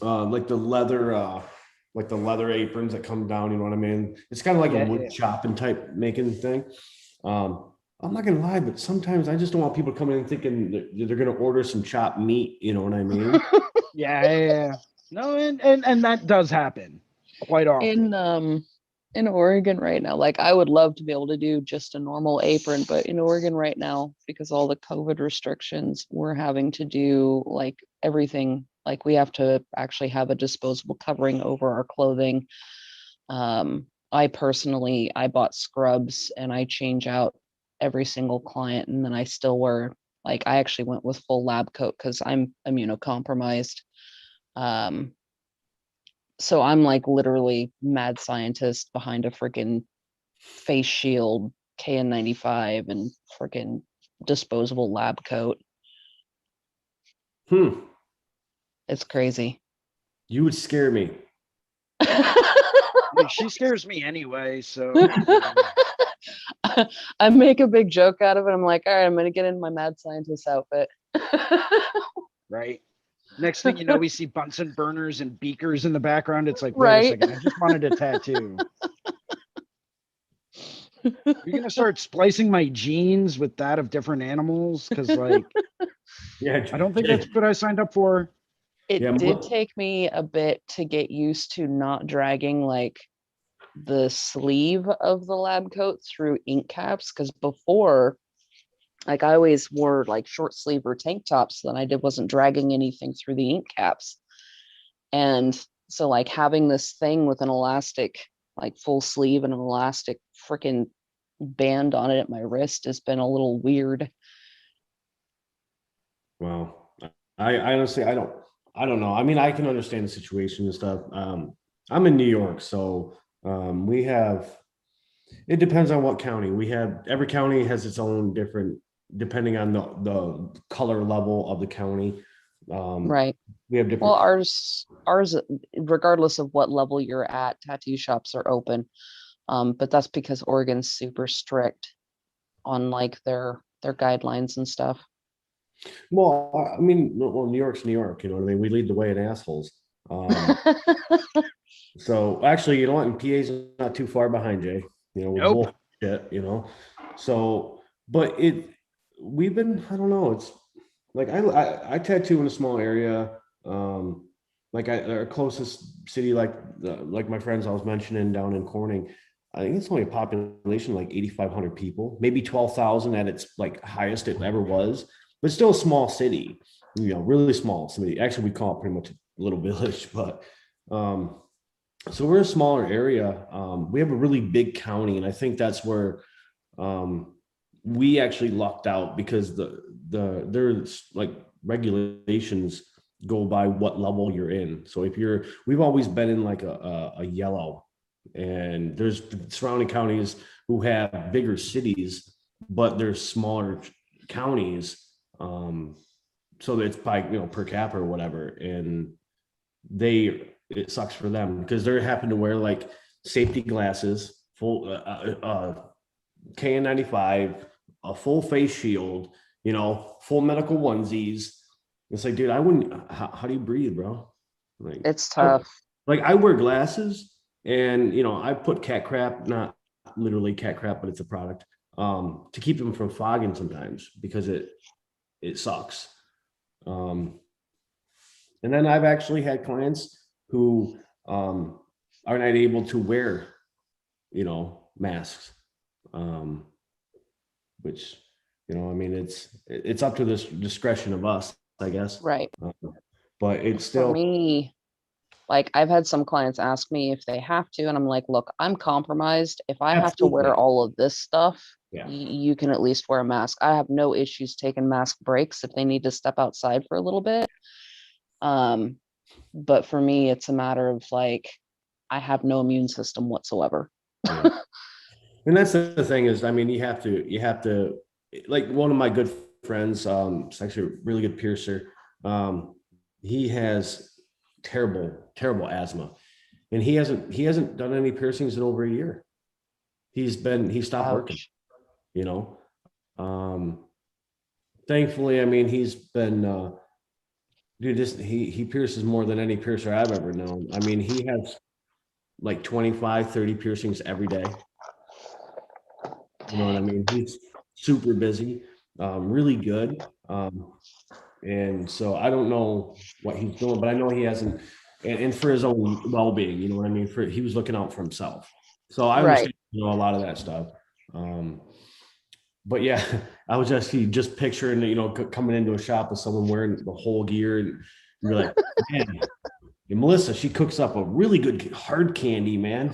[SPEAKER 7] Like the leather aprons that come down, you know what I mean? It's kind of like a wood chopping type making thing. I'm not gonna lie, but sometimes I just don't want people coming in thinking they're gonna order some chopped meat, you know what I mean?
[SPEAKER 1] Yeah. No, and that does happen quite often.
[SPEAKER 4] In Oregon right now, like I would love to be able to do just a normal apron, but in Oregon right now, because all the COVID restrictions, we're having to do like everything. Like we have to actually have a disposable covering over our clothing. I bought scrubs and I change out every single client, and then I still wear, like I actually went with full lab coat because I'm immunocompromised. So I'm like literally mad scientist behind a freaking face shield, KN95, and freaking disposable lab coat. It's crazy.
[SPEAKER 7] You would scare me.
[SPEAKER 1] She scares me anyway, so
[SPEAKER 4] I make a big joke out of it. I'm like, all right, I'm gonna get in my mad scientist outfit.
[SPEAKER 1] right. Next thing you know, we see Bunsen burners and beakers in the background. It's like, wait
[SPEAKER 4] Right.
[SPEAKER 1] a second, I just wanted a tattoo. You're gonna start splicing my genes with that of different animals? Because like,
[SPEAKER 7] Yeah,
[SPEAKER 1] I don't think that's what I signed up for.
[SPEAKER 4] It
[SPEAKER 7] Yeah,
[SPEAKER 4] did take me a bit to get used to not dragging like the sleeve of the lab coat through ink caps, because before, like I always wore like short sleeve or tank tops, so then wasn't dragging anything through the ink caps. And so like having this thing with an elastic, like full sleeve and an elastic freaking band on it at my wrist has been a little weird.
[SPEAKER 7] Wow. I honestly, I don't know. I mean, I can understand the situation and stuff. I'm in New York, so we have, it depends on what county. We have, every county has its own different, depending on the color level of the county.
[SPEAKER 4] Right.
[SPEAKER 7] We have different.
[SPEAKER 4] Well, ours, regardless of what level you're at, tattoo shops are open. But that's because Oregon's super strict on like their guidelines and stuff.
[SPEAKER 7] Well, I mean, well, New York's New York, you know what I mean? We lead the way in assholes. So actually, you know what? And PA's not too far behind, Jay. You know, with
[SPEAKER 5] Nope.
[SPEAKER 7] bullshit, you know. So, but we've been, I don't know. It's like I tattoo in a small area. Like our closest city, like my friends I was mentioning down in Corning, I think it's only a population like 8,500 people, maybe 12,000 at its like highest it ever was, but still a small city, you know, really small city. Actually, we call it pretty much a little village, but so we're a smaller area. We have a really big county, and I think that's where we actually lucked out, because there's like regulations go by what level you're in. So if we've always been in like a yellow, and there's surrounding counties who have bigger cities, but they're smaller counties. So it's by, you know, per capita or whatever. And it sucks for them because they're having to wear like safety glasses, full KN95, a full face shield, you know, full medical onesies. It's like, dude, I wouldn't, how do you breathe, bro? Like,
[SPEAKER 4] It's tough.
[SPEAKER 7] I wear glasses, and, you know, I put cat crap, not literally cat crap, but it's a product, to keep them from fogging sometimes, because it sucks. And then I've actually had clients who are not able to wear, you know, masks, which, you know, I mean, it's up to this discretion of us, I guess.
[SPEAKER 4] Right.
[SPEAKER 7] But it's still,
[SPEAKER 4] For me, like I've had some clients ask me if they have to, and I'm like, look, I'm compromised. If I have to wear
[SPEAKER 7] Absolutely.
[SPEAKER 4] all of this stuff,
[SPEAKER 7] Yeah.
[SPEAKER 4] you can at least wear a mask. I have no issues taking mask breaks if they need to step outside for a little bit. But for me, it's a matter of like, I have no immune system whatsoever.
[SPEAKER 7] Yeah. And that's the thing is, I mean, you have to, like one of my good friends, it's actually a really good piercer. He has terrible asthma, and he hasn't done any piercings in over a year. He stopped working, you know. Thankfully, I mean, he's been, dude, he pierces more than any piercer I've ever known. I mean, he has like 25, 30 piercings every day. You know what I mean? He's super busy, really good. And so I don't know what he's doing, but I know he hasn't, and for his own well-being, you know what I mean? He was looking out for himself. So I understand, you know, a lot of that stuff. But yeah, I was just picturing, you know, coming into a shop with someone wearing the whole gear, and you're like, man, and Melissa, she cooks up a really good hard candy, man.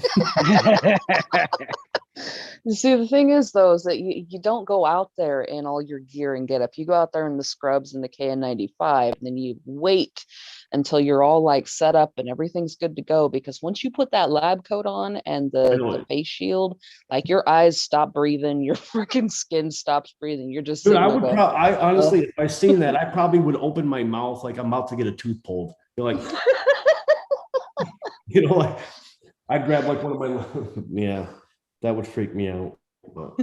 [SPEAKER 4] See, the thing is, though, is that you don't go out there in all your gear and get up. You go out there in the scrubs and the KN95, and then you wait until you're all like set up and everything's good to go. Because once you put that lab coat on and the face shield, like your eyes stop breathing, your freaking skin stops breathing. You're just
[SPEAKER 7] Dude,
[SPEAKER 4] sitting
[SPEAKER 7] I honestly, if I seen that, I probably would open my mouth like I'm about to get a tooth pulled. You're like, you know, like I'd grab like one of my, yeah, that would freak me out. But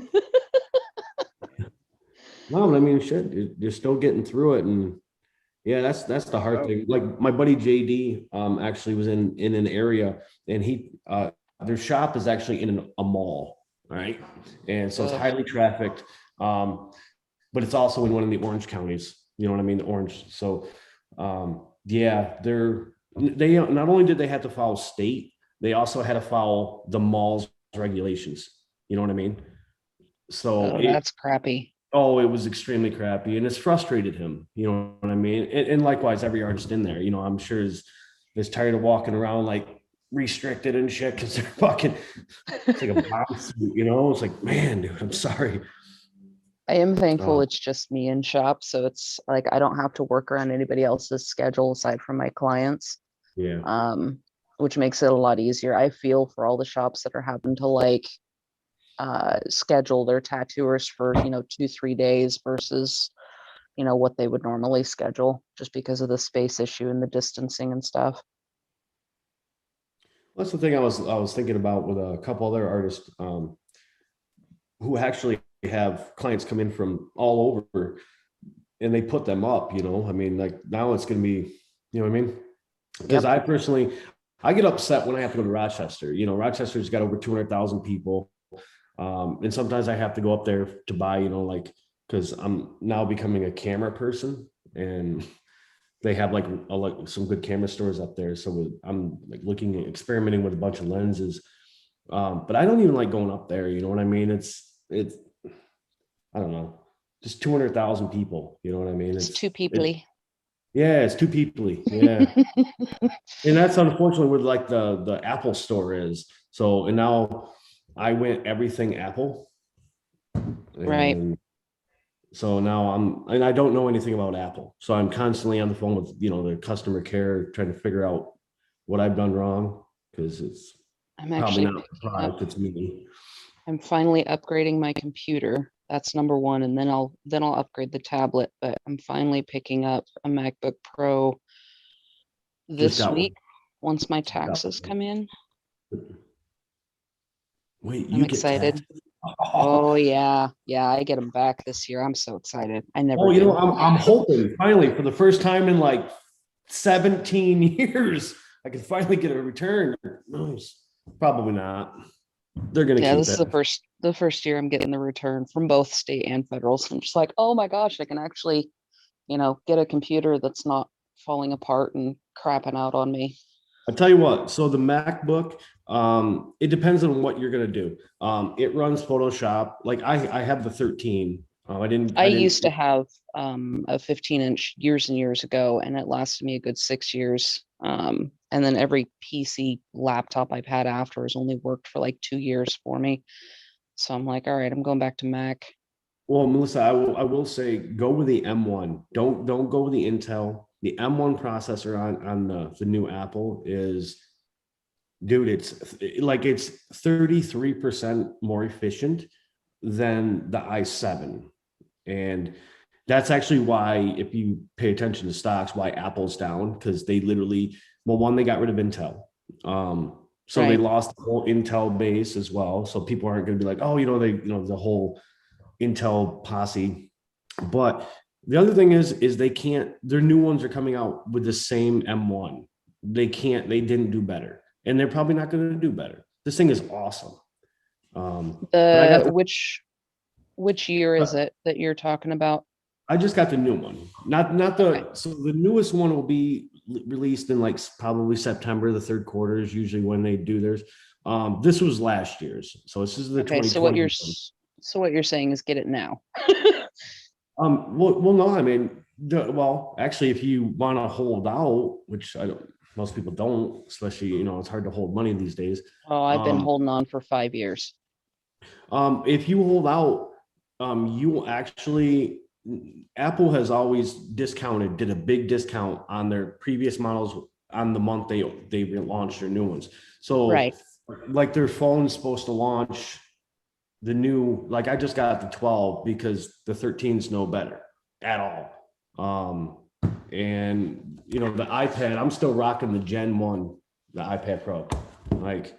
[SPEAKER 7] no, I mean, shit, you're still getting through it, and yeah, that's the hard thing. Like my buddy JD actually was in an area, and their shop is actually in a mall, right? And so it's highly trafficked, but it's also in one of the orange counties. You know what I mean? The orange. So yeah, they not only did they have to follow state, they also had to follow the mall's regulations. You know what I mean? So
[SPEAKER 4] that's crappy.
[SPEAKER 7] Oh, it was extremely crappy, and it's frustrated him. You know what I mean? And likewise, every artist in there, you know, I'm sure is tired of walking around like restricted and shit because they're fucking, it's like a bomb suit, you know? It's like, man, dude, I'm sorry.
[SPEAKER 4] I am thankful
[SPEAKER 7] Oh.
[SPEAKER 4] it's just me in shop, so it's like I don't have to work around anybody else's schedule aside from my clients,
[SPEAKER 7] Yeah.
[SPEAKER 4] which makes it a lot easier. I feel for all the shops that are having to like schedule their tattooers for 2-3 days versus what they would normally schedule, just because of the space issue and the distancing and stuff.
[SPEAKER 7] That's the thing I was thinking about with a couple other artists who actually have clients come in from all over and they put them up, I mean, like now it's going to be, you know what I mean? Because
[SPEAKER 4] Yep.
[SPEAKER 7] I get upset when I have to go to Rochester. Rochester's got over 200,000 people. And sometimes I have to go up there to buy, because I'm now becoming a camera person and they have like some good camera stores up there. So I'm like experimenting with a bunch of lenses. But I don't even like going up there. You know what I mean? It's, I don't know, just 200,000 people. You know what I mean?
[SPEAKER 4] It's too peoply.
[SPEAKER 7] Yeah, it's too peoply. Yeah. And that's unfortunately where like the Apple store is. So, and now I went everything Apple.
[SPEAKER 4] Right.
[SPEAKER 7] And so now and I don't know anything about Apple. So I'm constantly on the phone with, the customer care, trying to figure out what I've done wrong. Because it's
[SPEAKER 4] I'm
[SPEAKER 7] probably
[SPEAKER 4] actually
[SPEAKER 7] not the
[SPEAKER 4] picking
[SPEAKER 7] product,
[SPEAKER 4] up.
[SPEAKER 7] it's me.
[SPEAKER 4] I'm finally upgrading my computer. That's number one, and then I'll upgrade the tablet. But I'm finally picking up a MacBook Pro this
[SPEAKER 7] got one.
[SPEAKER 4] week once my
[SPEAKER 7] got
[SPEAKER 4] taxes
[SPEAKER 7] one.
[SPEAKER 4] come in.
[SPEAKER 7] Wait,
[SPEAKER 4] I'm
[SPEAKER 7] you get
[SPEAKER 4] excited.
[SPEAKER 7] taxes?
[SPEAKER 4] Oh yeah, I get them back this year. I'm so excited. I never
[SPEAKER 7] Oh,
[SPEAKER 4] do.
[SPEAKER 7] I'm hoping finally for the first time in like 17 years, I can finally get a return. Nice. Probably not. They're gonna
[SPEAKER 4] Yeah,
[SPEAKER 7] keep
[SPEAKER 4] this is
[SPEAKER 7] it.
[SPEAKER 4] the first year I'm getting the return from both state and federal. So I'm just like, oh my gosh, I can actually, get a computer that's not falling apart and crapping out on me.
[SPEAKER 7] I'll tell you what. So the MacBook, it depends on what you're gonna do. It runs Photoshop. Like I have the 13.
[SPEAKER 4] I used to have a 15-inch years and years ago, and it lasted me a good 6 years. And then every PC laptop I've had after has only worked for like 2 years for me. So I'm like, all right, I'm going back to Mac.
[SPEAKER 7] Well, Melissa, I will say go with the M1. Don't go with the Intel. The M1 processor on the new Apple is, dude, it's 33% more efficient than the i7. And that's actually why, if you pay attention to stocks, why Apple's down, because they literally, well, one, they got rid of Intel. So they
[SPEAKER 4] Right.
[SPEAKER 7] lost the whole Intel base as well. So people aren't going to be like, oh, the whole Intel posse. But the other thing is they can't, their new ones are coming out with the same M1. They didn't do better. And they're probably not going to do better. This thing is awesome. But I got
[SPEAKER 4] Which year is it that you're talking about?
[SPEAKER 7] I just got the new one. Not
[SPEAKER 4] Okay.
[SPEAKER 7] so the newest one will be released in like probably September. The third quarter is usually when they do theirs. This was last year's, so this is the
[SPEAKER 4] Okay,
[SPEAKER 7] 2020.
[SPEAKER 4] so what you're saying is get it now.
[SPEAKER 7] Well, no, I mean, actually, if you want to hold out, which most people don't, especially, it's hard to hold money these days.
[SPEAKER 4] Oh, I've been holding on for 5 years.
[SPEAKER 7] If you hold out, you will actually, Apple has always did a big discount on their previous models on the month they launched their new ones. So
[SPEAKER 4] Right.
[SPEAKER 7] like their phone's supposed to launch the new, like I just got the 12 because the 13 is no better at all. And the iPad, I'm still rocking the Gen 1, the iPad Pro. Like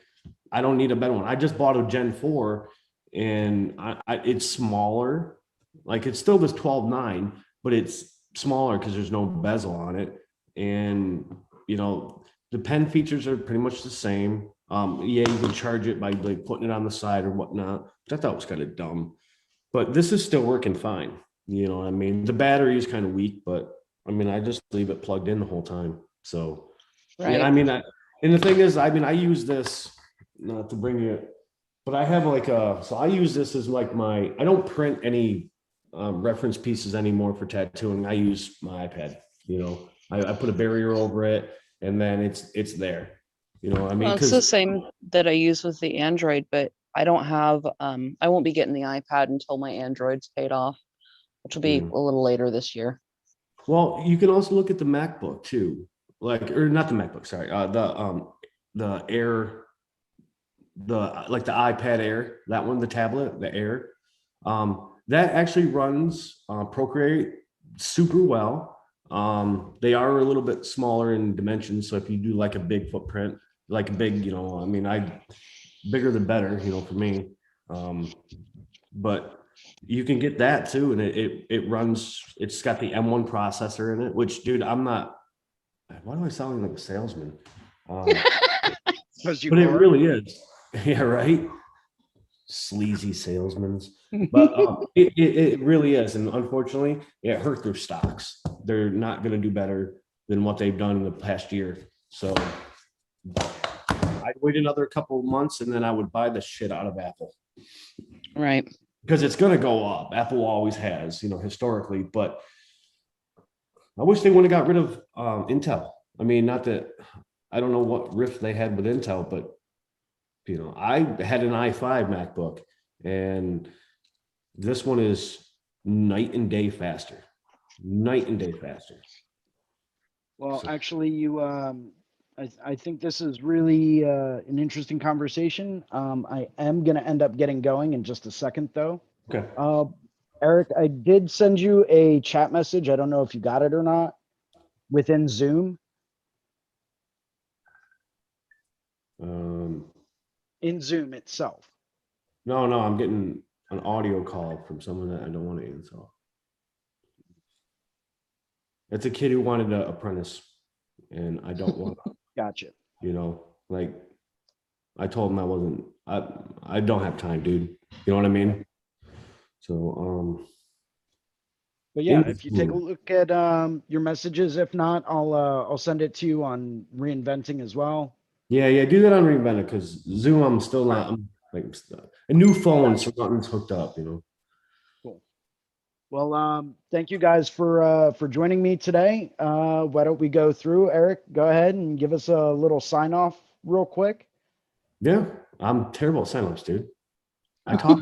[SPEAKER 7] I don't need a better one. I just bought a Gen 4 and it's smaller. Like it's still this 12.9, but it's smaller because there's no bezel on it. And the pen features are pretty much the same. Yeah, you can charge it by like putting it on the side or whatnot, which I thought was kind of dumb. But this is still working fine. You know what I mean? The battery is kind of weak, but I mean, I just leave it plugged in the whole time. So,
[SPEAKER 4] Right.
[SPEAKER 7] yeah, I mean, and the thing is, I mean, I use this, not to bring it, but I have so I use this as like I don't print any reference pieces anymore for tattooing. I use my iPad, I put a barrier over it and then it's there. I mean,
[SPEAKER 4] Well, it's the same that I use with the Android, but I don't have, I won't be getting the iPad until my Android's paid off, which will be a little later this year.
[SPEAKER 7] Well, you can also look at the MacBook too, like, or not the MacBook, sorry, the Air, like the iPad Air, that one, the tablet, the Air, that actually runs Procreate super well. They are a little bit smaller in dimensions, so if you do like a big footprint, like a big, you know, I mean, bigger the better, you know, for me. But you can get that too, and it runs. It's got the M1 processor in it, which, dude, I'm not. Why do I sound like a salesman? But it really is. Yeah, right. Sleazy salesmen. But it really is, and unfortunately, it hurt their stocks. They're not going to do better than what they've done in the past year. So I'd wait another couple of months, and then I would buy the shit out of Apple.
[SPEAKER 4] Right.
[SPEAKER 7] Because it's going to go up. Apple always has, you know, historically. But I wish they would have got rid of Intel. I mean, not that I don't know what rift they had with Intel, but, you know, I had an i5 MacBook, and this one is night and day faster. Night and day faster.
[SPEAKER 1] Well, actually, you, I think this is really an interesting conversation. I am going to end up getting going in just a second, though.
[SPEAKER 7] Okay.
[SPEAKER 1] Eric, I did send you a chat message. I don't know if you got it or not within Zoom. In Zoom itself.
[SPEAKER 7] No, I'm getting an audio call from someone that I don't want to answer. It's a kid who wanted to apprentice, and I don't want to.
[SPEAKER 1] Gotcha.
[SPEAKER 7] You know, like, I told him I don't have time, dude. You know what I mean? So,
[SPEAKER 1] but yeah, if you take a look at your messages, if not, I'll send it to you on Reinventing as well.
[SPEAKER 7] Yeah, do that on Reinventing, because Zoom, I'm still not. I'm like a new phone, so nothing's hooked up. You know.
[SPEAKER 1] Cool. Well, thank you guys for joining me today. Why don't we go through? Eric, go ahead and give us a little sign off real quick.
[SPEAKER 7] Yeah, I'm terrible at sign-ups, dude. I talk.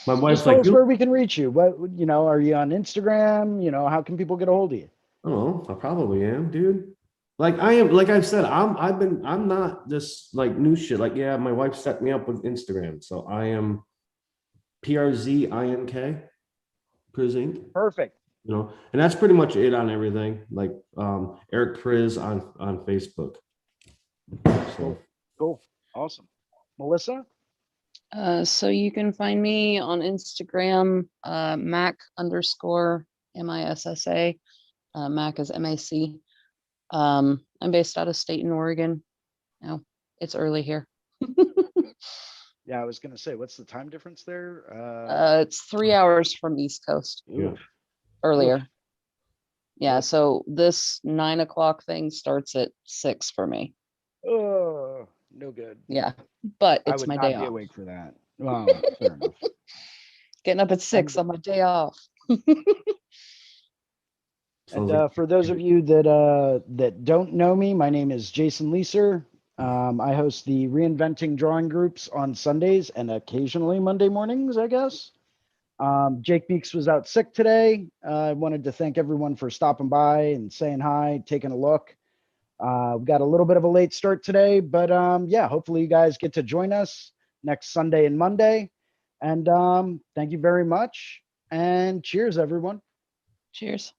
[SPEAKER 7] My wife's
[SPEAKER 1] Just tell
[SPEAKER 7] like,
[SPEAKER 1] us where we can reach you. What, you know, are you on Instagram? You know, how can people get a hold of you?
[SPEAKER 7] I don't know. I probably am, dude. Like I am, like I've said, I'm not this like new shit. Like, yeah, my wife set me up with Instagram. So I am PRZINK. Present.
[SPEAKER 1] Perfect.
[SPEAKER 7] You know, and that's pretty much it on everything. Like Eric Priz on Facebook. So
[SPEAKER 1] cool. Awesome. Melissa?
[SPEAKER 4] So you can find me on Instagram, Mac_MISSA. Mac is MAC. I'm based out of Staten, Oregon. Now it's early here.
[SPEAKER 1] Yeah, I was gonna say, what's the time difference there?
[SPEAKER 4] It's 3 hours from East Coast.
[SPEAKER 7] yeah.
[SPEAKER 4] Earlier. Yeah, so this 9 o'clock thing starts at 6 for me.
[SPEAKER 1] Oh, no good.
[SPEAKER 4] Yeah, but
[SPEAKER 1] I
[SPEAKER 4] it's
[SPEAKER 1] would
[SPEAKER 4] my
[SPEAKER 1] not
[SPEAKER 4] day
[SPEAKER 1] be
[SPEAKER 4] off.
[SPEAKER 1] awake for that. Well, fair enough.
[SPEAKER 4] Getting up at 6 on my day off.
[SPEAKER 1] And for those of you that don't know me, my name is Jason Leeser. I host the Reinventing drawing groups on Sundays and occasionally Monday mornings, I guess. Jake Beeks was out sick today. I wanted to thank everyone for stopping by and saying hi, taking a look. We got a little bit of a late start today, but yeah, hopefully you guys get to join us next Sunday and Monday. And thank you very much. And cheers, everyone.
[SPEAKER 4] Cheers.